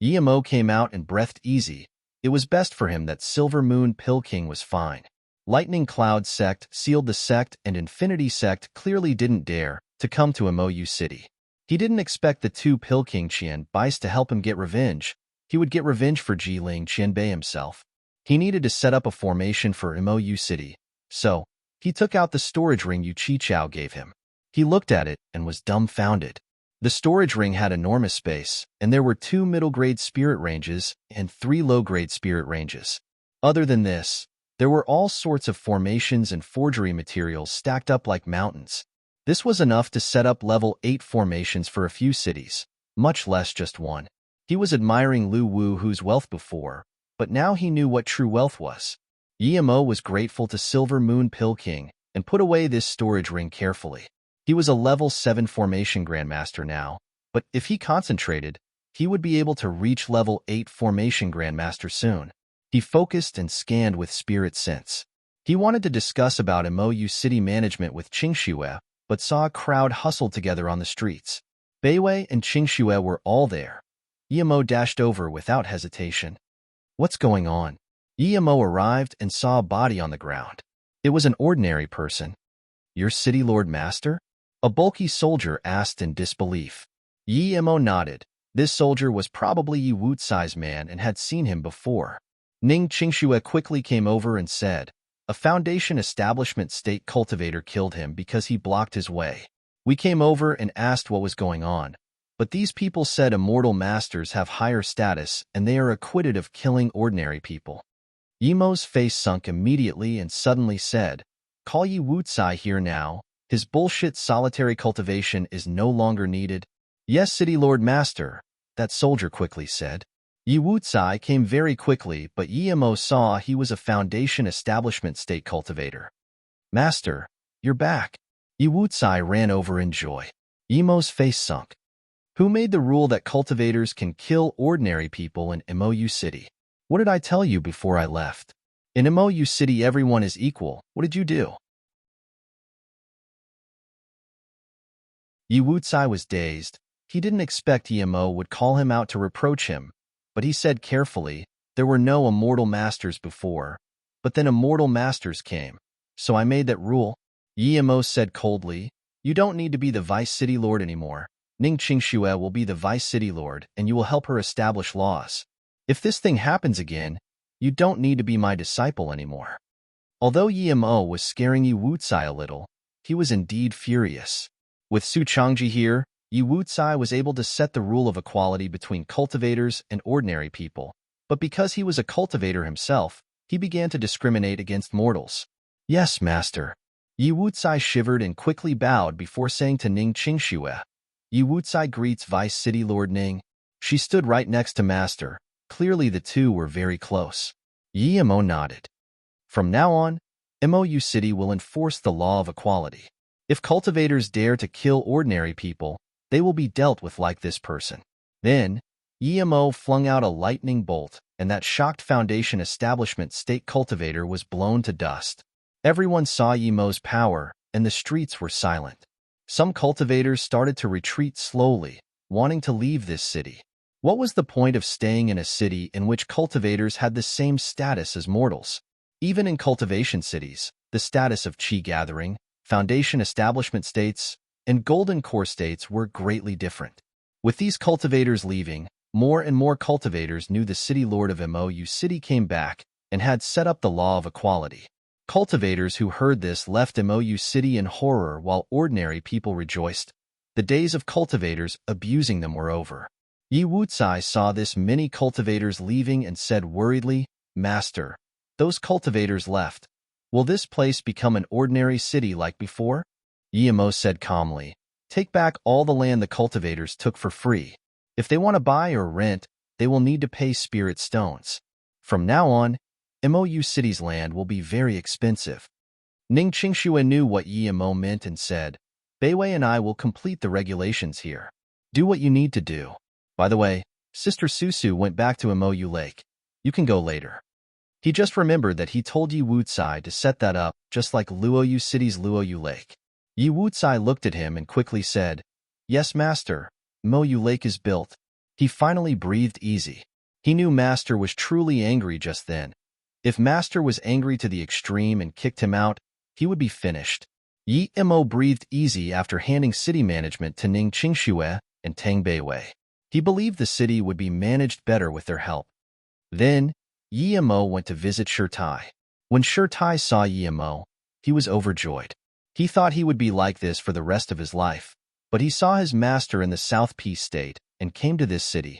Speaker 1: Yimo came out and breathed easy. It was best for him that Silver Moon Pill King was fine. Lightning Cloud Sect sealed the sect and Infinity Sect clearly didn't dare to come to MOU City. He didn't expect the two Pill King Qian Bais to help him get revenge. He would get revenge for Jiling Qianbei himself. He needed to set up a formation for MOU City, so he took out the storage ring Yu Qichao gave him. He looked at it and was dumbfounded. The storage ring had enormous space, and there were 2 middle-grade spirit ranges and 3 low-grade spirit ranges. Other than this, there were all sorts of formations and forgery materials stacked up like mountains. This was enough to set up level 8 formations for a few cities, much less just one. He was admiring Lu Wu's wealth before, but now he knew what true wealth was. Yimo was grateful to Silver Moon Pill King and put away this storage ring carefully. He was a level 7 formation grandmaster now, but if he concentrated, he would be able to reach level 8 formation grandmaster soon. He focused and scanned with spirit sense. He wanted to discuss about MOU City management with Qingxue, but saw a crowd hustle together on the streets. Beiwei and Qingxue were all there. Yimo dashed over without hesitation. What's going on? Yimo arrived and saw a body on the ground. It was an ordinary person. Your City Lord Master? A bulky soldier asked in disbelief. Yimo nodded. This soldier was probably Yi Wucai's man and had seen him before. Ning Qingxue quickly came over and said, a Foundation Establishment State cultivator killed him because he blocked his way. We came over and asked what was going on, but these people said immortal masters have higher status and they are acquitted of killing ordinary people. Yimo's face sunk immediately and suddenly said, call Yi Wucai here now. His bullshit solitary cultivation is no longer needed. Yes, City Lord Master, that soldier quickly said. Yi Wucai came very quickly, but Yimo saw he was a Foundation Establishment State cultivator. Master, you're back. Yi Wucai ran over in joy. Yimo's face sunk. Who made the rule that cultivators can kill ordinary people in MOU City? What did I tell you before I left? In MOU City everyone is equal. What did you do? Yi Wucai was dazed. He didn't expect Yimo would call him out to reproach him, but he said carefully, there were no immortal masters before, but then immortal masters came, so I made that rule. Yimo said coldly, you don't need to be the Vice City Lord anymore. Ning Qingxue will be the Vice City Lord and you will help her establish laws. If this thing happens again, you don't need to be my disciple anymore. Although Yimo was scaring Yi Wucai a little, he was indeed furious. With Su Changji here, Yi Wucai was able to set the rule of equality between cultivators and ordinary people, but because he was a cultivator himself, he began to discriminate against mortals. Yes, Master. Yi Wucai shivered and quickly bowed before saying to Ning Qingxue, Yi Wucai greets Vice City Lord Ning. She stood right next to Master. Clearly the two were very close. Yimo nodded. From now on, MOU City will enforce the law of equality. If cultivators dare to kill ordinary people, they will be dealt with like this person. Then, Yimo flung out a lightning bolt, and that shocked Foundation Establishment State cultivator was blown to dust. Everyone saw Yimo's power, and the streets were silent. Some cultivators started to retreat slowly, wanting to leave this city. What was the point of staying in a city in which cultivators had the same status as mortals? Even in cultivation cities, the status of chi gathering, foundation establishment states, and golden core states were greatly different. With these cultivators leaving, more and more cultivators knew the city lord of Mou City came back and had set up the law of equality. Cultivators who heard this left Mou City in horror while ordinary people rejoiced. The days of cultivators abusing them were over. Yi Wucai saw this many cultivators leaving and said worriedly, "Master, those cultivators left. Will this place become an ordinary city like before?" Yi Mo said calmly, "Take back all the land the cultivators took for free. If they want to buy or rent, they will need to pay spirit stones. From now on, Mou City's land will be very expensive." Ning Qingxue knew what Yi Mo meant and said, "Beiwei and I will complete the regulations here. Do what you need to do. By the way, Sister Susu went back to Mou Lake. You can go later." He just remembered that he told Yi Wucai to set that up just like Luoyu City's Luoyu Lake. Yi Wucai looked at him and quickly said, "Yes, Master, Mou Lake is built." He finally breathed easy. He knew Master was truly angry just then. If Master was angry to the extreme and kicked him out, he would be finished. Yi Mo breathed easy after handing city management to Ning Qingxue and Tang Beiwei. He believed the city would be managed better with their help. Then, Yi Mo went to visit Shirtai. When Shirtai saw Yi Mo, he was overjoyed. He thought he would be like this for the rest of his life, but he saw his master in the South Peace State and came to this city.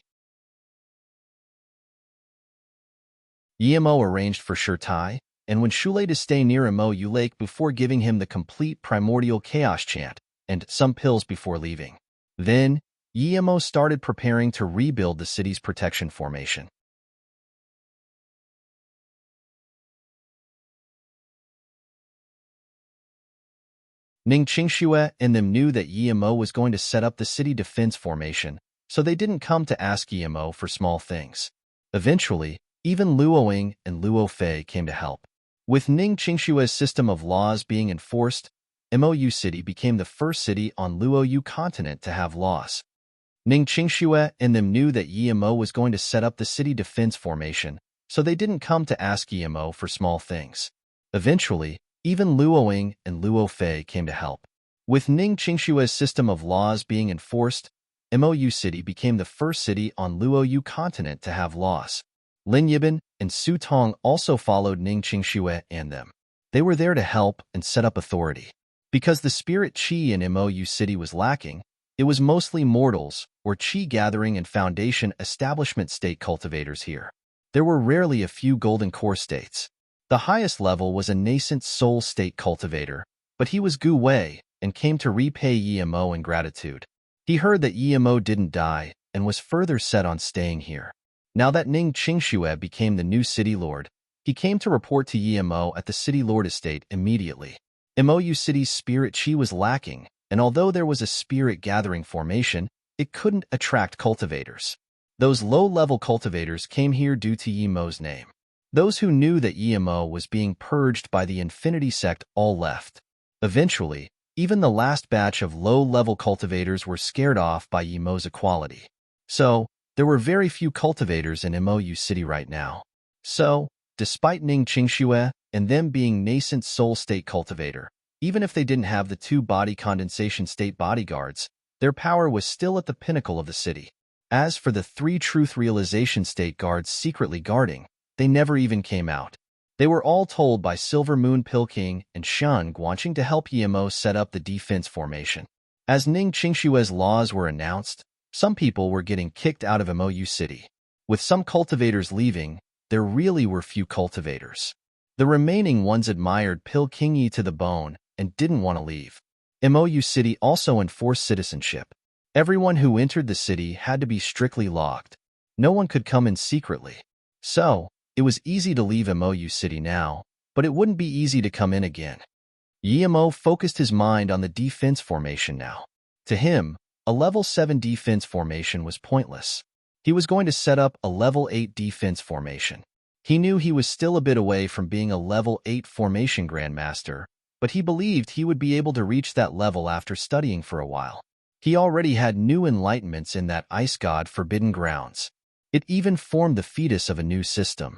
Speaker 1: Yi Mo arranged for Shirtai and when Shulei to stay near Mou Lake before giving him the complete primordial chaos chant and some pills before leaving. Then, Yi Mo started preparing to rebuild the city's protection formation. Ning Qingxue and them knew that Yi Mo was going to set up the city defense formation, so they didn't come to ask Yi Mo for small things. Eventually, even Luo Ying and Luo Fei came to help. With Ning Qingxue's system of laws being enforced, Mou City became the first city on Luoyu continent to have laws. Ning Qingxue and them knew that Yi Mo was going to set up the city defense formation, so they didn't come to ask Yi Mo for small things. Eventually, even Luo Ying and Luo Fei came to help. With Ning Qingxue's system of laws being enforced, Mou City became the first city on Luoyu continent to have laws. Lin Yiban and Su Tong also followed Ning Qingxue and them. They were there to help and set up authority. Because the spirit qi in Mou City was lacking, it was mostly mortals or qi gathering and foundation establishment state cultivators here. There were rarely a few golden core states. The highest level was a nascent soul state cultivator, but he was Gu Wei and came to repay Yi Mo in gratitude. He heard that Yi Mo didn't die and was further set on staying here. Now that Ning Qingxue became the new city lord, he came to report to Yi Mo at the city lord estate immediately. Mou City's spirit qi was lacking, and although there was a spirit gathering formation, it couldn't attract cultivators. Those low-level cultivators came here due to Yi Mo's name. Those who knew that Yi Mo was being purged by the Infinity Sect all left. Eventually, even the last batch of low-level cultivators were scared off by Yi Mo's equality. So, there were very few cultivators in Mou City right now. So, despite Ning Qingxue and them being nascent soul state cultivator, even if they didn't have the two body condensation state bodyguards, their power was still at the pinnacle of the city. As for the three truth realization state guards secretly guarding, they never even came out. They were all told by Silver Moon Pilking and Shun Guanqing to help Yi Mo set up the defense formation. As Ning Qingxue's laws were announced, some people were getting kicked out of Mou City. With some cultivators leaving, there really were few cultivators. The remaining ones admired Pilkingi to the bone and didn't want to leave. Mou City also enforced citizenship. Everyone who entered the city had to be strictly logged. No one could come in secretly. So, it was easy to leave Mou City now, but it wouldn't be easy to come in again. Yi Mo focused his mind on the defense formation now. To him, a level 7 defense formation was pointless. He was going to set up a level 8 defense formation. He knew he was still a bit away from being a level 8 formation grandmaster, but he believed he would be able to reach that level after studying for a while. He already had new enlightenments in that ice god forbidden grounds. It even formed the fetus of a new system.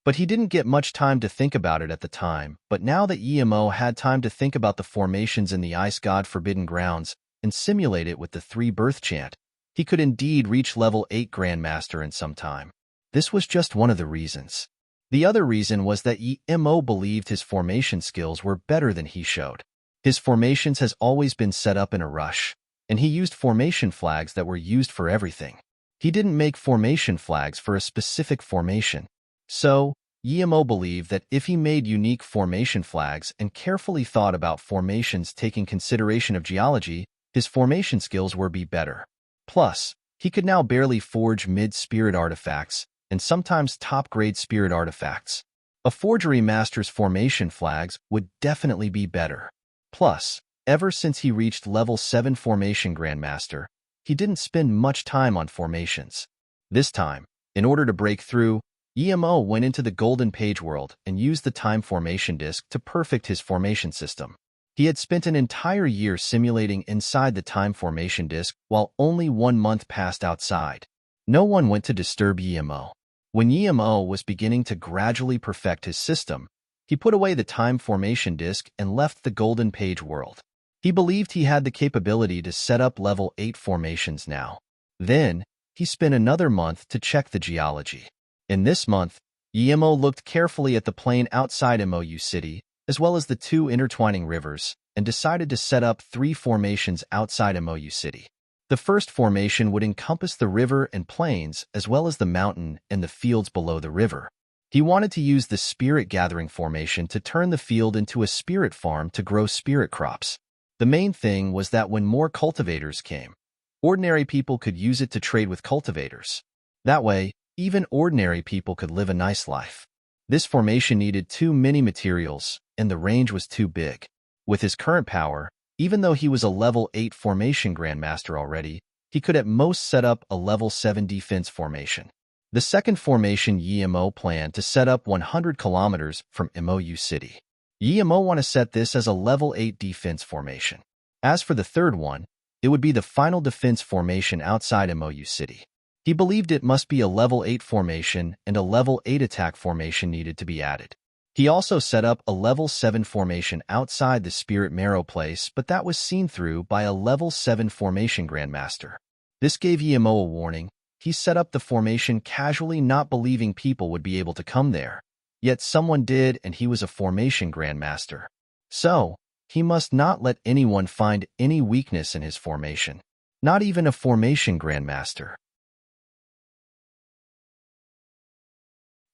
Speaker 1: But he didn't get much time to think about it at the time, but now that Emo had time to think about the formations in the ice god forbidden grounds and simulate it with the 3-birth chant, he could indeed reach level 8 Grandmaster in some time. This was just one of the reasons. The other reason was that Emo believed his formation skills were better than he showed. His formations has always been set up in a rush, and he used formation flags that were used for everything. He didn't make formation flags for a specific formation. So, Emo believed that if he made unique formation flags and carefully thought about formations taking consideration of geology, his formation skills would be better. Plus, he could now barely forge mid-spirit artifacts and sometimes top-grade spirit artifacts. A forgery master's formation flags would definitely be better. Plus, ever since he reached level 7 Formation Grandmaster, he didn't spend much time on formations. This time, in order to break through, Emo went into the Golden Page world and used the Time Formation Disc to perfect his formation system. He had spent an entire year simulating inside the Time Formation Disc while only 1 month passed outside. No one went to disturb Emo. When Emo was beginning to gradually perfect his system, he put away the Time Formation Disc and left the Golden Page world. He believed he had the capability to set up level 8 formations now. Then, he spent another month to check the geology. In this month, Emo looked carefully at the plain outside MOU City, as well as the 2 intertwining rivers, and decided to set up 3 formations outside MOU City. The first formation would encompass the river and plains, as well as the mountain and the fields below the river. He wanted to use the Spirit Gathering formation to turn the field into a spirit farm to grow spirit crops. The main thing was that when more cultivators came, ordinary people could use it to trade with cultivators. That way, even ordinary people could live a nice life. This formation needed too many materials, and the range was too big. With his current power, even though he was a level 8 Formation Grandmaster already, he could at most set up a level 7 defense formation. The second formation Emo planned to set up 100 kilometers from MOU City. Emo want to set this as a level 8 defense formation. As for the third one, it would be the final defense formation outside MOU City. He believed it must be a level 8 formation and a level 8 attack formation needed to be added. He also set up a level 7 formation outside the Spirit Marrow place, but that was seen through by a level 7 Formation Grandmaster. This gave Emo a warning. He set up the formation casually, not believing people would be able to come there. Yet someone did, and he was a Formation Grandmaster. So, he must not let anyone find any weakness in his formation. Not even a Formation Grandmaster.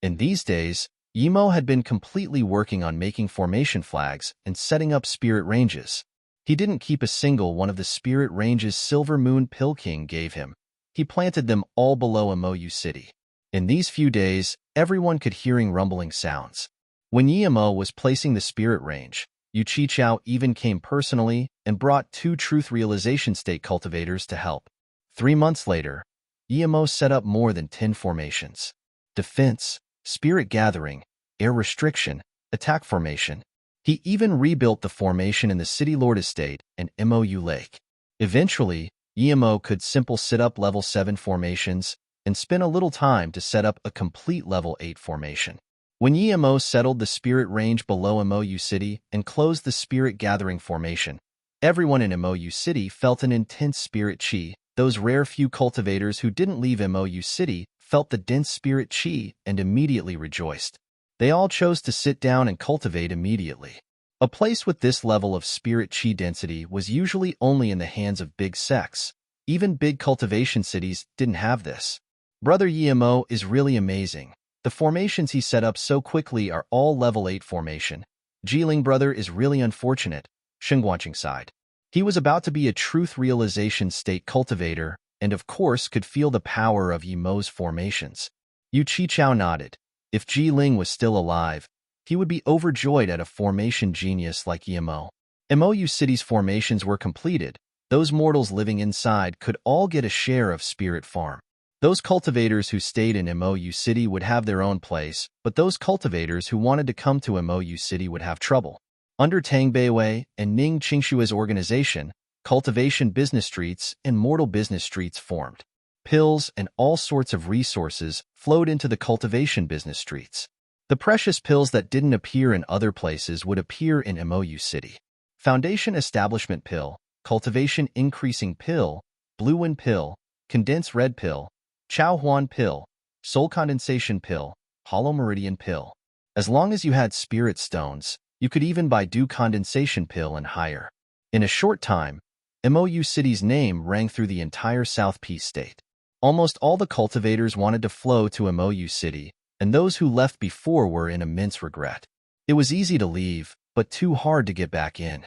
Speaker 1: In these days, Emo had been completely working on making formation flags and setting up spirit ranges. He didn't keep a single one of the spirit ranges Silver Moon Pill King gave him. He planted them all below MOU City. In these few days, everyone could hearing rumbling sounds. When Emo was placing the spirit range, Yuchi-Chao even came personally and brought 2 truth realization state cultivators to help. 3 months later, Emo set up more than 10 formations. Defense, Spirit Gathering, Air Restriction, Attack Formation. He even rebuilt the formation in the City Lord Estate and MOU Lake. Eventually, Emo could simple set up level 7 formations and spend a little time to set up a complete level 8 formation. When Emo settled the spirit range below MOU City and closed the Spirit Gathering formation, everyone in MOU City felt an intense spirit chi. Those rare few cultivators who didn't leave MOU City felt the dense spirit chi and immediately rejoiced. They all chose to sit down and cultivate immediately. A place with this level of spirit chi density was usually only in the hands of big sects. Even big cultivation cities didn't have this. Brother Emo is really amazing. The formations he set up so quickly are all level 8 formation. Jiling brother is really unfortunate, Shengguanqing sighed. He was about to be a truth realization state cultivator, and of course could feel the power of Emo's formations. Yuchi-Chao nodded. If Jiling was still alive, he would be overjoyed at a formation genius like Emo. MOU City's formations were completed. Those mortals living inside could all get a share of Spirit Farm. Those cultivators who stayed in MOU City would have their own place, but those cultivators who wanted to come to MOU City would have trouble. Under Tang Beiwei and Ning Qingshua's organization, cultivation business streets and mortal business streets formed. Pills and all sorts of resources flowed into the cultivation business streets. The precious pills that didn't appear in other places would appear in MOU City. Foundation Establishment Pill, Cultivation Increasing Pill, Blue Wind Pill, Condensed Red Pill, Chow Huan Pill, Soul Condensation Pill, Hollow Meridian Pill. As long as you had spirit stones, you could even buy Dew Condensation Pill and higher. In a short time, MOU City's name rang through the entire South Peace State. Almost all the cultivators wanted to flow to MOU City, and those who left before were in immense regret. It was easy to leave, but too hard to get back in.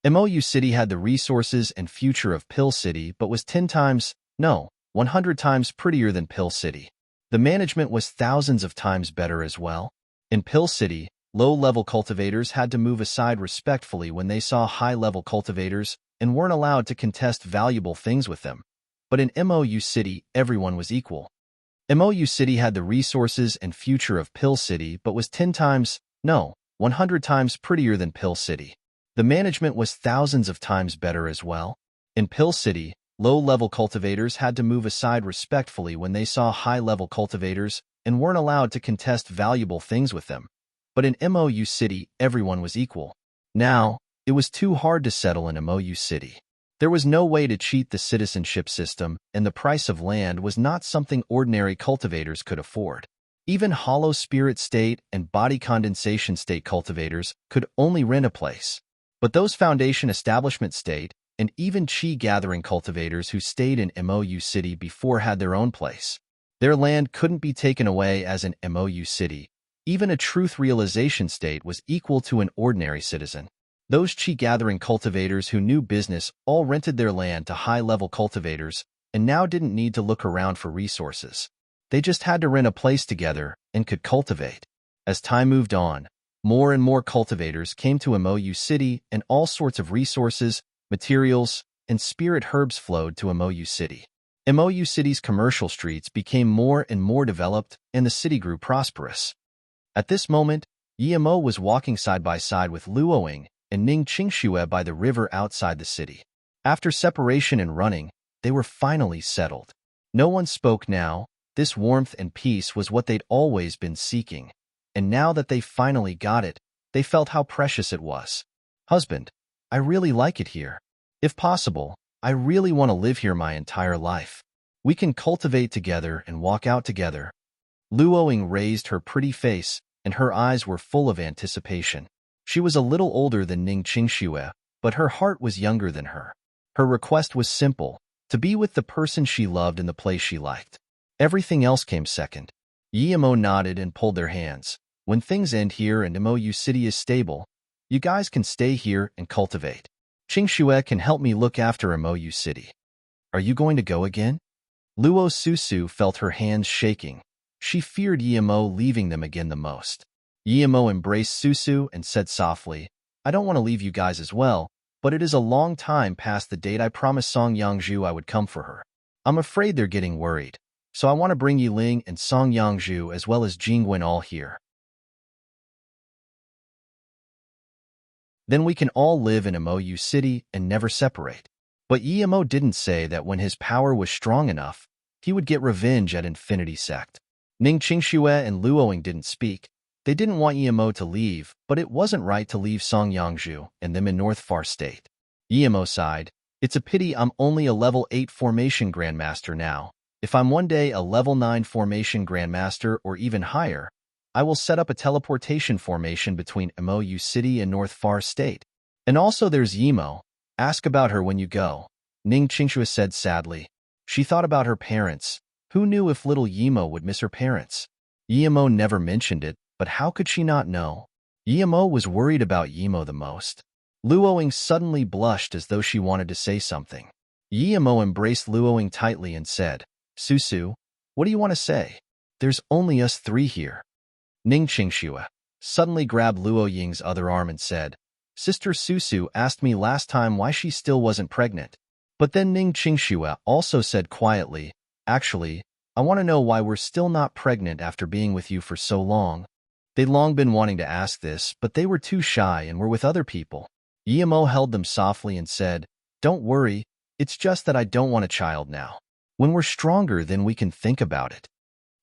Speaker 1: MOU City had the resources and future of Pill City, but was 10 times, no, 100 times prettier than Pill City. The management was thousands of times better as well. In Pill City, low-level cultivators had to move aside respectfully when they saw high-level cultivators and weren't allowed to contest valuable things with them. But in MOU City, everyone was equal. MOU City had the resources and future of Pill City, but was 10 times, no, 100 times prettier than Pill City. The management was thousands of times better as well. In Pill City, low-level cultivators had to move aside respectfully when they saw high-level cultivators and weren't allowed to contest valuable things with them. But in MOU City, everyone was equal. Now, it was too hard to settle in MOU City. There was no way to cheat the citizenship system, and the price of land was not something ordinary cultivators could afford. Even hollow spirit state and body condensation state cultivators could only rent a place. But those foundation establishment state and even chi-gathering cultivators who stayed in MOU City before had their own place. Their land couldn't be taken away as an MOU City. Even a truth realization state was equal to an ordinary citizen. Those chi-gathering cultivators who knew business all rented their land to high-level cultivators and now didn't need to look around for resources. They just had to rent a place together and could cultivate. As time moved on, more and more cultivators came to MOU City, and all sorts of resources, materials, and spirit herbs flowed to MOU City. MOU City's commercial streets became more and more developed, and the city grew prosperous. At this moment, Yimo was walking side by side with Luoying and Ning Qingxue by the river outside the city. After separation and running, they were finally settled. No one spoke now. This warmth and peace was what they'd always been seeking. And now that they finally got it, they felt how precious it was. Husband, I really like it here. If possible, I really want to live here my entire life. We can cultivate together and walk out together. Luoying raised her pretty face, and her eyes were full of anticipation. She was a little older than Ning Qingxue, but her heart was younger than her. Her request was simple, to be with the person she loved in the place she liked. Everything else came second. Yimo nodded and pulled their hands. When things end here and MOU City is stable, you guys can stay here and cultivate. Qingxue can help me look after MOU City. Are you going to go again? Luo Susu felt her hands shaking. She feared Yimo leaving them again the most. Yimo embraced Susu and said softly, I don't want to leave you guys as well, but it is a long time past the date I promised Song Yangzhu I would come for her. I'm afraid they're getting worried, so I want to bring Yiling and Song Yangzhu as well as Jingwen all here. Then we can all live in MOU City and never separate. But Yimo didn't say that when his power was strong enough, he would get revenge at Infinity Sect. Ning Qingxue and Luoying didn't speak. They didn't want Yimo to leave, but it wasn't right to leave Song Yangzhu and them in North Far State. Yimo sighed, it's a pity I'm only a level 8 formation Grandmaster now. If I'm one day a level 9 formation Grandmaster or even higher, I will set up a teleportation formation between MOU City and North Far State. And also there's Yimo. Ask about her when you go. Ning Qingxue said sadly. She thought about her parents. Who knew if little Yimo would miss her parents? Yimo never mentioned it, but how could she not know? Yimo was worried about Yimo the most. Luoying suddenly blushed as though she wanted to say something. Yimo embraced Luoying tightly and said, Susu, what do you want to say? There's only us three here. Ning Qingxue suddenly grabbed Luoying's other arm and said, Sister Susu asked me last time why she still wasn't pregnant. But then Ning Qingxue also said quietly, actually, I want to know why we're still not pregnant after being with you for so long. They'd long been wanting to ask this, but they were too shy and were with other people. Yemo held them softly and said, "Don't worry, it's just that I don't want a child now. When we're stronger, then we can think about it."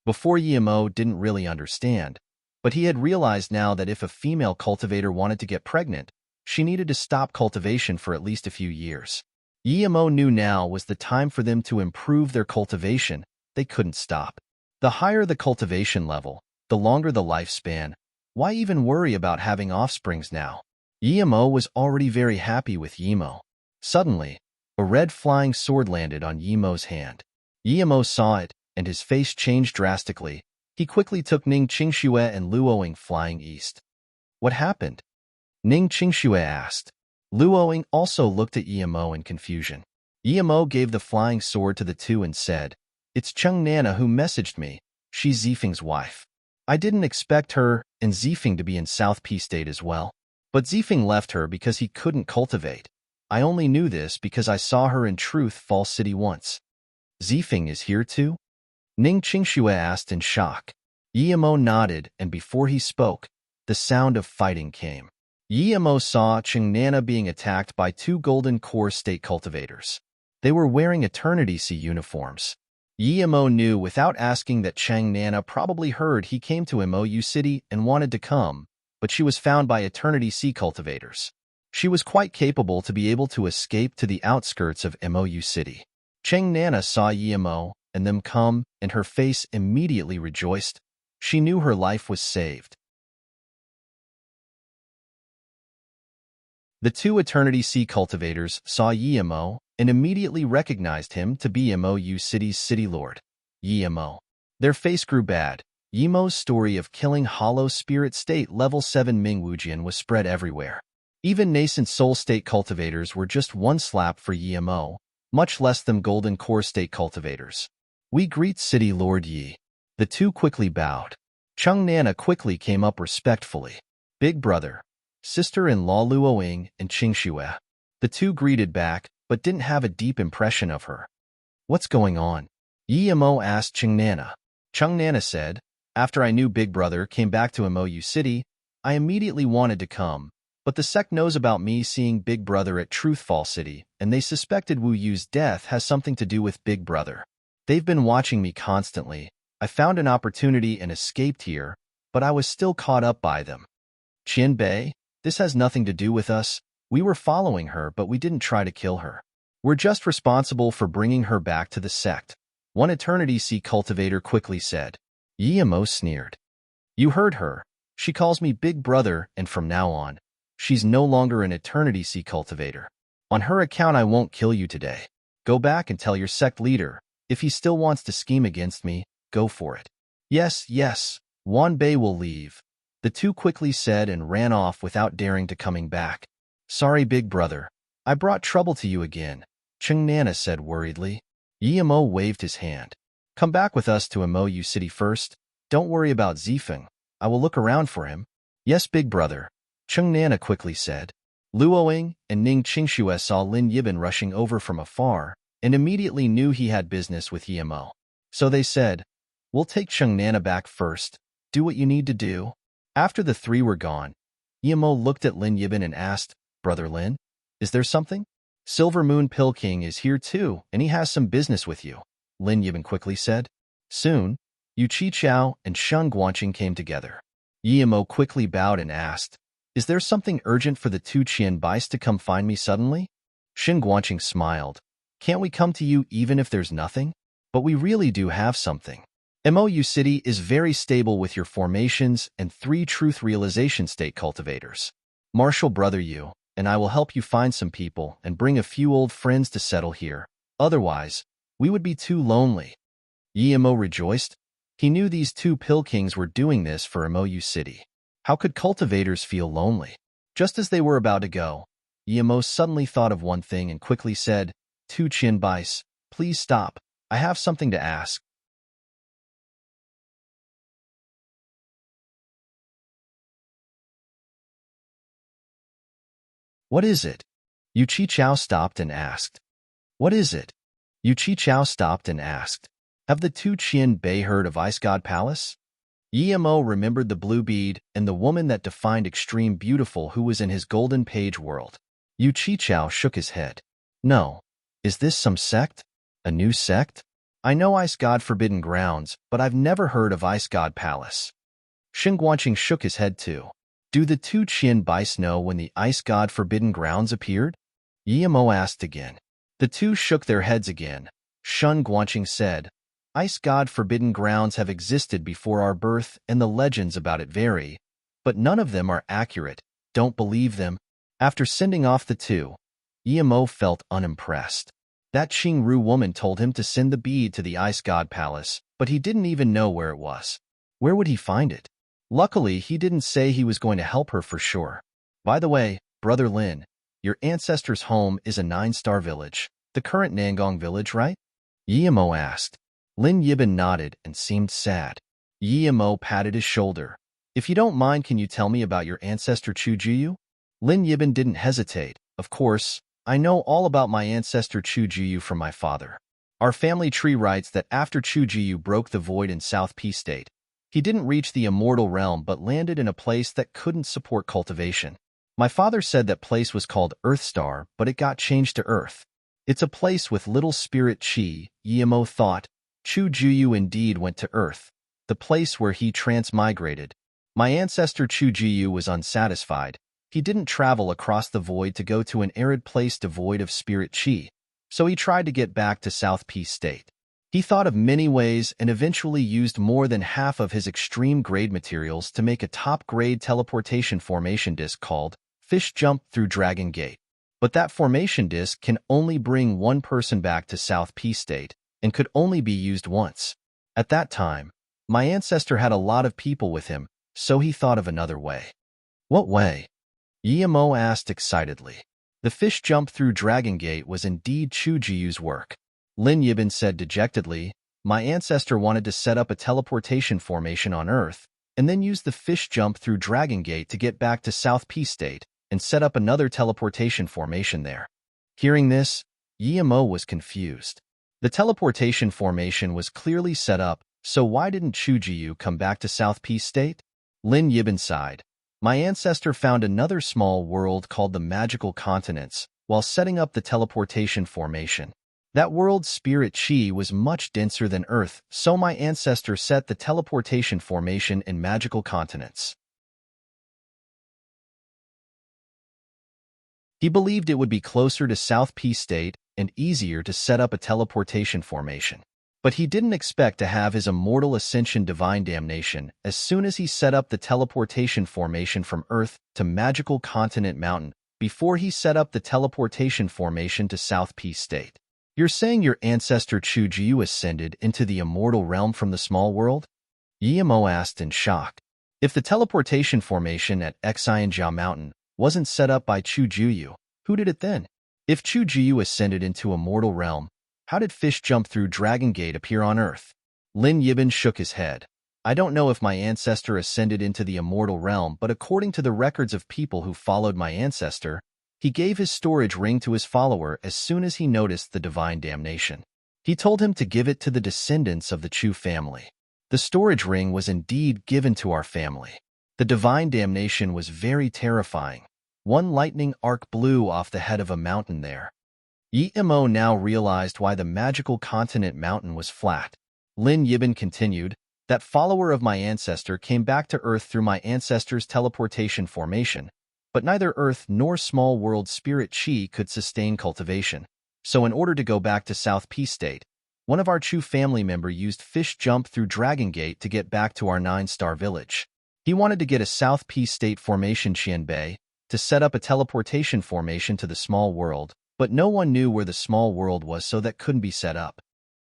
Speaker 1: Before Yemo didn't really understand, but he had realized now that if a female cultivator wanted to get pregnant, she needed to stop cultivation for at least a few years. Yemo knew now was the time for them to improve their cultivation. They couldn't stop. The higher the cultivation level, the longer the lifespan. Why even worry about having offsprings now? Yemo was already very happy with Yemo. Suddenly, a red flying sword landed on Yemo's hand. Yemo saw it, and his face changed drastically. He quickly took Ning Qingxue and Luoying flying east. What happened? Ning Qingxue asked. Luoying also looked at Yemo in confusion. Yemo gave the flying sword to the two and said, "It's Cheng Nana who messaged me. She's Zifeng's wife. I didn't expect her and Zifeng to be in South P State as well. But Zifeng left her because he couldn't cultivate. I only knew this because I saw her in Truth Fall City once." "Zifeng is here too?" Ning Qingxue asked in shock. Yemo nodded, and before he spoke, the sound of fighting came. Yemo saw Cheng Nana being attacked by two Golden Core State cultivators. They were wearing Eternity Sea uniforms. Yemo knew without asking that Cheng Nana probably heard he came to Mou City and wanted to come, but she was found by Eternity Sea cultivators. She was quite capable to be able to escape to the outskirts of Mou City. Cheng Nana saw Yemo and them come, and her face immediately rejoiced. She knew her life was saved. The two Eternity Sea cultivators saw Yemo and immediately recognized him to be Mou City's city lord, Yemo. Their face grew bad. Yemo's story of killing Hollow Spirit State Level 7 Ming Wujian was spread everywhere. Even nascent Soul State cultivators were just one slap for Yemo, much less than Golden Core State cultivators. "We greet City Lord Yi." The two quickly bowed. Cheng Nana quickly came up respectfully. "Big brother, sister-in-law Luoying and Qingxue." The two greeted back, but didn't have a deep impression of her. "What's going on?" Yemo asked Cheng Nana. Cheng Nana said, "After I knew Big Brother came back to Mou City, I immediately wanted to come, but the sect knows about me seeing Big Brother at Truthfall City, and they suspected Wu Yu's death has something to do with Big Brother. They've been watching me constantly. I found an opportunity and escaped here, but I was still caught up by them." "Qian Bei, this has nothing to do with us. We were following her, but we didn't try to kill her. We're just responsible for bringing her back to the sect," one Eternity Sea cultivator quickly said. Yemo sneered. "You heard her. She calls me Big Brother, and from now on, she's no longer an Eternity Sea cultivator. On her account, I won't kill you today. Go back and tell your sect leader. If he still wants to scheme against me, go for it." Yes, Wan Bei will leave," the two quickly said and ran off without daring to coming back. "Sorry, Big Brother. I brought trouble to you again," Cheng Nana said worriedly. Yemo waved his hand. "Come back with us to Mou City first. Don't worry about Zifeng. I will look around for him." "Yes, Big Brother," Cheng Nana quickly said. Luoying and Ning Qingxue saw Lin Yibin rushing over from afar and immediately knew he had business with Yemo. So they said, "We'll take Cheng Nana back first. Do what you need to do." After the three were gone, Yemo looked at Lin Yibin and asked, "Brother Lin, is there something?" "Silver Moon Pill King is here too, and he has some business with you," Lin Yibin quickly said. Soon, Yu Qichao and Sheng Guanqing came together. Yemo quickly bowed and asked, "Is there something urgent for the two Qian Bais to come find me suddenly?" Sheng Guanqing smiled. "Can't we come to you even if there's nothing? But we really do have something. Mou City is very stable with your formations and 3 Truth Realization State cultivators. Marshal Brother Yu, and I will help you find some people and bring a few old friends to settle here. Otherwise, we would be too lonely." Yemo rejoiced. He knew these two Pill Kings were doing this for Mou City. How could cultivators feel lonely? Just as they were about to go, Yemo suddenly thought of one thing and quickly said, "Two Qian Bais, please stop. I have something to ask." "What is it?" Yu Qichao stopped and asked. "What is it?" Yu Qichao stopped and asked. Have the two Qian heard of Ice God Palace? Yemo remembered the blue bead and the woman that defined extreme beautiful who was in his golden page world. Yu Qichao shook his head. No. Is this some sect? A new sect? I know Ice God Forbidden Grounds, but I've never heard of Ice God Palace. Shen Guanqing shook his head too. Do the two Qian Bais know when the Ice God Forbidden Grounds appeared? Yemo asked again. The two shook their heads again. Shen Guanqing said, Ice God Forbidden Grounds have existed before our birth and the legends about it vary, but none of them are accurate. Don't believe them. After sending off the two, Yemo felt unimpressed. That Qingru woman told him to send the bead to the Ice God Palace, but he didn't even know where it was. Where would he find it? Luckily, he didn't say he was going to help her for sure. By the way, Brother Lin, your ancestor's home is a 9-star village, the current Nangong village, right? Yemo asked. Lin Yibin nodded and seemed sad. Yemo patted his shoulder. If you don't mind, can you tell me about your ancestor Chu Juyu? Lin Yibin didn't hesitate. Of course, I know all about my ancestor Chu Juyu from my father. Our family tree writes that after Chu Juyu broke the void in South Peace State, he didn't reach the immortal realm but landed in a place that couldn't support cultivation. My father said that place was called Earth Star, but it got changed to Earth. It's a place with little spirit chi, Yemo thought. Chu Juyu indeed went to Earth, the place where he transmigrated. My ancestor Chu Juyu was unsatisfied. He didn't travel across the void to go to an arid place devoid of spirit chi, so he tried to get back to South Peace State. He thought of many ways and eventually used more than half of his extreme grade materials to make a top-grade teleportation formation disc called Fish Jump Through Dragon Gate. But that formation disc can only bring one person back to South Peace State and could only be used once. At that time, my ancestor had a lot of people with him, so he thought of another way. What way? Yemo asked excitedly. The fish jump through Dragon Gate was indeed Chu Jiyu's work. Lin Yibin said dejectedly, my ancestor wanted to set up a teleportation formation on Earth, and then use the fish jump through Dragon Gate to get back to South Peace State and set up another teleportation formation there. Hearing this, Yemo was confused. The teleportation formation was clearly set up, so why didn't Chu Jiyu come back to South Peace State? Lin Yibin sighed. My ancestor found another small world called the Magical Continents while setting up the teleportation formation. That world's spirit chi was much denser than Earth, so my ancestor set the teleportation formation in Magical Continents. He believed it would be closer to South Peace State and easier to set up a teleportation formation. But he didn't expect to have his immortal ascension divine damnation as soon as he set up the teleportation formation from Earth to Magical Continent Mountain before he set up the teleportation formation to South Peace State. You're saying your ancestor Chu Jiu ascended into the immortal realm from the small world? Yemo asked in shock. If the teleportation formation at Xianjiao Mountain wasn't set up by Chu Jiu, who did it then? If Chu Jiu ascended into immortal realm, how did Fish Jump Through Dragon Gate appear on Earth? Lin Yibin shook his head. I don't know if my ancestor ascended into the immortal realm, but according to the records of people who followed my ancestor, he gave his storage ring to his follower as soon as he noticed the divine damnation. He told him to give it to the descendants of the Chu family. The storage ring was indeed given to our family. The divine damnation was very terrifying. One lightning arc blew off the head of a mountain there. Yemo now realized why the Magical Continent Mountain was flat. Lin Yibin continued, that follower of my ancestor came back to Earth through my ancestor's teleportation formation, but neither Earth nor small world spirit chi could sustain cultivation. So in order to go back to South Peace State, one of our Chu family member used Fish Jump Through Dragon Gate to get back to our 9-star village. He wanted to get a South Peace State formation Qianbei to set up a teleportation formation to the small world, but no one knew where the small world was, so that couldn't be set up.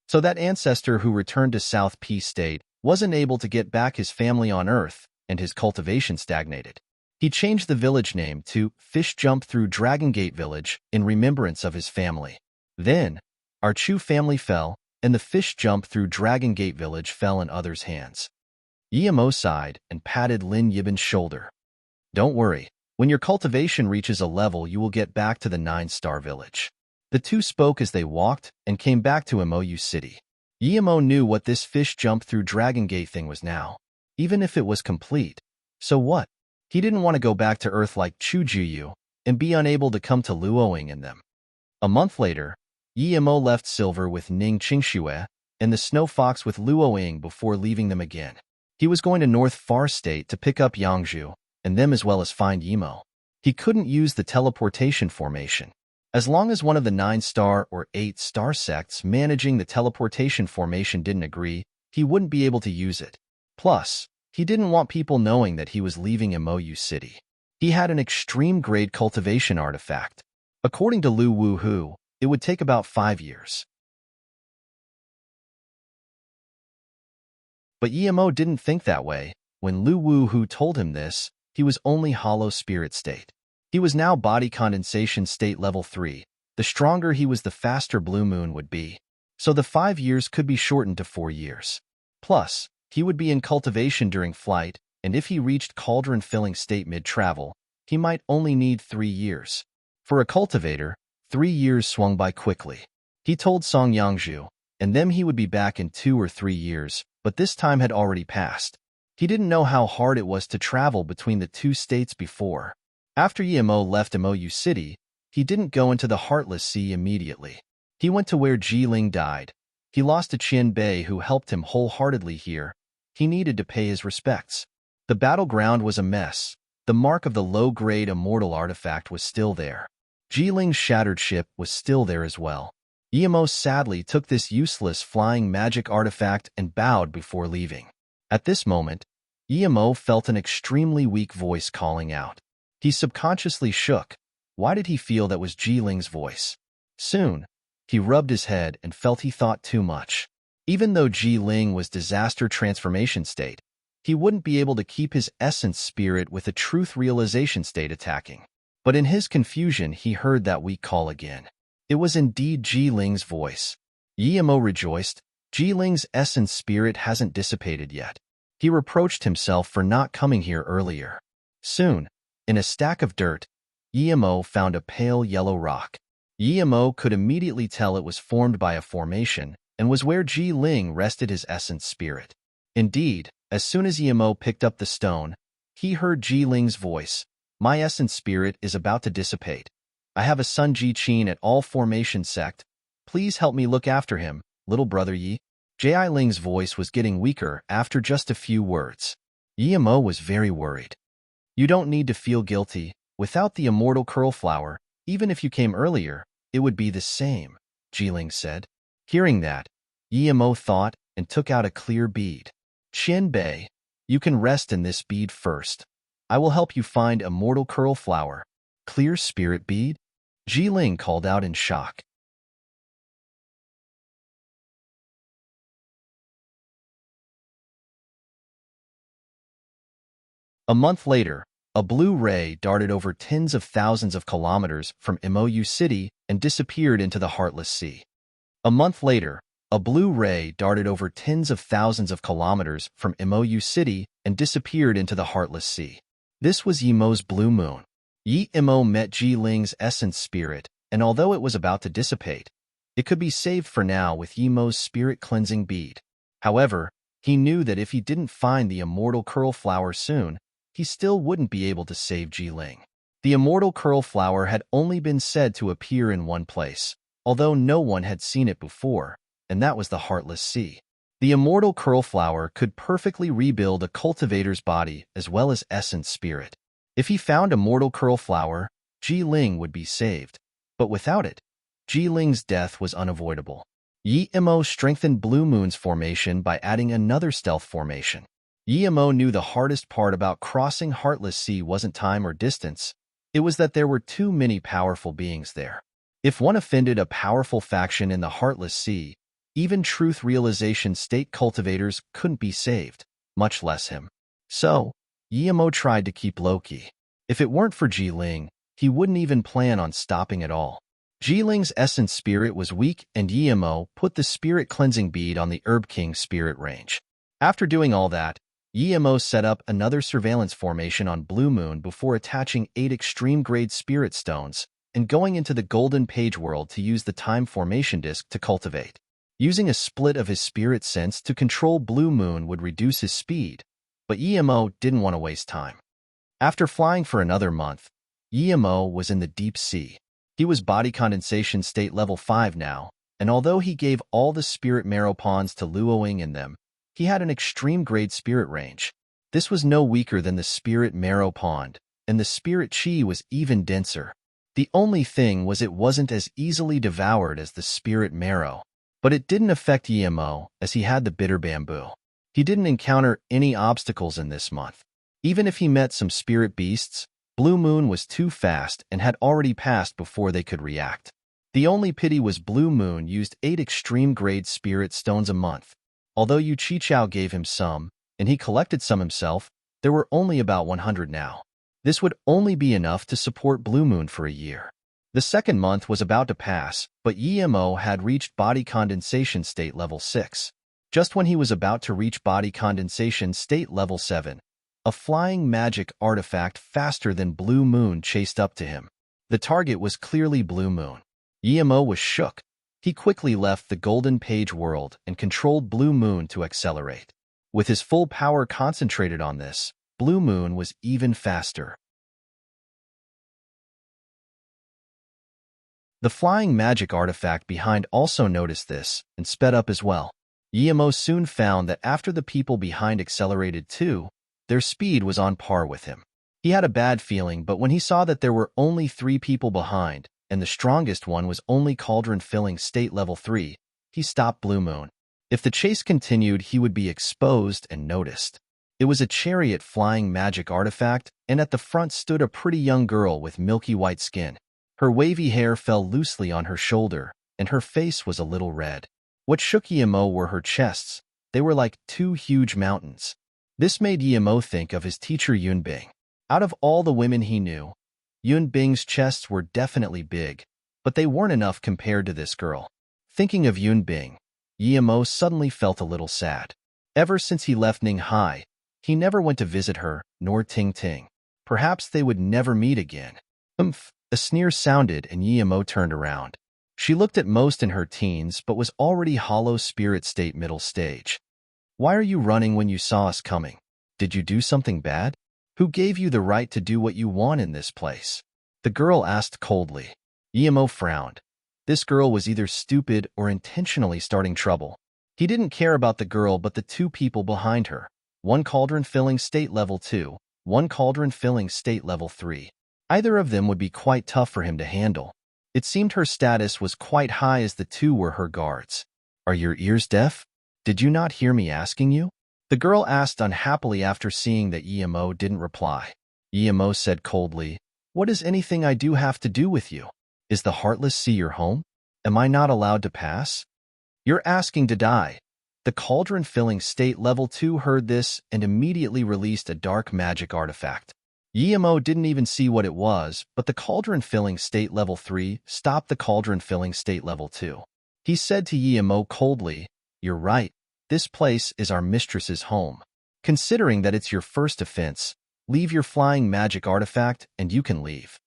Speaker 1: So that ancestor who returned to South Peace State wasn't able to get back his family on Earth, and his cultivation stagnated. He changed the village name to Fish Jump Through Dragon Gate Village in remembrance of his family. Then, our Chu family fell, and the Fish Jump Through Dragon Gate Village fell in others' hands. Yemo sighed and patted Lin Yibin's shoulder. Don't worry. When your cultivation reaches a level, you will get back to the 9-star village. The two spoke as they walked and came back to Mou City. Yemo knew what this fish jump through Dragon Gate thing was now, even if it was complete. So what? He didn't want to go back to Earth like Chujuyu and be unable to come to Luoying in them. A month later, Yemo left Silver with Ning Qingxue and the Snow Fox with Luoying before leaving them again. He was going to North Far State to pick up Yangzhu and them as well as find Yemo. He couldn't use the teleportation formation. As long as one of the 9-star or 8-star sects managing the teleportation formation didn't agree, he wouldn't be able to use it. Plus, he didn't want people knowing that he was leaving Imoyu City. He had an extreme-grade cultivation artifact. According to Lu Wuhu, it would take about 5 years. But Yemo didn't think that way. When Lu Wuhu told him this, he was only hollow spirit state. He was now body condensation state level 3. The stronger he was, the faster Blue Moon would be. So the 5 years could be shortened to 4 years. Plus, he would be in cultivation during flight, and if he reached cauldron-filling state mid-travel, he might only need 3 years. For a cultivator, 3 years swung by quickly. He told Song Yangzhu, and then he would be back in 2 or 3 years, but this time had already passed. He didn't know how hard it was to travel between the two states before. After Yemo left Imoyu City, he didn't go into the Heartless Sea immediately. He went to where Jiling died. He lost to Qian Bei, who helped him wholeheartedly here. He needed to pay his respects. The battleground was a mess. The mark of the low-grade immortal artifact was still there. Jiling's shattered ship was still there as well. Yemo sadly took this useless flying magic artifact and bowed before leaving. At this moment, Yemo felt an extremely weak voice calling out. He subconsciously shook. Why did he feel that was Jiling's voice? Soon, he rubbed his head and felt he thought too much. Even though Jiling was disaster transformation state, he wouldn't be able to keep his essence spirit with a truth realization state attacking. But in his confusion, he heard that weak call again. It was indeed Jiling's voice. Yemo rejoiced. Jiling's essence spirit hasn't dissipated yet. He reproached himself for not coming here earlier. Soon, in a stack of dirt, Yemo found a pale yellow rock. Yemo could immediately tell it was formed by a formation and was where Jiling rested his essence spirit. Indeed, as soon as Yemo picked up the stone, he heard Jiling's voice. My essence spirit is about to dissipate. I have a son Ji-Qin at all formation sect. Please help me look after him, little brother Yi. Jiling's voice was getting weaker after just a few words. Yemo was very worried. You don't need to feel guilty. Without the immortal curl flower, even if you came earlier, it would be the same, Jiling said. Hearing that, Yemo thought and took out a clear bead. Qian Bei, you can rest in this bead first. I will help you find immortal curl flower. Clear spirit bead? Jiling called out in shock. A month later, a blue ray darted over tens of thousands of kilometers from Imoyu City and disappeared into the Heartless Sea. A month later, a blue ray darted over tens of thousands of kilometers from Imoyu City and disappeared into the Heartless Sea. This was Yemo's blue moon. Yemo met Jiling's essence spirit, and although it was about to dissipate, it could be saved for now with Yemo's spirit cleansing bead. However, he knew that if he didn't find the immortal curl flower soon, he still wouldn't be able to save Jiling. The immortal curl flower had only been said to appear in one place, although no one had seen it before, and that was the Heartless Sea. The immortal curl flower could perfectly rebuild a cultivator's body as well as essence spirit. If he found immortal curl flower, Jiling would be saved, but without it, Jiling's death was unavoidable. Yemo strengthened Blue Moon's formation by adding another stealth formation. Yemo knew the hardest part about crossing Heartless Sea wasn't time or distance, it was that there were too many powerful beings there. If one offended a powerful faction in the Heartless Sea, even truth realization state cultivators couldn't be saved, much less him. So, Yemo tried to keep low-key. If it weren't for Jiling, he wouldn't even plan on stopping at all. Jiling's essence spirit was weak, and Yemo put the spirit cleansing bead on the Herb King spirit range. After doing all that, Yemo set up another surveillance formation on Blue Moon before attaching 8 extreme-grade spirit stones and going into the Golden Page world to use the time formation disc to cultivate. Using a split of his spirit sense to control Blue Moon would reduce his speed, but Emo didn't want to waste time. After flying for another month, Emo was in the deep sea. He was body condensation state level 5 now, and although he gave all the spirit marrow pawns to Luoying in them, he had an extreme grade spirit range. This was no weaker than the spirit marrow pond, and the spirit chi was even denser. The only thing was it wasn't as easily devoured as the spirit marrow. But it didn't affect Emo, as he had the bitter bamboo. He didn't encounter any obstacles in this month. Even if he met some spirit beasts, Blue Moon was too fast and had already passed before they could react. The only pity was Blue Moon used 8 extreme-grade spirit stones a month. Although Yu Chichao gave him some, and he collected some himself, there were only about 100 now. This would only be enough to support Blue Moon for a year. The second month was about to pass, but Emo had reached body condensation state level 6. Just when he was about to reach body condensation state level 7, a flying magic artifact faster than Blue Moon chased up to him. The target was clearly Blue Moon. Emo was shook. He quickly left the Golden Page world and controlled Blue Moon to accelerate. With his full power concentrated on this, Blue Moon was even faster. The flying magic artifact behind also noticed this and sped up as well. Emo soon found that after the people behind accelerated too, their speed was on par with him. He had a bad feeling, but when he saw that there were only 3 people behind, and the strongest one was only cauldron-filling state level 3, he stopped Blue Moon. If the chase continued, he would be exposed and noticed. It was a chariot flying magic artifact, and at the front stood a pretty young girl with milky white skin. Her wavy hair fell loosely on her shoulder, and her face was a little red. What shook Emo were her chests. They were like 2 huge mountains. This made Emo think of his teacher Yunbing. Out of all the women he knew, Yunbing's chests were definitely big, but they weren't enough compared to this girl. Thinking of Yunbing, Emo suddenly felt a little sad. Ever since he left Ninghai, he never went to visit her, nor Ting Ting. Perhaps they would never meet again. A sneer sounded and Emo turned around. She looked at most in her teens but was already hollow spirit state middle stage. Why are you running when you saw us coming? Did you do something bad? Who gave you the right to do what you want in this place? The girl asked coldly. Emo frowned. This girl was either stupid or intentionally starting trouble. He didn't care about the girl but the 2 people behind her. One cauldron-filling state level 2, one cauldron-filling state level 3. Either of them would be quite tough for him to handle. It seemed her status was quite high as the 2 were her guards. Are your ears deaf? Did you not hear me asking you? The girl asked unhappily after seeing that Emo didn't reply. Emo said coldly, What does anything I do have to do with you? Is the Heartless Sea your home? Am I not allowed to pass? You're asking to die. The cauldron-filling state level 2 heard this and immediately released a dark magic artifact. Emo didn't even see what it was, but the cauldron-filling state level 3 stopped the cauldron-filling state level 2. He said to Emo coldly, You're right, this place is our mistress's home. Considering that it's your first offense, leave your flying magic artifact and you can leave.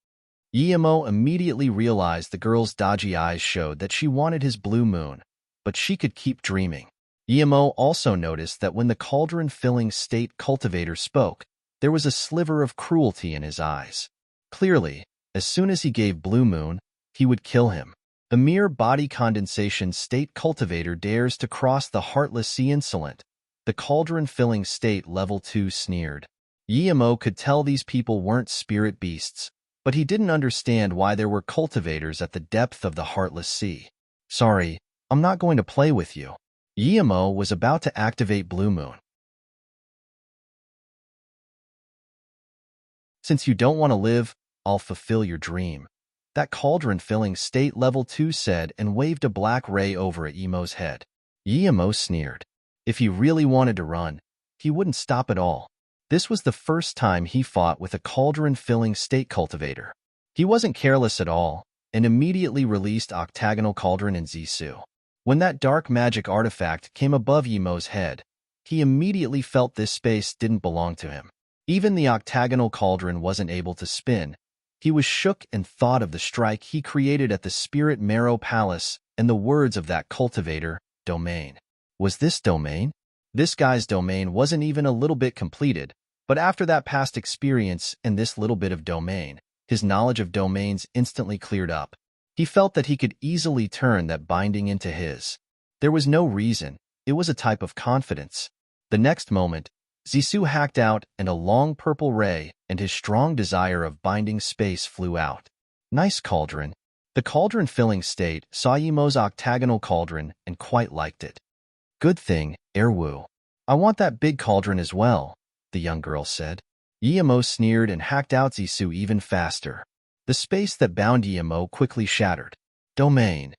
Speaker 1: Emo immediately realized the girl's dodgy eyes showed that she wanted his Blue Moon, but she could keep dreaming. Emo also noticed that when the cauldron-filling state cultivator spoke, there was a sliver of cruelty in his eyes. Clearly, as soon as he gave Blue Moon, he would kill him. A mere body condensation state cultivator dares to cross the Heartless Sea insolent. The cauldron-filling state level 2 sneered. Emo could tell these people weren't spirit beasts, but he didn't understand why there were cultivators at the depth of the Heartless Sea. Sorry, I'm not going to play with you. Emo was about to activate Blue Moon. Since you don't want to live, I'll fulfill your dream. That cauldron-filling state level 2 said and waved a black ray over at Emo's head. Emo sneered. If he really wanted to run, he wouldn't stop at all. This was the first time he fought with a cauldron-filling state cultivator. He wasn't careless at all, and immediately released Octagonal Cauldron and Zisu. When that dark magic artifact came above Emo's head, he immediately felt this space didn't belong to him. Even the octagonal cauldron wasn't able to spin. He was shook and thought of the strike he created at the Spirit Marrow Palace and the words of that cultivator, domain. Was this domain? This guy's domain wasn't even a little bit completed, but after that past experience and this little bit of domain, his knowledge of domains instantly cleared up. He felt that he could easily turn that binding into his. There was no reason. It was a type of confidence. The next moment, Zissou hacked out and a long purple ray and his strong desire of binding space flew out. Nice cauldron. The cauldron-filling state saw Yimo's octagonal cauldron and quite liked it. Good thing, Erwu. I want that big cauldron as well, the young girl said. Yimo sneered and hacked out Zissou even faster. The space that bound Yimo quickly shattered. Domain.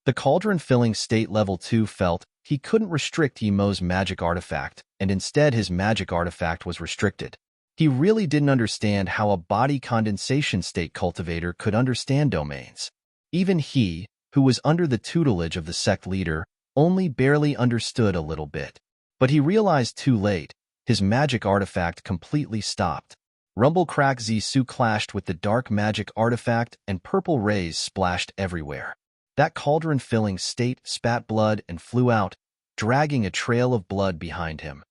Speaker 1: The cauldron-filling state level 2 felt he couldn't restrict Yimo's magic artifact, and instead his magic artifact was restricted. He really didn't understand how a body condensation state cultivator could understand domains. Even he, who was under the tutelage of the sect leader, only barely understood a little bit. But he realized too late, his magic artifact completely stopped. Rumble Crack Zissou clashed with the dark magic artifact and purple rays splashed everywhere. That cauldron-filling state spat blood and flew out, dragging a trail of blood behind him.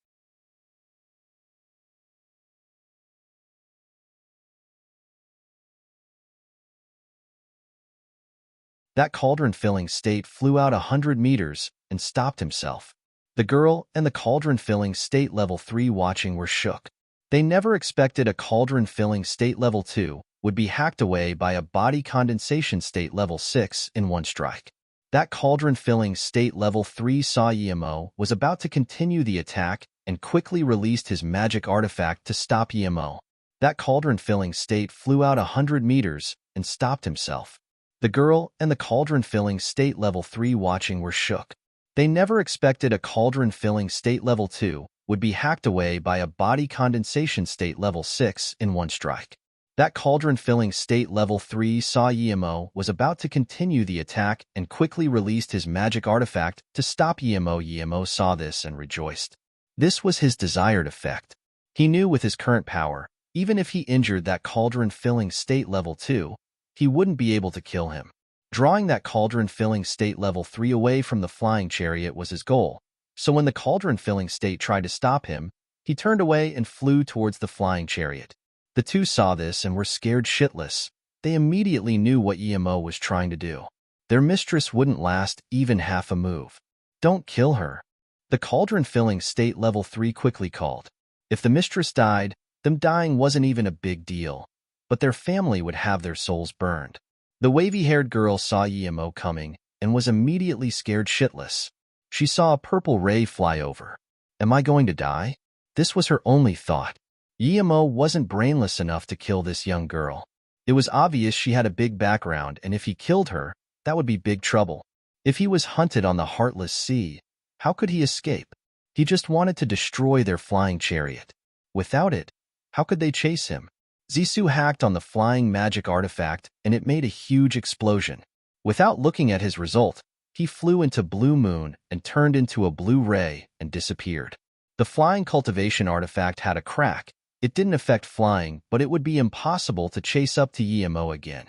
Speaker 1: That cauldron-filling state flew out 100 meters and stopped himself. The girl and the cauldron-filling state level 3 watching were shook. They never expected a cauldron-filling state level 2 would be hacked away by a body condensation state level 6 in one strike. That cauldron-filling state level 3 saw Yimo was about to continue the attack and quickly released his magic artifact to stop Yimo. That cauldron-filling state flew out 100 meters and stopped himself. The girl and the cauldron-filling state level 3 watching were shook. They never expected a cauldron-filling state level 2 would be hacked away by a body condensation state level 6 in one strike. That cauldron-filling state level 3 saw Yimo was about to continue the attack and quickly released his magic artifact to stop Yimo. Yimo saw this and rejoiced. This was his desired effect. He knew with his current power, even if he injured that cauldron-filling state level 2, he wouldn't be able to kill him. Drawing that cauldron-filling state level 3 away from the flying chariot was his goal, so when the cauldron-filling state tried to stop him, he turned away and flew towards the flying chariot. The two saw this and were scared shitless. They immediately knew what Yimo was trying to do. Their mistress wouldn't last even half a move. Don't kill her. The cauldron-filling state level 3 quickly called. If the mistress died, them dying wasn't even a big deal, but their family would have their souls burned. The wavy-haired girl saw Yimo coming and was immediately scared shitless. She saw a purple ray fly over. Am I going to die? This was her only thought. Yimo wasn't brainless enough to kill this young girl. It was obvious she had a big background, and if he killed her, that would be big trouble. If he was hunted on the Heartless Sea, how could he escape? He just wanted to destroy their flying chariot. Without it, how could they chase him? Zissou hacked on the flying magic artifact, and it made a huge explosion. Without looking at his result, he flew into Blue Moon and turned into a blue ray and disappeared. The flying cultivation artifact had a crack. It didn't affect flying, but it would be impossible to chase up to Yimo again.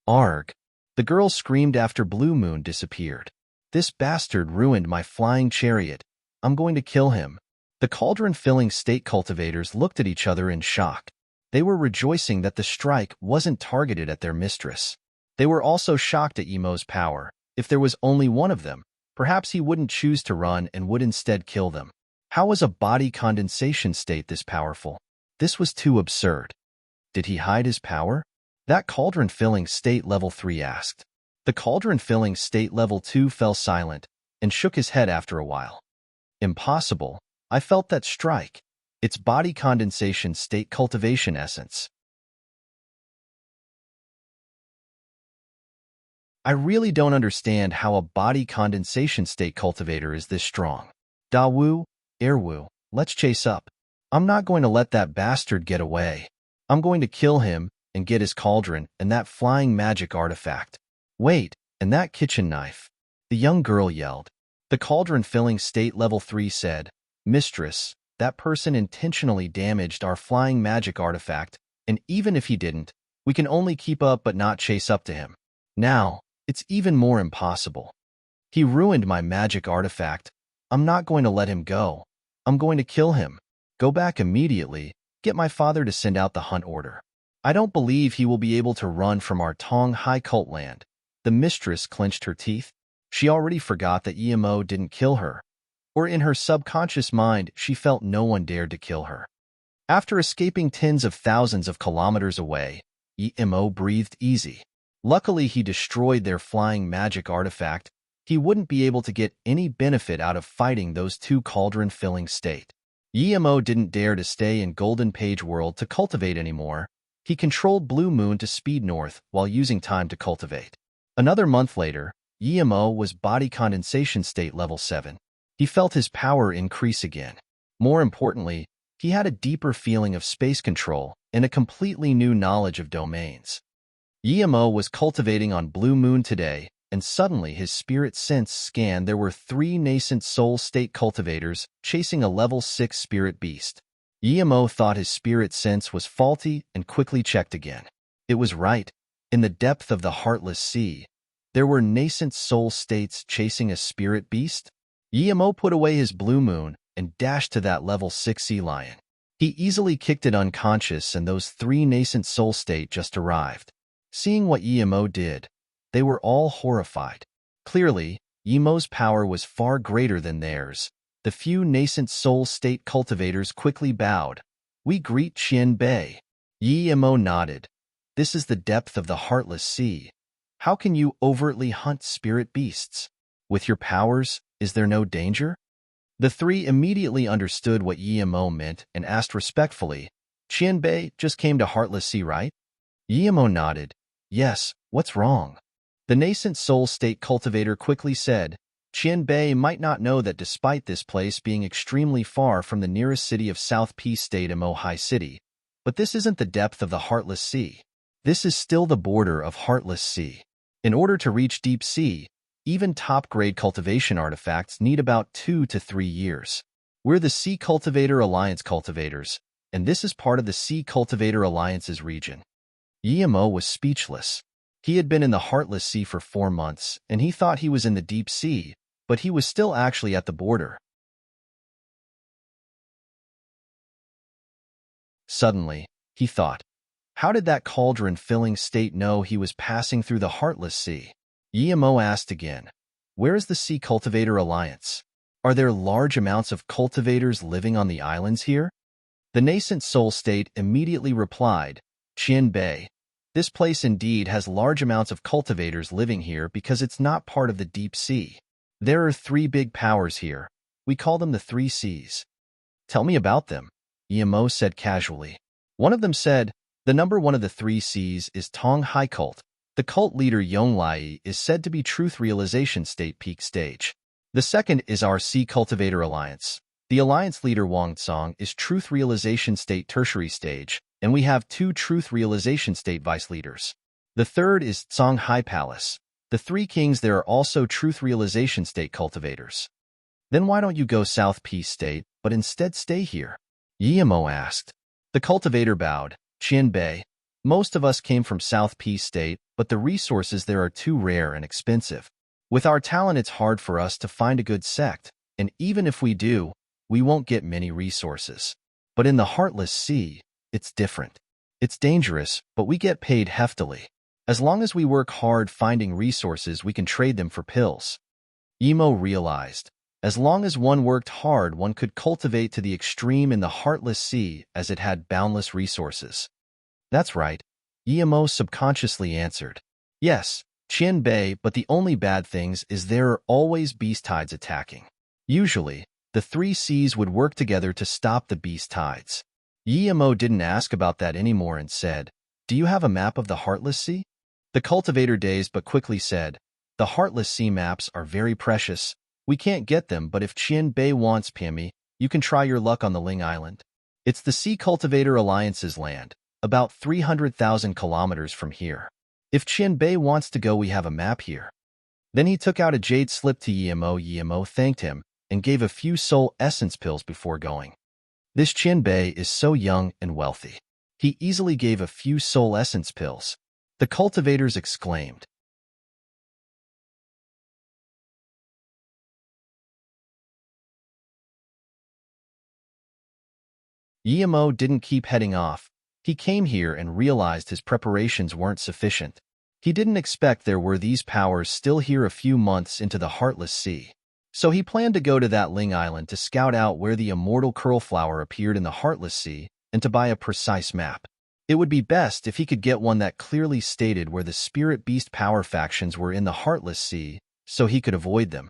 Speaker 1: Arg! The girl screamed after Blue Moon disappeared. This bastard ruined my flying chariot. I'm going to kill him. The cauldron-filling state cultivators looked at each other in shock. They were rejoicing that the strike wasn't targeted at their mistress. They were also shocked at Yimo's power. If there was only one of them, perhaps he wouldn't choose to run and would instead kill them. How was a body condensation state this powerful? This was too absurd. Did he hide his power? That cauldron-filling state level 3 asked. The cauldron-filling state level 2 fell silent and shook his head after a while. Impossible. I felt that strike. It's body condensation state cultivation essence. I really don't understand how a body condensation state cultivator is this strong. Dawu, Erwu, let's chase up. I'm not going to let that bastard get away. I'm going to kill him and get his cauldron and that flying magic artifact. Wait, and that kitchen knife. The young girl yelled. The cauldron-filling state level 3 said, Mistress, that person intentionally damaged our flying magic artifact, and even if he didn't, we can only keep up but not chase up to him. Now, it's even more impossible. He ruined my magic artifact. I'm not going to let him go. I'm going to kill him. Go back immediately. Get my father to send out the hunt order. I don't believe he will be able to run from our Tong High Cult land. The mistress clenched her teeth. She already forgot that Emo didn't kill her, or in her subconscious mind she felt no one dared to kill her. After escaping tens of thousands of kilometers away, Emo breathed easy. Luckily he destroyed their flying magic artifact. He wouldn't be able to get any benefit out of fighting those two cauldron-filling state. Emo didn't dare to stay in Golden Page World to cultivate anymore. He controlled Blue Moon to speed north while using time to cultivate. Another month later, Emo was body condensation state level 7. He felt his power increase again. More importantly, he had a deeper feeling of space control and a completely new knowledge of domains. Emo was cultivating on Blue Moon today, and suddenly his spirit sense scanned there were 3 nascent soul state cultivators chasing a level 6 spirit beast. Emo thought his spirit sense was faulty and quickly checked again. It was right. In the depth of the Heartless Sea, there were nascent soul states chasing a spirit beast. Emo put away his Blue Moon and dashed to that level 6 sea lion. He easily kicked it unconscious, and those 3 nascent soul state just arrived. Seeing what Emo did, they were all horrified. Clearly, Emo's power was far greater than theirs. The few nascent soul state cultivators quickly bowed. We greet Qian Bei. Emo nodded. This is the depth of the Heartless Sea. How can you overtly hunt spirit beasts? With your powers, is there no danger? The 3 immediately understood what Emo meant and asked respectfully, Qian Bei just came to Heartless Sea, right? Emo nodded. Yes, what's wrong? The nascent soul state cultivator quickly said, Qian Bei might not know that despite this place being extremely far from the nearest city of South Peace State Emo High City, but this isn't the depth of the Heartless Sea. This is still the border of Heartless Sea. In order to reach Deep Sea, even top-grade cultivation artifacts need about 2 to 3 years. We're the Sea Cultivator Alliance cultivators, and this is part of the Sea Cultivator Alliance's region. Emo was speechless. He had been in the Heartless Sea for 4 months, and he thought he was in the Deep Sea, but he was still actually at the border. Suddenly, he thought, how did that cauldron-filling state know he was passing through the Heartless Sea? Emo asked again, where is the Sea Cultivator Alliance? Are there large amounts of cultivators living on the islands here? The nascent soul state immediately replied, Qian Bei, this place indeed has large amounts of cultivators living here because it's not part of the Deep Sea. There are 3 big powers here. We call them the 3 Seas. Tell me about them, Emo said casually. One of them said, the number 1 of the 3 Seas is Tong High Cult. The cult leader Yonglai is said to be Truth Realization State Peak Stage. The second is our Sea Cultivator Alliance. The Alliance leader Wang Tsong is Truth Realization State Tertiary Stage, and we have 2 Truth Realization State Vice Leaders. The third is Tsong High Palace. The 3 kings there are also Truth Realization State cultivators. Then why don't you go South Peace State, but instead stay here? Emo asked. The cultivator bowed. Qian Bei, most of us came from South Peace State, but the resources there are too rare and expensive. With our talent, it's hard for us to find a good sect, and even if we do, we won't get many resources. But in the Heartless Sea, it's different. It's dangerous, but we get paid heftily. As long as we work hard finding resources, we can trade them for pills. Emo realized, as long as one worked hard, one could cultivate to the extreme in the Heartless Sea as it had boundless resources. That's right, Emo subconsciously answered. Yes, Qian Bei, but the only bad things is there are always beast tides attacking. Usually, the 3 Seas would work together to stop the beast tides. Emo didn't ask about that anymore and said, do you have a map of the Heartless Sea? The cultivator dazed but quickly said, the Heartless Sea maps are very precious. We can't get them, but if Qian Bei wants PME, you can try your luck on the Ling Island. It's the Sea Cultivator Alliance's land, about 300,000 kilometers from here. If Qian Bei wants to go, we have a map here. Then he took out a jade slip to Emo. Emo thanked him and gave a few soul essence pills before going. This Qian Bei is so young and wealthy. He easily gave a few soul essence pills. The cultivators exclaimed. Yemo didn't keep heading off. He came here and realized his preparations weren't sufficient. He didn't expect there were these powers still here a few months into the Heartless Sea. So he planned to go to that Ling Island to scout out where the immortal curlflower appeared in the Heartless Sea and to buy a precise map. It would be best if he could get one that clearly stated where the spirit beast power factions were in the Heartless Sea, so he could avoid them.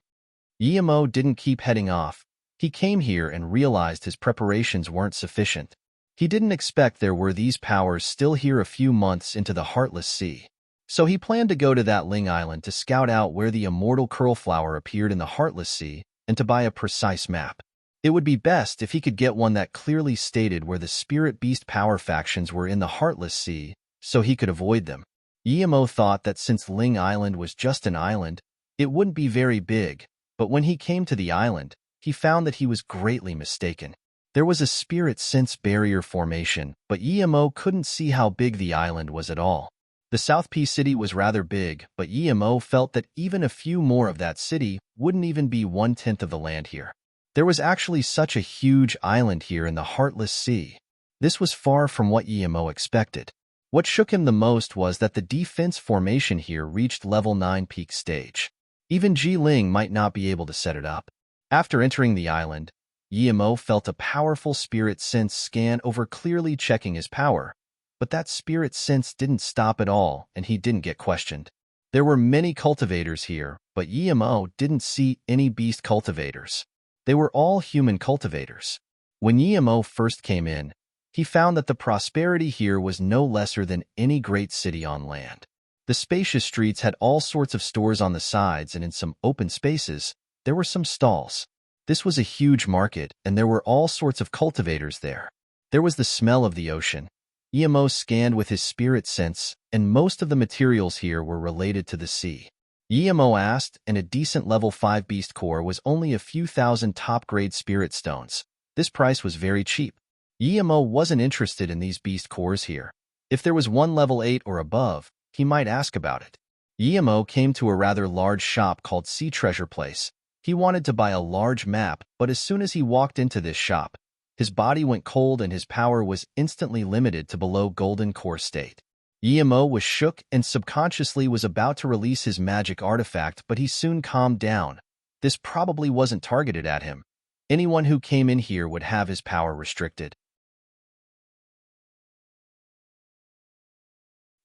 Speaker 1: Yemo didn't keep heading off. He came here and realized his preparations weren't sufficient. He didn't expect there were these powers still here a few months into the Heartless Sea. So he planned to go to that Ling Island to scout out where the immortal curlflower appeared in the Heartless Sea and to buy a precise map. It would be best if he could get one that clearly stated where the spirit beast power factions were in the Heartless Sea, so he could avoid them. Yemo thought that since Ling Island was just an island, it wouldn't be very big, but when he came to the island, he found that he was greatly mistaken. There was a spirit sense barrier formation, but Yemo couldn't see how big the island was at all. The South P city was rather big, but Yemo felt that even a few more of that city wouldn't even be 1/10 of the land here. There was actually such a huge island here in the Heartless Sea. This was far from what Yemo expected. What shook him the most was that the defense formation here reached level 9 peak stage. Even Ji Ling might not be able to set it up. After entering the island, Yemo felt a powerful spirit sense scan over, clearly checking his power. But that spirit sense didn't stop at all, and he didn't get questioned. There were many cultivators here, but Yemo didn't see any beast cultivators. They were all human cultivators. When Yemo first came in, he found that the prosperity here was no lesser than any great city on land. The spacious streets had all sorts of stores on the sides, and in some open spaces, there were some stalls. This was a huge market, and there were all sorts of cultivators there. There was the smell of the ocean. Yemo scanned with his spirit sense, and most of the materials here were related to the sea. Yemo asked, and a decent level 5 beast core was only a few thousand top-grade spirit stones. This price was very cheap. Yemo wasn't interested in these beast cores here. If there was one level 8 or above, he might ask about it. Yemo came to a rather large shop called Sea Treasure Place. He wanted to buy a large map, but as soon as he walked into this shop, his body went cold and his power was instantly limited to below golden core state. Yemo was shook and subconsciously was about to release his magic artifact, but he soon calmed down. This probably wasn't targeted at him. Anyone who came in here would have his power restricted.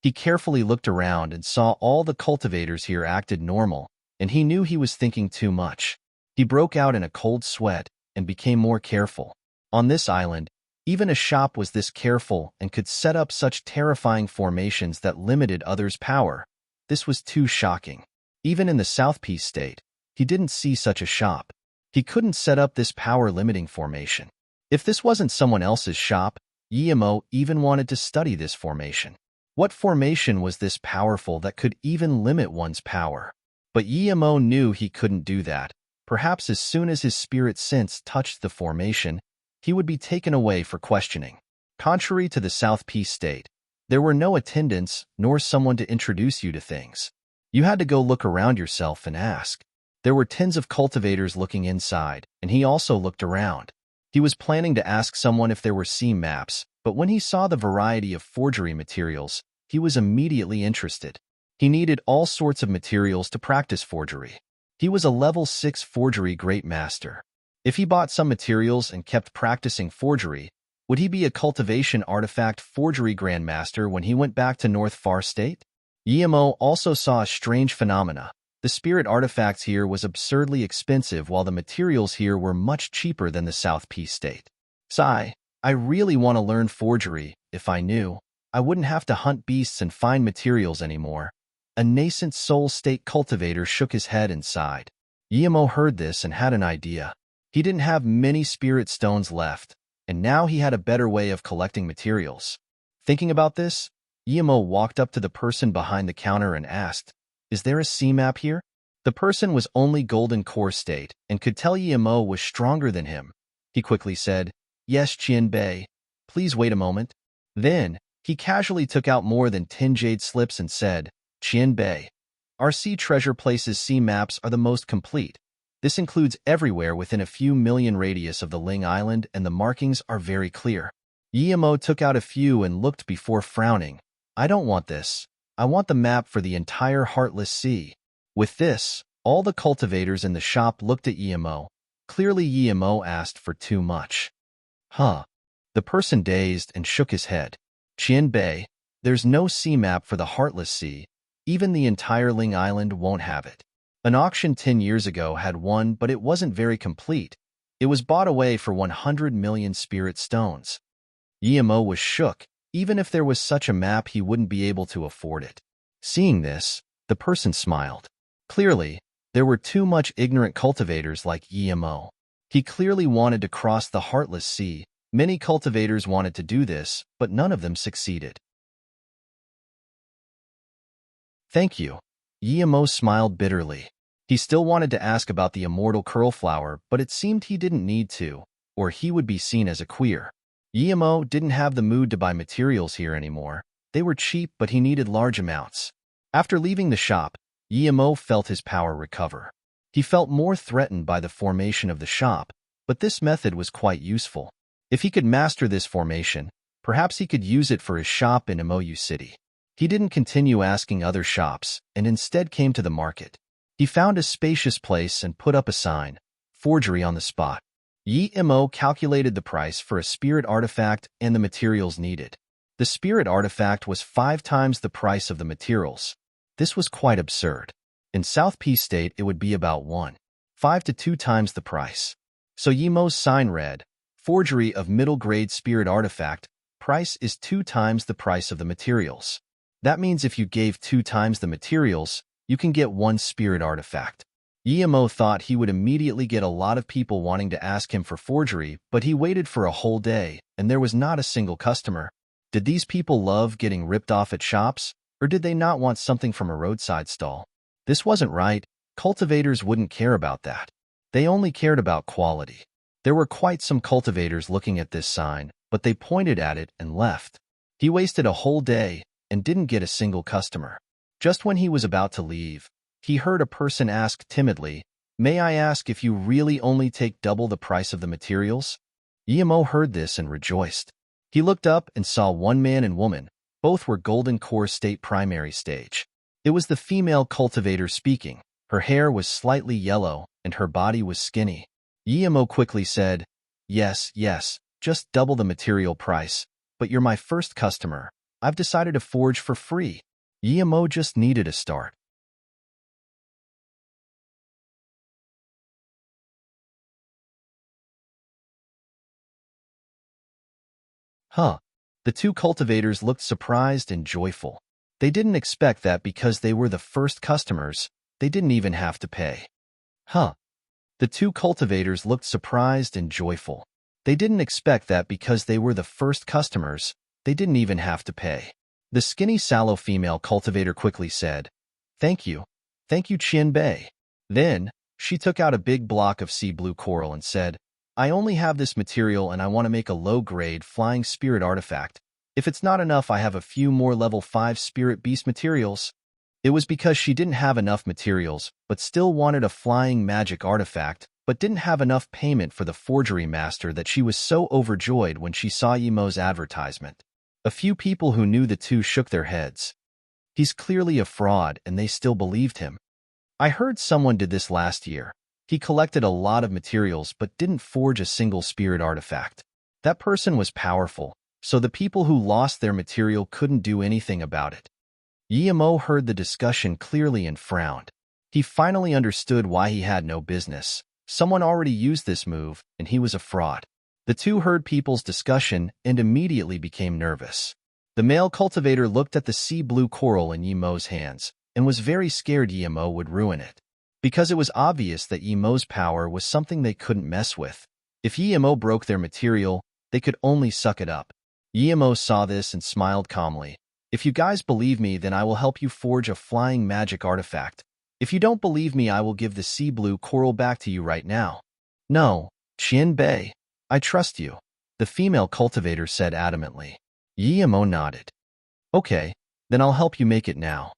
Speaker 1: He carefully looked around and saw all the cultivators here acted normal, and he knew he was thinking too much. He broke out in a cold sweat and became more careful. On this island, even a shop was this careful and could set up such terrifying formations that limited others' power. This was too shocking. Even in the South Peace state, he didn't see such a shop. He couldn't set up this power-limiting formation. If this wasn't someone else's shop, Yemo even wanted to study this formation. What formation was this powerful that could even limit one's power? But Yemo knew he couldn't do that. Perhaps as soon as his spirit sense touched the formation, he would be taken away for questioning. Contrary to the South Peace state, there were no attendants nor someone to introduce you to things. You had to go look around yourself and ask. There were tens of cultivators looking inside, and he also looked around. He was planning to ask someone if there were sea maps, but when he saw the variety of forgery materials, he was immediately interested. He needed all sorts of materials to practice forgery. He was a level 6 forgery great master. If he bought some materials and kept practicing forgery, would he be a cultivation artifact forgery grandmaster when he went back to North Far State? Yemo also saw a strange phenomena. The spirit artifacts here was absurdly expensive, while the materials here were much cheaper than the South Peace state. Sigh, I really want to learn forgery. If I knew, I wouldn't have to hunt beasts and find materials anymore. A nascent soul state cultivator shook his head and sighed. Yemo heard this and had an idea. He didn't have many spirit stones left, and now he had a better way of collecting materials. Thinking about this, Yemo walked up to the person behind the counter and asked, "Is there a sea map here?" The person was only golden core state and could tell Yemo was stronger than him. He quickly said, "Yes, Qian Bei. Please wait a moment." Then, he casually took out more than 10 jade slips and said, "Qian Bei, our sea treasure place's sea maps are the most complete. This includes everywhere within a few million radius of the Ling Island, and the markings are very clear. Yimo took out a few and looked before frowning. I don't want this. I want the map for the entire Heartless Sea. With this, all the cultivators in the shop looked at Yimo. Clearly Yimo asked for too much. Huh. The person dazed and shook his head. Qian Bei, there's no sea map for the Heartless Sea. Even the entire Ling Island won't have it. An auction 10 years ago had one, but it wasn't very complete. It was bought away for 100 million spirit stones. Yimo was shook. Even if there was such a map, he wouldn't be able to afford it. Seeing this, the person smiled. Clearly, there were too much ignorant cultivators like Yimo. He clearly wanted to cross the Heartless Sea. Many cultivators wanted to do this, but none of them succeeded. Thank you. Yimo smiled bitterly. He still wanted to ask about the immortal curlflower, but it seemed he didn't need to, or he would be seen as a queer. Yimo didn't have the mood to buy materials here anymore. They were cheap, but he needed large amounts. After leaving the shop, Yimo felt his power recover. He felt more threatened by the formation of the shop, but this method was quite useful. If he could master this formation, perhaps he could use it for his shop in Mou City. He didn't continue asking other shops, and instead came to the market. He found a spacious place and put up a sign, forgery on the spot. Yimo calculated the price for a spirit artifact and the materials needed. The spirit artifact was 5 times the price of the materials. This was quite absurd. In South P State, it would be about 1.5 to 2 times the price. So Yimo's sign read, forgery of middle-grade spirit artifact, price is 2 times the price of the materials. That means if you gave 2 times the materials, you can get 1 spirit artifact. Yimo thought he would immediately get a lot of people wanting to ask him for forgery, but he waited for a whole day, and there was not a single customer. Did these people love getting ripped off at shops, or did they not want something from a roadside stall? This wasn't right. Cultivators wouldn't care about that. They only cared about quality. There were quite some cultivators looking at this sign, but they pointed at it and left. He wasted a whole day and didn't get a single customer. Just when he was about to leave, he heard a person ask timidly, "May I ask if you really only take double the price of the materials?" Yimo heard this and rejoiced. He looked up and saw one man and woman. Both were Golden Core State primary stage. It was the female cultivator speaking. Her hair was slightly yellow, and her body was skinny. Yimo quickly said, yes, just double the material price, but you're my first customer. I've decided to forge for free. Yimo just needed a start. Huh. The 2 cultivators looked surprised and joyful. They didn't expect that because they were the first customers, they didn't even have to pay. Huh. The 2 cultivators looked surprised and joyful. They didn't expect that because they were the first customers, they didn't even have to pay. The skinny sallow female cultivator quickly said, Thank you, Qian Bei. Then, she took out a big block of sea blue coral and said, I only have this material and I want to make a low-grade flying spirit artifact. If it's not enough, I have a few more level 5 spirit beast materials. It was because she didn't have enough materials, but still wanted a flying magic artifact, but didn't have enough payment for the forgery master that she was so overjoyed when she saw Yimo's advertisement. A few people who knew the 2 shook their heads. He's clearly a fraud, and they still believed him. I heard someone did this last year. He collected a lot of materials but didn't forge a single spirit artifact. That person was powerful, so the people who lost their material couldn't do anything about it. Yimo heard the discussion clearly and frowned. He finally understood why he had no business. Someone already used this move, and he was a fraud. The 2 heard people's discussion and immediately became nervous. The male cultivator looked at the sea blue coral in Yimo's hands and was very scared Yimo would ruin it. Because it was obvious that Yimo's power was something they couldn't mess with. If Yimo broke their material, they could only suck it up. Yimo saw this and smiled calmly. If you guys believe me, then I will help you forge a flying magic artifact. If you don't believe me, I will give the sea blue coral back to you right now. No, Qian Bei, I trust you, the female cultivator said adamantly. Yimo nodded. Okay, then I'll help you make it now.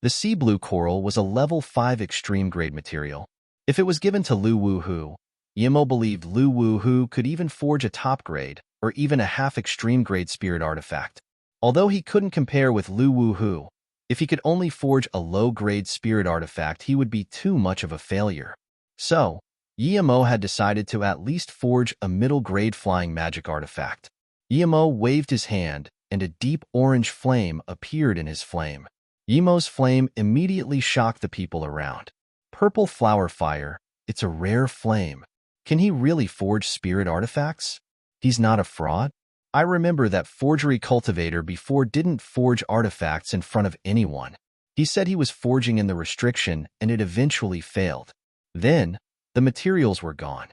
Speaker 1: The sea blue coral was a level 5 extreme grade material. If it was given to Lu Wuhu, Yimo believed Lu Wuhu could even forge a top-grade or even a half-extreme-grade spirit artifact. Although he couldn't compare with Lu Wuhu, if he could only forge a low-grade spirit artifact, he would be too much of a failure. So, Yimo had decided to at least forge a middle-grade flying magic artifact. Yimo waved his hand, and a deep orange flame appeared in his flame. Yimo's flame immediately shocked the people around. Purple flower fire, it's a rare flame. Can he really forge spirit artifacts? He's not a fraud? I remember that forgery cultivator before didn't forge artifacts in front of anyone. He said he was forging in the restriction and it eventually failed. Then, the materials were gone.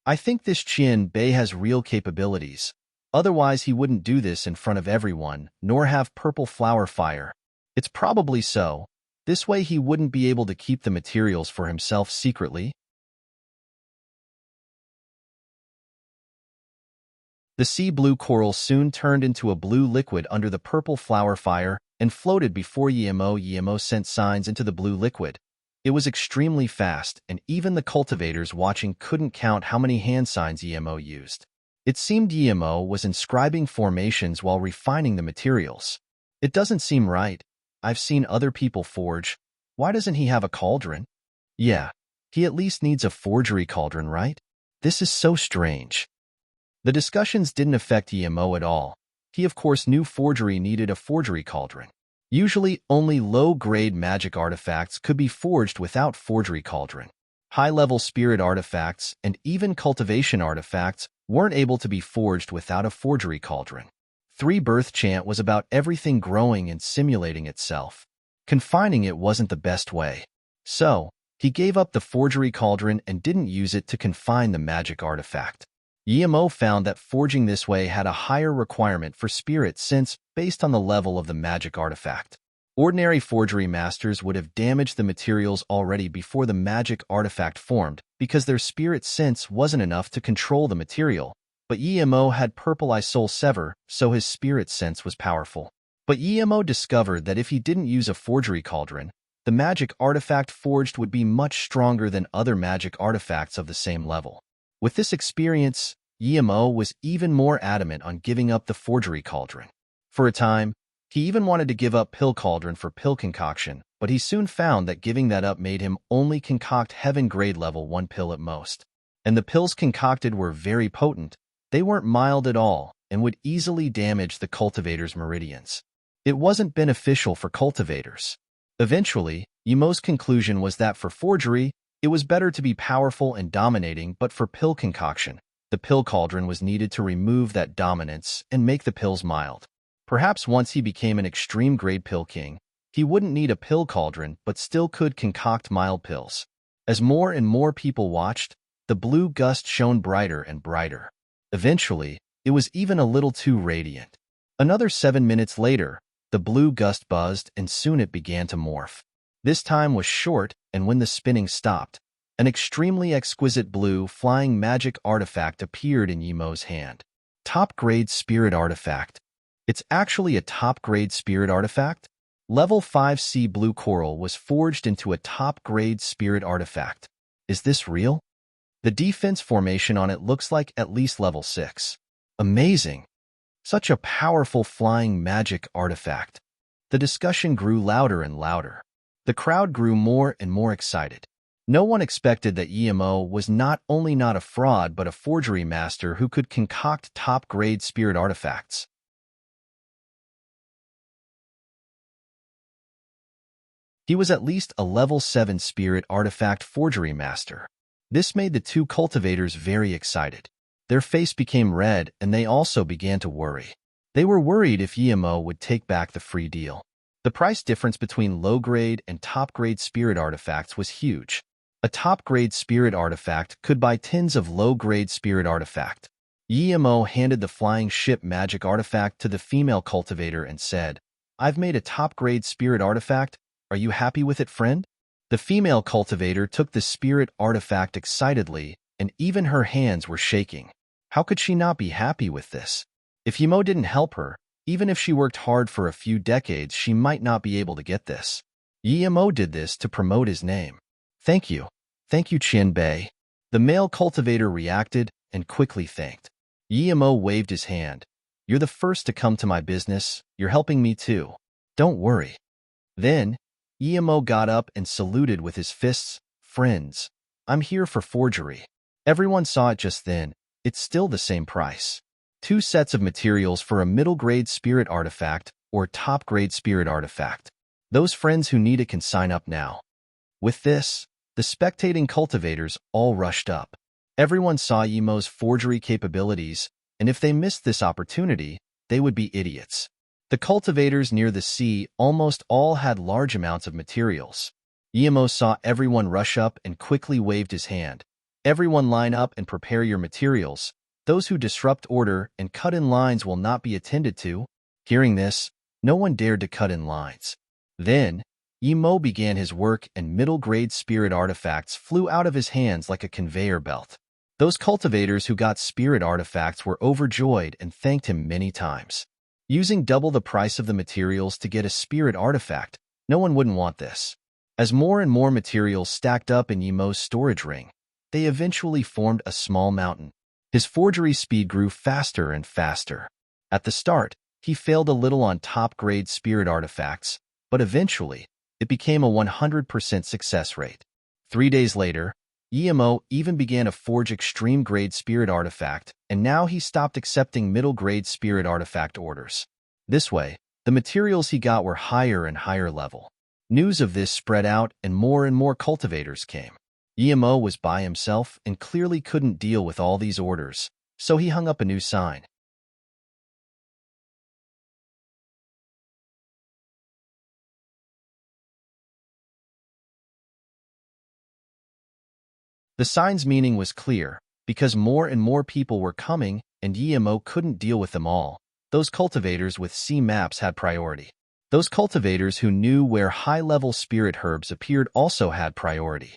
Speaker 1: I think this Qian Bei has real capabilities. Otherwise he wouldn't do this in front of everyone, nor have purple flower fire. It's probably so. This way he wouldn't be able to keep the materials for himself secretly. The sea blue coral soon turned into a blue liquid under the purple flower fire and floated before Yimo. Yimo sent signs into the blue liquid. It was extremely fast, and even the cultivators watching couldn't count how many hand signs Yimo used. It seemed Yimo was inscribing formations while refining the materials. It doesn't seem right. I've seen other people forge. Why doesn't he have a cauldron? Yeah, he at least needs a forgery cauldron, right? This is so strange. The discussions didn't affect Yimo at all. He of course knew forgery needed a forgery cauldron. Usually, only low-grade magic artifacts could be forged without forgery cauldron. High-level spirit artifacts and even cultivation artifacts weren't able to be forged without a forgery cauldron. Three Birth Chant was about everything growing and simulating itself. Confining it wasn't the best way. So, he gave up the forgery cauldron and didn't use it to confine the magic artifact. Yimo found that forging this way had a higher requirement for spirit sense based on the level of the magic artifact. Ordinary forgery masters would have damaged the materials already before the magic artifact formed because their spirit sense wasn't enough to control the material. But Yimo had purple Isol Sever, so his spirit sense was powerful. But Yimo discovered that if he didn't use a forgery cauldron, the magic artifact forged would be much stronger than other magic artifacts of the same level. With this experience, Yimo was even more adamant on giving up the forgery cauldron. For a time, he even wanted to give up pill cauldron for pill concoction, but he soon found that giving that up made him only concoct heaven grade level 1 pill at most. And the pills concocted were very potent. They weren't mild at all and would easily damage the cultivator's meridians. It wasn't beneficial for cultivators. Eventually, Yimo's conclusion was that for forgery, it was better to be powerful and dominating, but for pill concoction, the pill cauldron was needed to remove that dominance and make the pills mild. Perhaps once he became an extreme-grade pill king, he wouldn't need a pill cauldron but still could concoct mild pills. As more and more people watched, the blue gust shone brighter and brighter. Eventually, it was even a little too radiant. Another 7 minutes later, the blue gust buzzed and soon it began to morph. This time was short, and when the spinning stopped, an extremely exquisite blue flying magic artifact appeared in Yimo's hand. Top-grade spirit artifact. It's actually a top-grade spirit artifact? Level 5 sea blue coral was forged into a top-grade spirit artifact. Is this real? The defense formation on it looks like at least level 6. Amazing! Such a powerful flying magic artifact. The discussion grew louder and louder. The crowd grew more and more excited. No one expected that Yimo was not only not a fraud but a forgery master who could concoct top-grade spirit artifacts. He was at least a level 7 spirit artifact forgery master. This made the two cultivators very excited. Their face became red and they also began to worry. They were worried if Yimo would take back the free deal. The price difference between low-grade and top-grade spirit artifacts was huge. A top-grade spirit artifact could buy tins of low-grade spirit artifact. Yimo handed the flying ship magic artifact to the female cultivator and said, "I've made a top-grade spirit artifact. Are you happy with it, friend?" The female cultivator took the spirit artifact excitedly, and even her hands were shaking. How could she not be happy with this? If Yimo didn't help her, even if she worked hard for a few decades, she might not be able to get this. Yimo did this to promote his name. Thank you. Thank you, Qianbei. The male cultivator reacted and quickly thanked. Yimo waved his hand. You're the first to come to my business. You're helping me too. Don't worry. Then, Yimo got up and saluted with his fists. Friends, I'm here for forgery. Everyone saw it just then. It's still the same price. 2 sets of materials for a middle-grade spirit artifact or top-grade spirit artifact. Those friends who need it can sign up now. With this, the spectating cultivators all rushed up. Everyone saw Yimo's forgery capabilities, and if they missed this opportunity, they would be idiots. The cultivators near the sea almost all had large amounts of materials. Yimo saw everyone rush up and quickly waved his hand. Everyone line up and prepare your materials. Those who disrupt order and cut in lines will not be attended to. Hearing this, no one dared to cut in lines. Then, Yimo began his work and middle-grade spirit artifacts flew out of his hands like a conveyor belt. Those cultivators who got spirit artifacts were overjoyed and thanked him many times. Using double the price of the materials to get a spirit artifact, no one wouldn't want this. As more and more materials stacked up in Yimo's storage ring, they eventually formed a small mountain. His forgery speed grew faster and faster. At the start, he failed a little on top-grade spirit artifacts, but eventually, it became a 100% success rate. 3 days later, Yimo even began to forge extreme-grade spirit artifact, and now he stopped accepting middle-grade spirit artifact orders. This way, the materials he got were higher and higher level. News of this spread out and more cultivators came. Yimo was by himself and clearly couldn't deal with all these orders, so he hung up a new sign. The sign's meaning was clear, because more and more people were coming and Yimo couldn't deal with them all. Those cultivators with sea maps had priority. Those cultivators who knew where high-level spirit herbs appeared also had priority.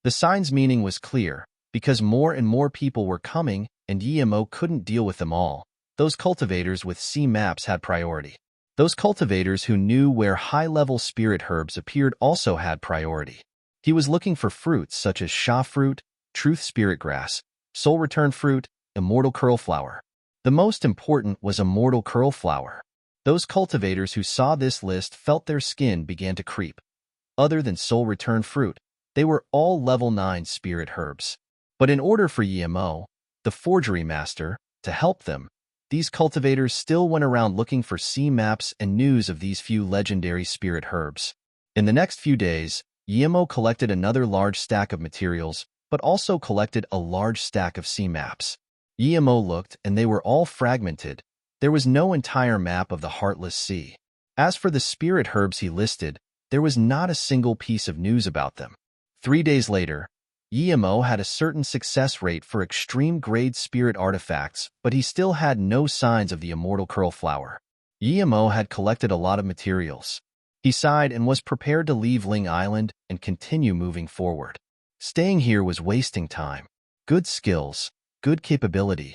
Speaker 1: The sign's meaning was clear, because more and more people were coming and Yimo couldn't deal with them all. Those cultivators with sea maps had priority. Those cultivators who knew where high-level spirit herbs appeared also had priority. He was looking for fruits such as Sha fruit, truth spirit grass, soul return fruit, immortal curl flower. The most important was immortal curl flower. Those cultivators who saw this list felt their skin began to creep. Other than soul return fruit, they were all level 9 spirit herbs. But in order for Yimo, the forgery master, to help them, these cultivators still went around looking for sea maps and news of these few legendary spirit herbs. In the next few days, Yimo collected another large stack of materials, but also collected a large stack of sea maps. Yimo looked, and they were all fragmented. There was no entire map of the Heartless Sea. As for the spirit herbs he listed, there was not a single piece of news about them. 3 days later, Yimo had a certain success rate for extreme-grade spirit artifacts, but he still had no signs of the immortal curl flower. Yimo had collected a lot of materials. He sighed and was prepared to leave Ling Island and continue moving forward. Staying here was wasting time. Good skills, good capability.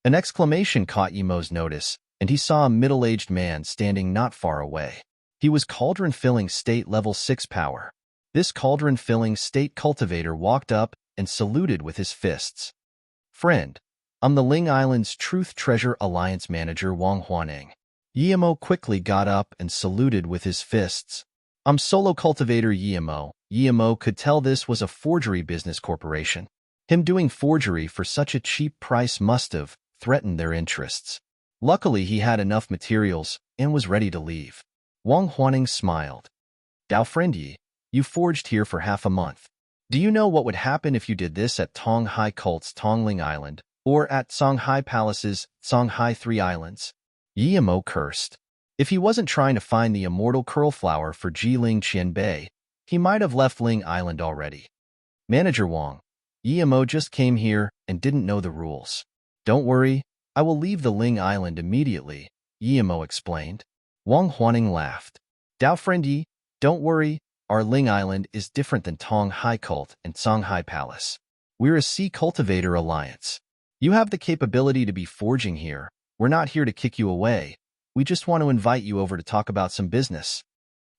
Speaker 1: An exclamation caught Yimo's notice, and he saw a middle-aged man standing not far away. He was cauldron-filling state level 6 power. This cauldron-filling state cultivator walked up and saluted with his fists. Friend, I'm the Ling Island's Truth Treasure Alliance Manager Wang Huaneng. Yimo quickly got up and saluted with his fists. I'm solo cultivator Yimo. Yimo could tell this was a forgery business corporation. Him doing forgery for such a cheap price must have threatened their interests. Luckily, he had enough materials and was ready to leave. Wang Huaneng smiled. Dao friend Yi, you forged here for half a month. Do you know what would happen if you did this at Tong Hai Cult's Tongling Island, or at Songhai Palace's Songhai 3 Islands? Yimo cursed. If he wasn't trying to find the immortal curl flower for Jiling Qianbei, he might have left Ling Island already. Manager Wang, Yimo just came here and didn't know the rules. Don't worry, I will leave the Ling Island immediately, Yimo explained. Wang Huaneng laughed. Dao friend Yi, don't worry, our Ling Island is different than Tong Hai Cult and Songhai Palace. We're a sea cultivator alliance. You have the capability to be forging here. We're not here to kick you away. We just want to invite you over to talk about some business.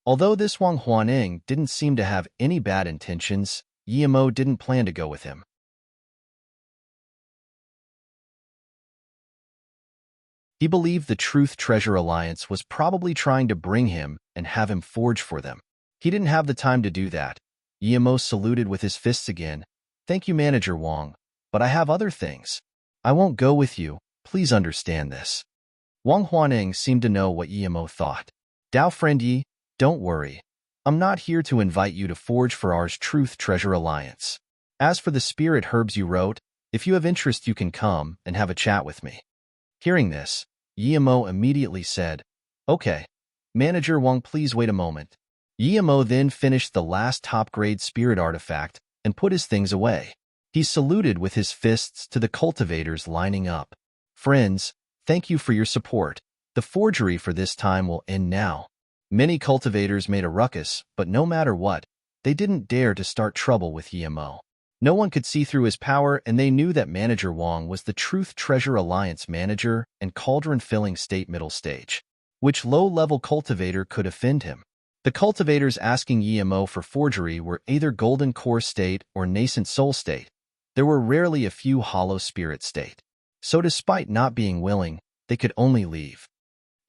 Speaker 1: Although this Wang Huaneng didn't seem to have any bad intentions, EMO didn't plan to go with him. He believed the Truth Treasure Alliance was probably trying to bring him and have him forge for them. He didn't have the time to do that. EMO saluted with his fists again. Thank you, Manager Wang, but I have other things. I won't go with you. Please understand this. Wang Huaneng seemed to know what EMO thought. Dao friend Yi, don't worry. I'm not here to invite you to forge for our Truth Treasure Alliance. As for the spirit herbs you wrote, if you have interest you can come and have a chat with me. Hearing this, EMO immediately said, Okay, Manager Wang, please wait a moment. EMO then finished the last top-grade spirit artifact and put his things away. He saluted with his fists to the cultivators lining up. Friends, thank you for your support. The forgery for this time will end now. Many cultivators made a ruckus, but no matter what, they didn't dare to start trouble with EMO. No one could see through his power, and they knew that Manager Wang was the Truth Treasure Alliance manager and cauldron-filling state middle stage. Which low-level cultivator could offend him? The cultivators asking EMO for forgery were either Golden Core State or Nascent Soul State. There were rarely a few Hollow Spirit State. So despite not being willing, they could only leave.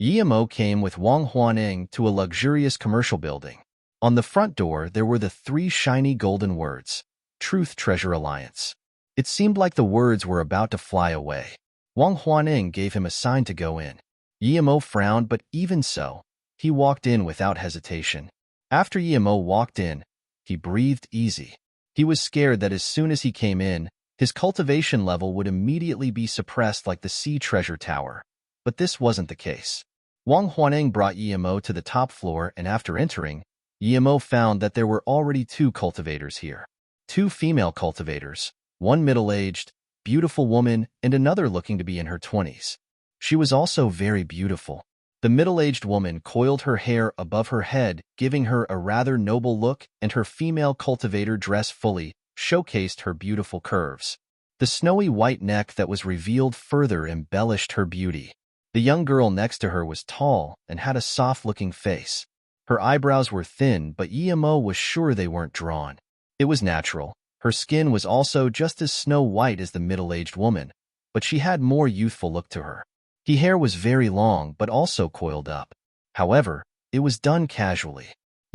Speaker 1: EMO came with Wang Huaneng to a luxurious commercial building. On the front door there were the 3 shiny golden words, Truth Treasure Alliance. It seemed like the words were about to fly away. Wang Huaneng gave him a sign to go in. EMO frowned, but even so, he walked in without hesitation. After EMO walked in, he breathed easy. He was scared that as soon as he came in, his cultivation level would immediately be suppressed like the Sea Treasure Tower. But this wasn't the case. Wang Huaneng brought EMO to the top floor, and after entering, EMO found that there were already 2 cultivators here. 2 female cultivators, one middle-aged, beautiful woman and another looking to be in her 20s. She was also very beautiful. The middle-aged woman coiled her hair above her head, giving her a rather noble look, and her female cultivator dress fully showcased her beautiful curves. The snowy white neck that was revealed further embellished her beauty. The young girl next to her was tall and had a soft-looking face. Her eyebrows were thin, but EMO was sure they weren't drawn. It was natural. Her skin was also just as snow-white as the middle-aged woman, but she had more youthful look to her. Her hair was very long, but also coiled up. However, it was done casually.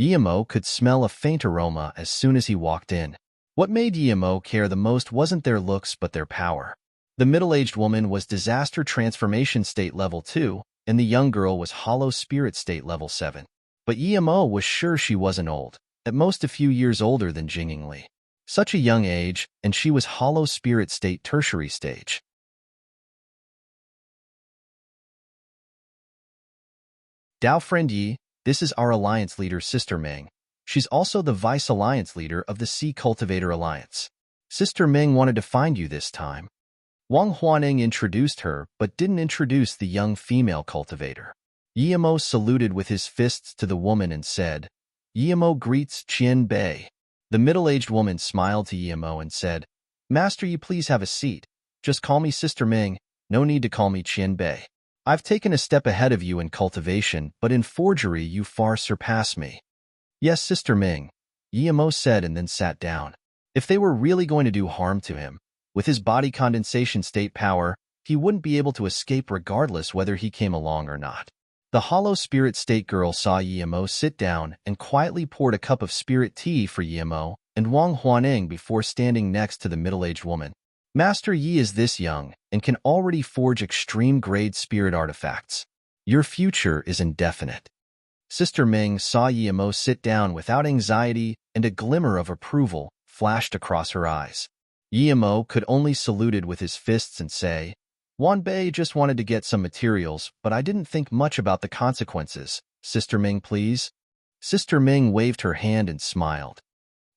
Speaker 1: EMO could smell a faint aroma as soon as he walked in. What made EMO care the most wasn't their looks, but their power. The middle-aged woman was Disaster Transformation State Level 2, and the young girl was Hollow Spirit State Level 7. But EMO was sure she wasn't old, at most a few years older than Jingyingli. Such a young age, and she was Hollow Spirit State Tertiary Stage. Dao friend Yi, this is our alliance leader Sister Meng. She's also the vice alliance leader of the Sea Cultivator Alliance. Sister Meng wanted to find you this time. Wang Huaneng introduced her, but didn't introduce the young female cultivator. EMO saluted with his fists to the woman and said, EMO greets Qian Bei. The middle-aged woman smiled to EMO and said, Master, you please have a seat. Just call me Sister Meng, no need to call me Qian Bei. I've taken a step ahead of you in cultivation, but in forgery you far surpass me. Yes, Sister Meng, EMO said and then sat down. If they were really going to do harm to him, with his body condensation state power, he wouldn't be able to escape regardless whether he came along or not. The Hollow Spirit State girl saw EMO sit down and quietly poured a cup of spirit tea for EMO and Wang Huaneng before standing next to the middle-aged woman. Master Yi is this young and can already forge extreme-grade spirit artifacts. Your future is indefinite. Sister Meng saw EMO sit down without anxiety, and a glimmer of approval flashed across her eyes. EMO could only saluted with his fists and say, Wan Bei just wanted to get some materials, but I didn't think much about the consequences. Sister Meng, please. Sister Meng waved her hand and smiled.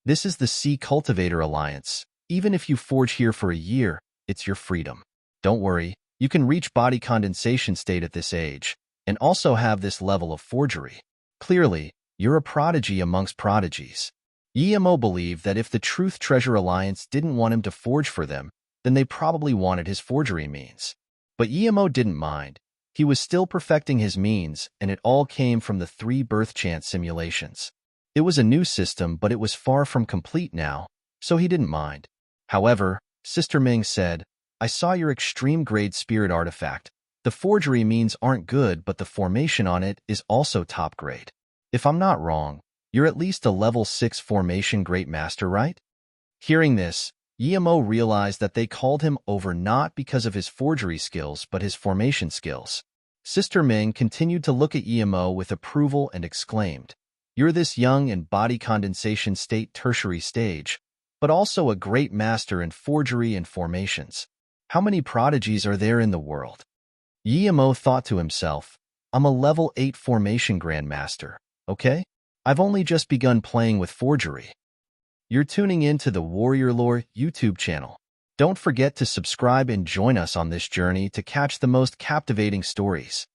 Speaker 1: This is the Sea Cultivator Alliance. Even if you forge here for a year, it's your freedom. Don't worry, you can reach body condensation state at this age, and also have this level of forgery. Clearly, you're a prodigy amongst prodigies. EMO believed that if the Truth Treasure Alliance didn't want him to forge for them, then they probably wanted his forgery means. But EMO didn't mind. He was still perfecting his means, and it all came from the 3 birth chance simulations. It was a new system, but it was far from complete now, so he didn't mind. However, Sister Ming said, I saw your extreme grade spirit artifact. The forgery means aren't good, but the formation on it is also top grade. If I'm not wrong, you're at least a level 6 formation great master, right? Hearing this, Yemo realized that they called him over not because of his forgery skills, but his formation skills. Sister Ming continued to look at Yemo with approval and exclaimed, You're this young in body condensation state tertiary stage, but also a great master in forgery and formations. How many prodigies are there in the world? Yemo thought to himself, I'm a level 8 formation grandmaster, okay? I've only just begun playing with forgery. You're tuning in to the Warrior Lore YouTube channel. Don't forget to subscribe and join us on this journey to catch the most captivating stories.